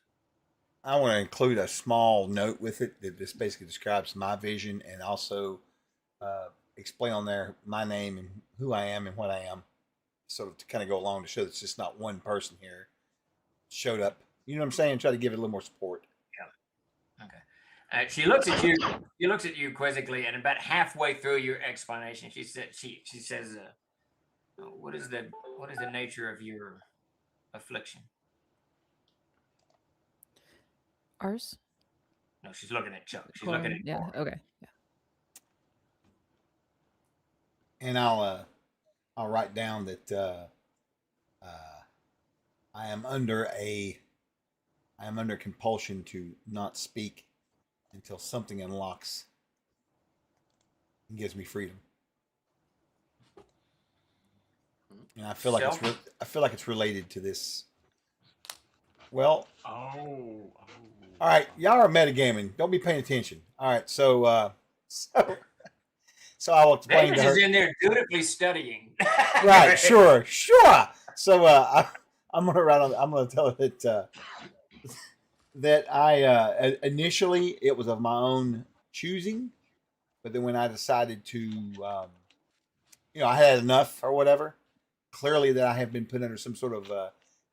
I want to include a small note with it that just basically describes my vision and also explain on there my name and who I am and what I am. So to kind of go along to show that it's just not one person here showed up. You know what I'm saying? Try to give it a little more support.
Yeah. Okay. She looks at you. She looks at you quizzically, and about halfway through your explanation, she says, "What is the nature of your affliction?"
Ours?
No, she's looking at Chuck. She's looking at
yeah. Okay. Yeah.
And I'll write down that I am under compulsion to not speak until something unlocks and gives me freedom. and I feel like I feel like it's related to this. Well,
Oh.
all right, y'all are metagaming. Don't be paying attention. All right, so I will explain
Davis
to her.
is in there dutifully studying.
Right, sure. So I'm gonna tell her that I initially it was of my own choosing, but then when I decided to, I had enough or whatever. Clearly, that I have been put under some sort of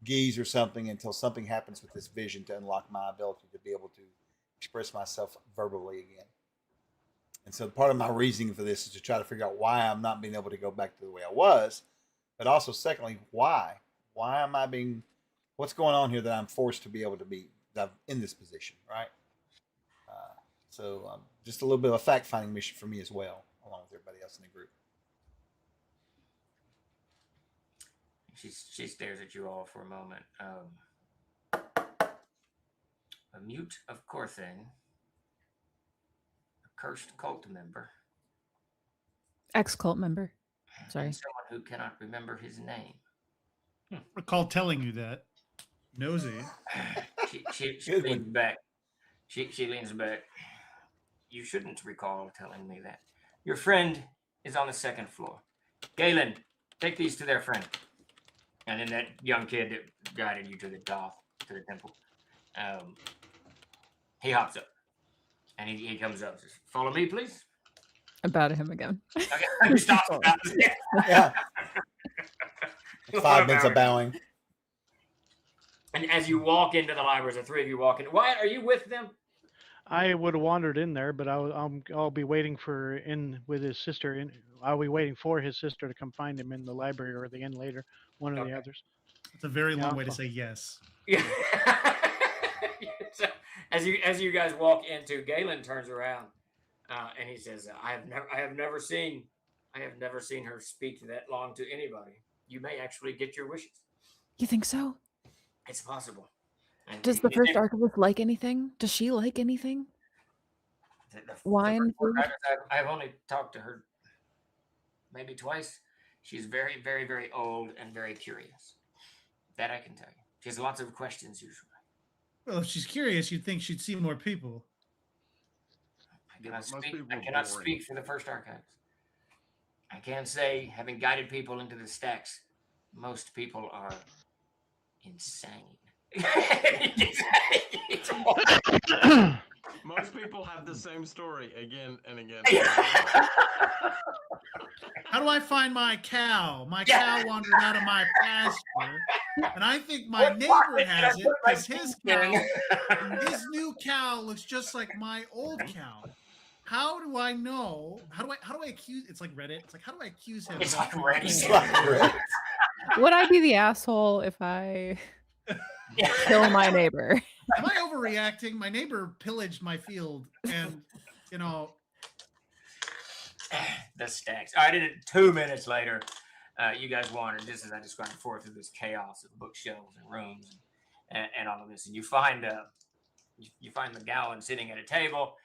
geese or something until something happens with this vision to unlock my ability to be able to express myself verbally again. And so part of my reasoning for this is to try to figure out why I'm not being able to go back to the way I was, but also secondly, why? Why am I being? What's going on here that I'm forced to be able to be that I'm in this position, right? So just a little bit of a fact-finding mission for me as well, along with everybody else in the group.
She stares at you all for a moment. A mute of Corthane, a cursed cult member,
Ex-cult member. Sorry.
and someone who cannot remember his name.
Recall telling you that. Nosy.
She
Good
leans
one.
back. She leans back. You shouldn't recall telling me that. Your friend is on the second floor. Galen, take these to their friend. And then that young kid that guided you to the temple, he hops up. And he comes up and says, follow me, please.
I bow to him again.
Okay. He stops.
Yeah. 5 minutes of bowing.
And as you walk into the library, the three of you walk in. Wyatt, are you with them?
I would have wandered in there, but I'll be waiting with his sister. I'll be waiting for his sister to come find him in the library or the inn later. One of the others.
It's a very long
Yeah.
way to say yes.
Yeah. So, as you guys walk into, Galen turns around and he says, I have never seen her speak that long to anybody. You may actually get your wishes.
You think so?
It's possible. And
Does the first archivist like anything? Does she like anything? Wine, food?
I've only talked to her maybe twice. She's very, very, very old and very curious. That I can tell you. She has lots of questions usually.
Well, if she's curious, you'd think she'd see more people.
I cannot speak for the first archives. I can say, having guided people into the stacks, most people are insane.
Most people have the same story again and again.
How do I find my cow? My cow wandered out of my pasture, and I think my neighbor has it because his new cow looks just like my old cow. How do I know? How do I accuse? It's like Reddit. It's like, how do I accuse him?
It's like Reddit.
It's like Reddit.
Would I be the asshole if I kill my neighbor?
Am I overreacting? My neighbor pillaged my field, and
the stacks. I did it 2 minutes later. You guys wandered, just as I described before, through this chaos of bookshelves and rooms and all of this, and you find McGowan sitting at a table,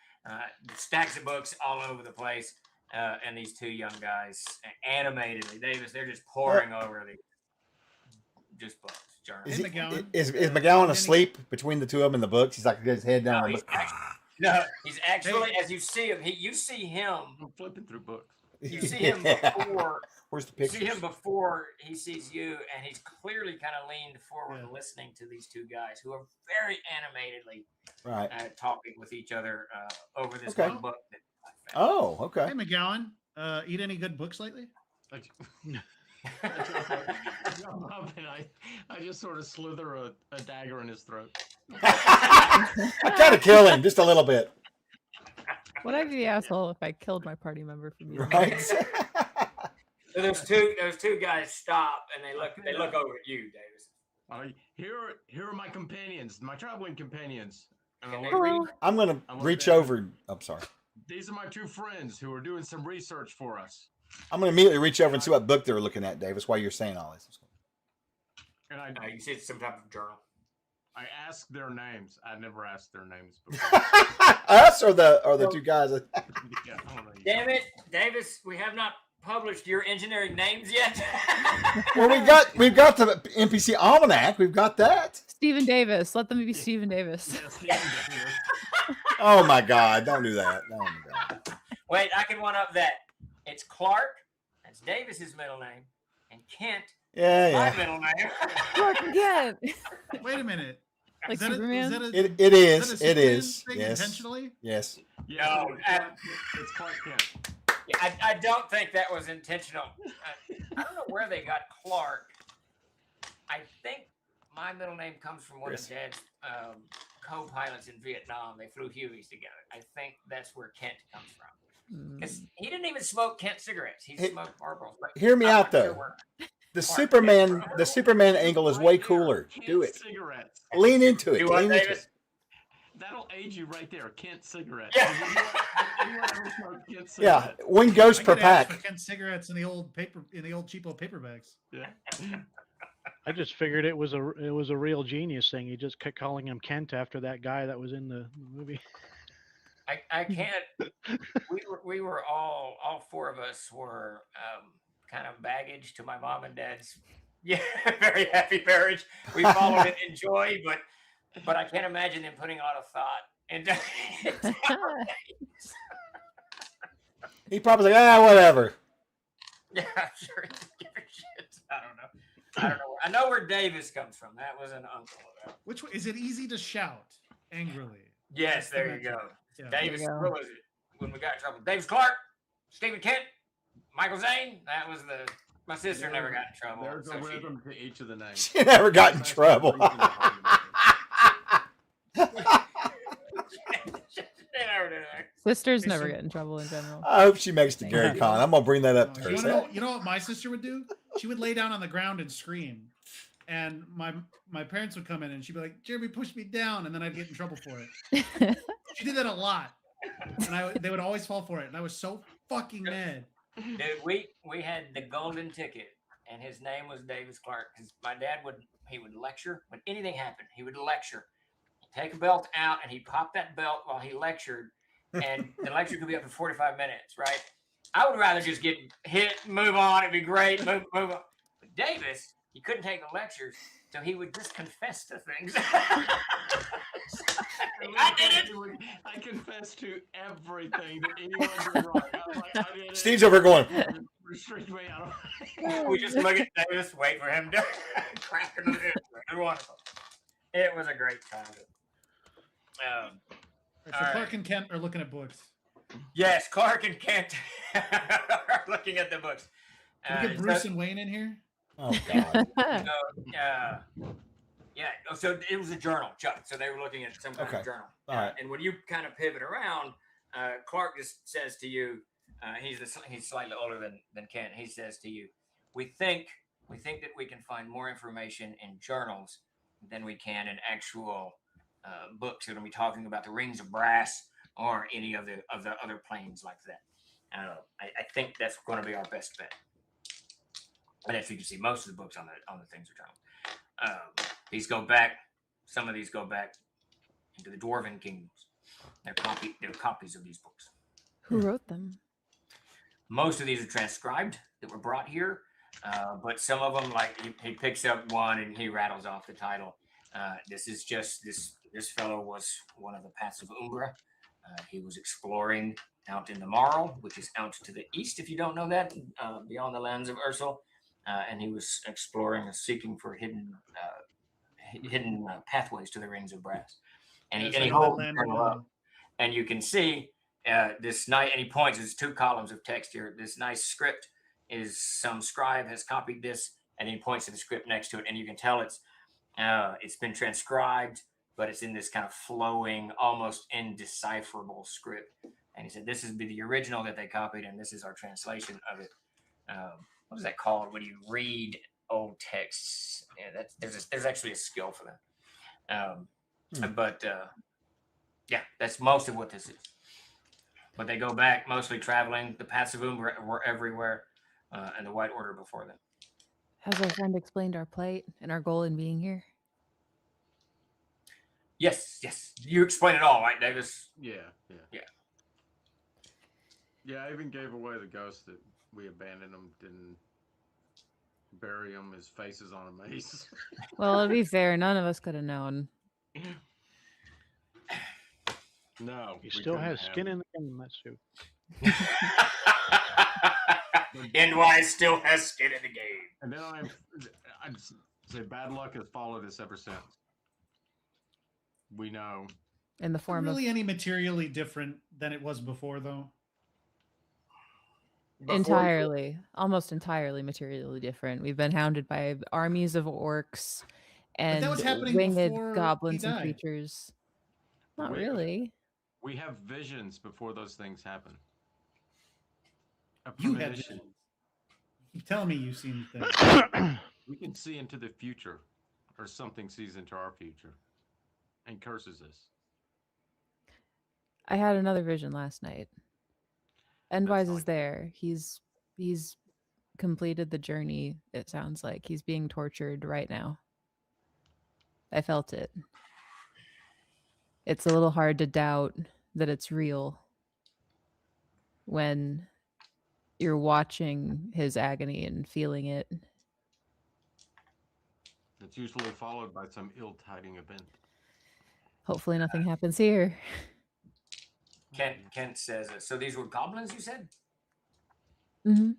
stacks of books all over the place, and these two young guys, animatedly, Davis, they're just poring over just books. Journals.
Hey, McGowan.
Is McGowan asleep between the two of them in the books? He's like, got his head down.
No, he's actually, as you see him, you see him.
I'm flipping through books.
You see him before.
Where's the
You
picture?
see him before he sees you, and he's clearly kind of leaned forward, listening to these two guys who are very animatedly talking with each other over this one book that I found.
Oh, okay.
Hey, McGowan. Eat any good books lately?
I just sort of slither a dagger in his throat.
I kind of kill him just a little bit.
Would
I be the asshole if I killed my party member from you?
Right.
So those two guys stop and they look over at you, Davis.
Here are my companions, my traveling companions. And
I'm gonna reach over. I'm sorry.
These are my two friends who are doing some research for us.
I'm gonna immediately reach over and see what book they're looking at, Davis, while you're saying all this.
And
you see it's some type of journal.
I asked their names. I never asked their names before.
Us or the two guys?
Yeah,
Damn it, Davis! We have not published your engineering names yet?
Well, we've got the NPC almanac. We've got that.
Stephen Davis. Let them be Stephen Davis.
Yeah, Stephen Davis.
Oh my God! Don't do that. Don't do that.
Wait, I can one up that. It's Clark. That's Davis's middle name, and Kent.
Yeah,
My
yeah.
middle name.
Clark again.
Wait a minute.
Like
Is that
Superman?
It is.
Is that a
It is.
Superman thing
Yes.
intentionally?
Yes.
Yeah,
No,
it's Clark Kent.
I don't think that was intentional. I don't know where they got Clark. I think my middle name comes from one of Dad's co-pilots in Vietnam. They flew Hueys together. I think that's where Kent comes from. Because he didn't even smoke Kent cigarettes. He smoked Marlboros.
Hear me
I'm
out
not sure
though.
where
The
Clark came from.
Superman angle is way
Right there,
cooler.
Kent
Do it.
Cigarettes.
Lean into it.
Do what,
Lean into
Davis?
it.
That'll age you right there. Kent cigarettes.
Yeah.
Anyone ever smoked Kent
Yeah,
cigarettes?
one ghost
I
per
get ads
pack.
for Kent cigarettes in the old cheapo paperbacks.
Yeah.
I just figured it was a real genius thing. He just kept calling him Kent after that guy that was in the movie.
I can't. We were all four of us were kind of baggage to my mom and dad's very happy marriage. We followed it in joy, but I can't imagine them putting a lot of thought into our names.
He probably like, whatever.
Yeah, I'm sure he didn't give a shit. I don't know. I know where Davis comes from. That was an uncle of ours.
Which one, is it easy to shout angrily?
Yes,
That's the
there you
metric.
go.
Yeah.
Davis,
There you
what
go.
was it when we got in trouble? Davis Clark, Stephen Kent, Michael Zane. That was my sister never got in trouble.
There's
so
a
she-
rhythm to each of the names.
She never got in
That's the
trouble.
reason behind
She never did that.
Sisters
Hey,
never
so-
get in trouble in general.
I hope she makes the
Thank
Gary
you.
Con. I'm gonna bring that up to her.
You know what my sister would do? She would lay down on the ground and scream. And my parents would come in and she'd be like, Jeremy, push me down, and then I'd get in trouble for it. She did that a lot. And they would always fall for it. And I was so fucking mad.
Dude, we had the golden ticket, and his name was Davis Clark. Because my dad would lecture when anything happened. He would lecture, he'd take a belt out, and he'd pop that belt while he lectured, and the lecture could be up to 45 minutes, right? I would rather just get hit, move on. It'd be great, move on. But Davis, he couldn't take the lectures, so he would just confess to things. I did it.
I confess to everything that anyone did wrong. I was like, I did it.
Steve's over going.
Restrict me out of
We just look at Davis, wait for him to crack into the It was wonderful. It was a great childhood.
So
All
Clark
right.
and Kent are looking at books.
Yes, Clark and Kent are looking at the books.
Can we get Bruce and Wayne in here?
Oh God.
So it was a journal, Chuck. So they were looking at some kind
Okay.
of journal.
All right.
And when you kind of pivot around, Clark just says to you, he's slightly older than Kent. He says to you, we think that we can find more information in journals than we can in actual books. We're going to be talking about the rings of brass or any of the other planes like that. I think that's going to be our best bet. And as you can see, most of the books on the things are journals. Some of these go back into the Dwarven kingdoms. They're copies of these books.
Who wrote them?
Most of these are transcribed that were brought here, but some of them, like he picks up one and he rattles off the title. This is just this fellow was one of the paths of Umbra. He was exploring out in the Marl, which is out to the east, if you don't know that, beyond the lands of Ursul, and he was exploring and seeking for hidden pathways to the rings of brass. And he holds the journal up, and you can see this nice. And he points. There's 2 columns of text here. This nice script is some scribe has copied this, and he points to the script next to it, and you can tell it's been transcribed, but it's in this kind of flowing, almost indecipherable script. And he said, "This is the original that they copied, and this is our translation of it." What is that called when you read old texts? Yeah, there's actually a skill for that. But that's most of what this is. But they go back mostly traveling. The paths of Umbra were everywhere, and the White Order before them.
Has our friend explained our plight and our goal in being here?
Yes. You explain it all, right, Davis?
Yeah. I even gave away the ghost that We abandoned him, didn't bury him. His face is on a mace.
Well, to be fair, none of us could have known.
No,
He
we
still
couldn't
has
have
skin
him.
in the game, that suit.
NY still has skin in the game.
And then I'd say bad luck has followed us ever since. We know.
In the
Is it
form
really
of
any materially different than it was before, though?
entirely, almost entirely materially different. We've been hounded by armies of orcs and
that was happening
winged
before he
goblins and
died.
creatures. Not
We-
really.
We have visions before those things happen. A
You had
premonition.
visions. You keep telling me you've seen things.
We can see into the future, or something sees into our future, and curses us.
I had another vision last night. Endwise is
like-
there. He's completed the journey, it sounds like. He's being tortured right now. I felt it. It's a little hard to doubt that it's real when you're watching his agony and feeling it.
It's usually followed by some ill-tiding event.
Hopefully nothing happens here.
Kent says, so these were goblins, you said?
Hmm.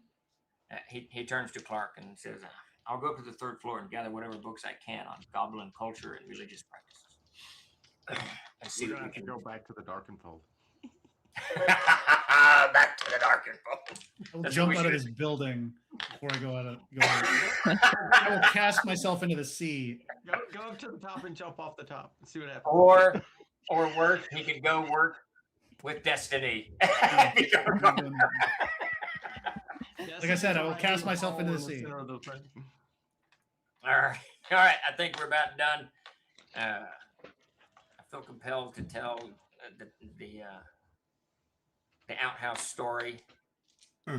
He turns to Clark and says, I'll go up to the third floor and gather whatever books I can on goblin culture and religious practices. And see
We're
what
gonna
we
have to
can
go back to the Darkenfold.
Back to the Darkenfold.
I will
That's
jump
what we
out of
should-
this building before I go out. I will cast myself into the sea.
Go up to the top and jump off the top and see what happens.
Or worse, he could go work with Destiny.
Like I said, I will cast myself into the sea.
All right. I think we're about done. I feel compelled to tell the outhouse story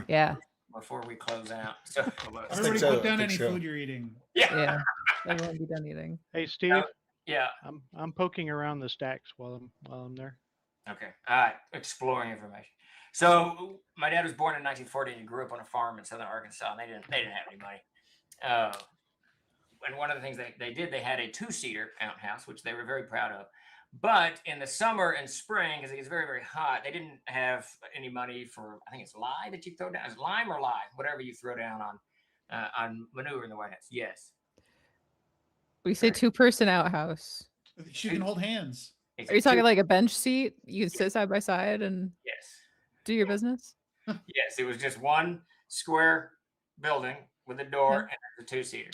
Yeah,
before we close out. So
Everybody
so.
put down
I
any
think so.
food you're eating.
yeah. Everyone be done eating.
Hey, Steve,
yeah.
I'm poking around the stacks while I'm there.
Okay. All right. Exploring information. So my dad was born in 1940 and he grew up on a farm in southern Arkansas. And they didn't have any money. And one of the things they did, they had a 2-seater outhouse, which they were very proud of. But in the summer and spring, because it gets very, very hot, they didn't have any money for, I think it's lye that you throw down. Is it lime or lye? Whatever you throw down on manure in the White House. Yes.
We say 2-person outhouse.
You can hold hands.
Are you talking like a bench seat? You can sit side by side and
Yes.
do your business?
Yes, it was just one square building with a door and a 2-seater.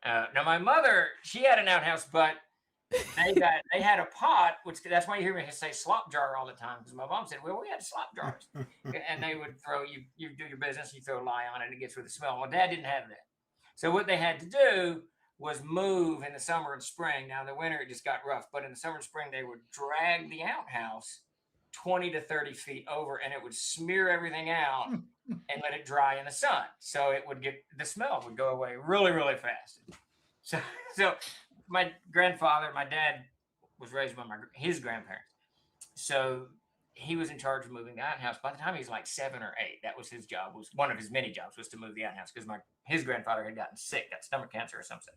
Now my mother, she had an outhouse, but they had a pot, which that's why you hear me say slop jar all the time. Because my mom said, "Well, we had slop jars," and they would throw you do your business, you throw lye on it, and it gets rid of the smell. Well, Dad didn't have that, so what they had to do was move in the summer and spring. Now in the winter it just got rough, but in the summer and spring they would drag the outhouse 20 to 30 feet over, and it would smear everything out and let it dry in the sun. So it would the smell would go away really, really fast. So my grandfather, my dad was raised by his grandparents. So he was in charge of moving the outhouse. By the time he was like 7 or 8, that was his job. Was one of his many jobs was to move the outhouse because his grandfather had gotten sick, got stomach cancer or some such.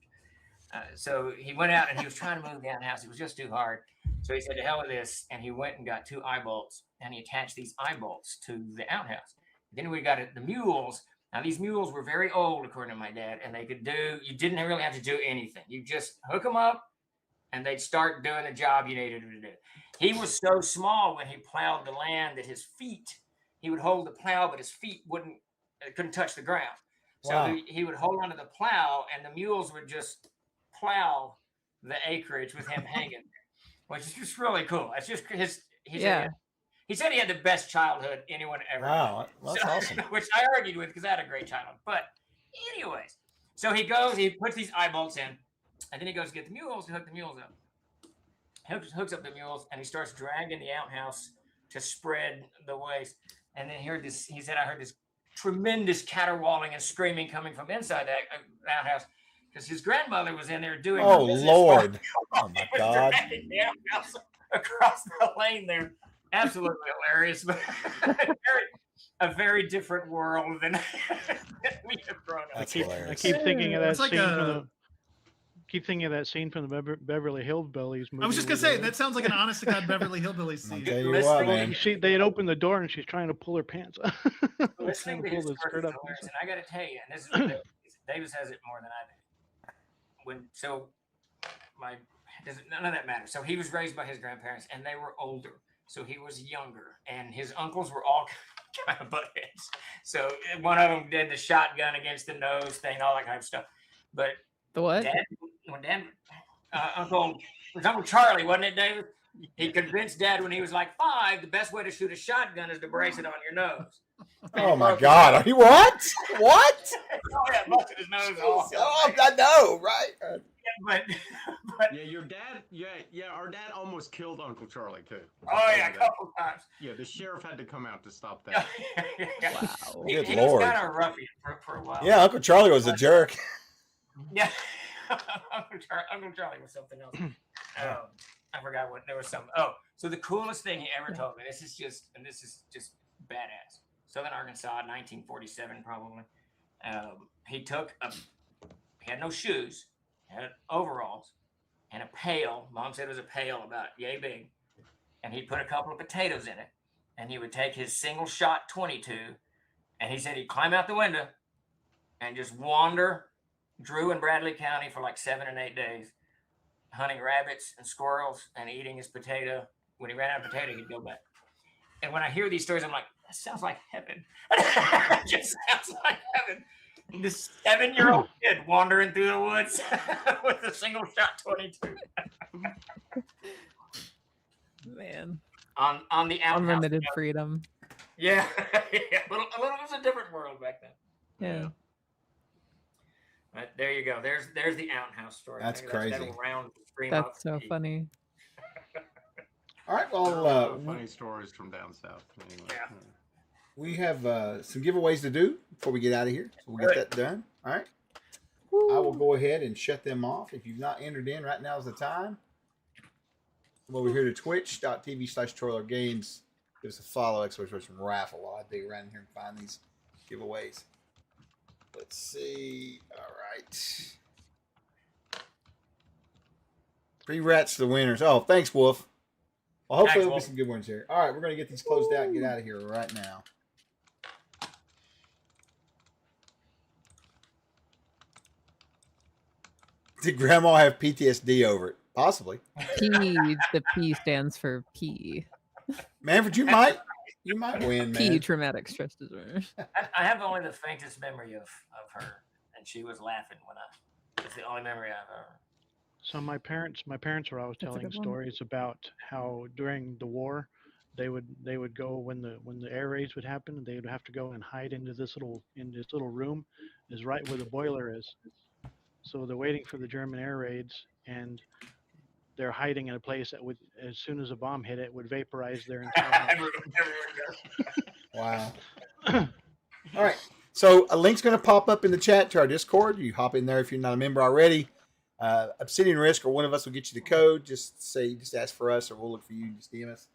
So he went out and he was trying to move the outhouse. It was just too hard. So he said, "To hell with this," and he went and got 2 eye bolts and he attached these eye bolts to the outhouse. Then we got the mules. Now these mules were very old, according to my dad, and you didn't really have to do anything. You just hook them up and they'd start doing the job you needed them to do. He was so small when he plowed the land that he would hold the plow, but his feet couldn't touch the ground. So
Wow.
he would hold onto the plow and the mules would just plow the acreage with him hanging, which is just really cool. It's just he said he had the best childhood anyone ever had.
Wow, that's awesome.
Which I argued with because I had a great childhood. But anyways, so he puts these eye bolts in, and then he goes to get the mules to hook the mules up. Hooks up the mules, and he starts dragging the outhouse to spread the waste. And then he said, I heard this tremendous caterwauling and screaming coming from inside that outhouse because his grandmother was in there doing her
Oh,
business
Lord.
while
Oh, my
he was
God.
dragging the outhouse across the lane there. Absolutely hilarious. But a very different world than we have grown up.
That's
I
hilarious.
keep thinking of that
It's like
scene from
a-
the. Keep thinking of that scene from the Beverly Hillbillies movie.
I was just gonna say that sounds like an honest to God Beverly Hillbillies
I'll
scene.
tell you
Listening
what,
to
man.
They had opened the door and she's trying to pull her pants up.
Listening to
pull
his
the
stories
skirt
is
up.
hilarious, and I got to tell you, and this is what Davis has it more than I do. None of that matters. So he was raised by his grandparents, and they were older, so he was younger, and his uncles were all kind of buttheads. So one of them did the shotgun against the nose thing, all that kind of stuff. But
The what?
it was Uncle Charlie, wasn't it, David? He convinced Dad when he was like 5, the best way to shoot a shotgun is to brace it on your nose.
Oh my God! Are you what? What?
Oh yeah, busted his nose off.
Oh, I know, right?
But
Yeah, your dad. Yeah, our dad almost killed Uncle Charlie too.
oh yeah, a
Over that.
couple times.
Yeah, the sheriff had to come out to stop that.
Wow.
Good
he
Lord.
was kind of a roughie for a while.
Yeah, Uncle Charlie was a jerk.
Yeah. Uncle Charlie was something else. I forgot what there was some. Oh, so the coolest thing he ever told me. This is just badass. Southern Arkansas, 1947, probably. He had no shoes, had overalls, and a pail. Mom said it was a pail about yay big, and he'd put a couple of potatoes in it, and he would take his single shot 22, and he said he'd climb out the window and just wander Drew and Bradley County for like 7 and 8 days, hunting rabbits and squirrels and eating his potato. When he ran out of potato, he'd go back. And when I hear these stories, I'm like, that sounds like heaven. It just sounds like heaven. This 7-year-old kid wandering through the woods with a single shot 22.
Man.
On the outhouse.
Unlimited freedom.
Yeah. It was a different world back then.
Yeah.
But there you go. There's the outhouse story.
That's
Maybe
crazy.
that'll round the stream
That's
up.
so funny.
All right,
There are a lot
well,
of funny stories from down south. Anyway.
Yeah.
we have some giveaways to do before we get out of here. So we'll get that done. All right. I will go ahead and shut them off. If you've not entered in, right now is the time. Come over here to twitch.tv/TroilerGames. Give us a follow, exclamation raffle while I dig around here and find these giveaways. Let's see. All right. 3 rats to the winners. Oh, thanks, Wolf. Well, hopefully there'll be some good ones here. All right, we're going to get these closed out and get out of here right now. Did Grandma have PTSD over it? Possibly.
The P stands for P.
That's
Manfred, you might win,
P,
man.
traumatic stress disorder.
I have only the faintest memory of her, and she was laughing when that's the only memory I've ever.
So my parents were always
That's a
telling
good one.
stories about how during the war they would go when the air raids would happen, they would have to go and hide into this little room is right where the boiler is. So they're waiting for the German air raids, and they're hiding in a place that would, as soon as a bomb hit it, would vaporize their entire house.
Wow. All right. So a link's going to pop up in the chat to our Discord. You hop in there if you're not a member already. Obsidian Risk or one of us will get you the code. Just ask for us, or we'll look for you. Just DM us.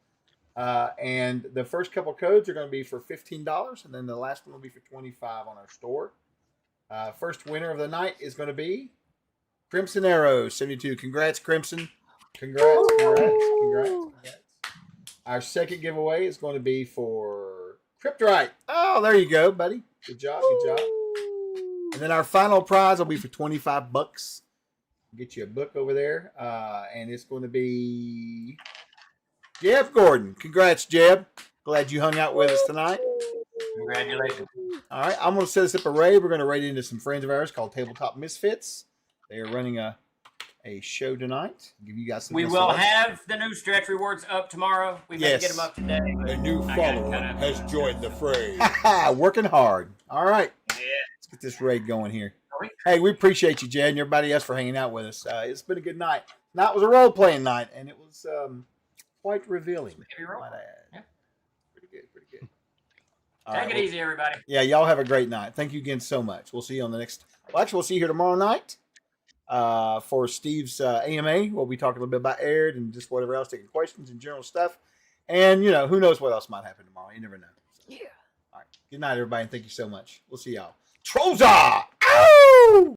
And the first couple codes are going to be for $15, and then the last one will be for $25 on our store. First winner of the night is going to be Crimson Arrow 72. Congrats, Crimson. Congrats. Our second giveaway is going to be for Cryptorite. Oh, there you go, buddy. Good job. And then our final prize will be for $25. Get you a book over there. And it's going to be Jeb Gordon. Congrats, Jeb. Glad you hung out with us tonight.
Congratulations.
All right, I'm going to set us up a raid. We're going to raid into some friends of ours called Tabletop Misfits. They are running a show tonight. Give you guys some.
We will have the new stretch rewards up tomorrow. We may get them up today.
A new follower has joined the fray.
Working hard. All right.
Yeah.
Let's get this raid going here. Hey, we appreciate you, Jed, and everybody else for hanging out with us. It's been a good night. Tonight was a role-playing night, and it was quite revealing. Might add.
Yeah.
Pretty good. All
Take
right,
it
well,
easy, everybody.
Yeah, y'all have a great night. Thank you again so much. We'll see you on the next. Well, actually, we'll see you here tomorrow night for Steve's AMA. We'll be talking a little bit about Aired and just whatever else, taking questions and general stuff. And, who knows what else might happen tomorrow. You never know. So,
Yeah.
all right. Good night, everybody, and thank you so much. We'll see y'all. Troza! Ow!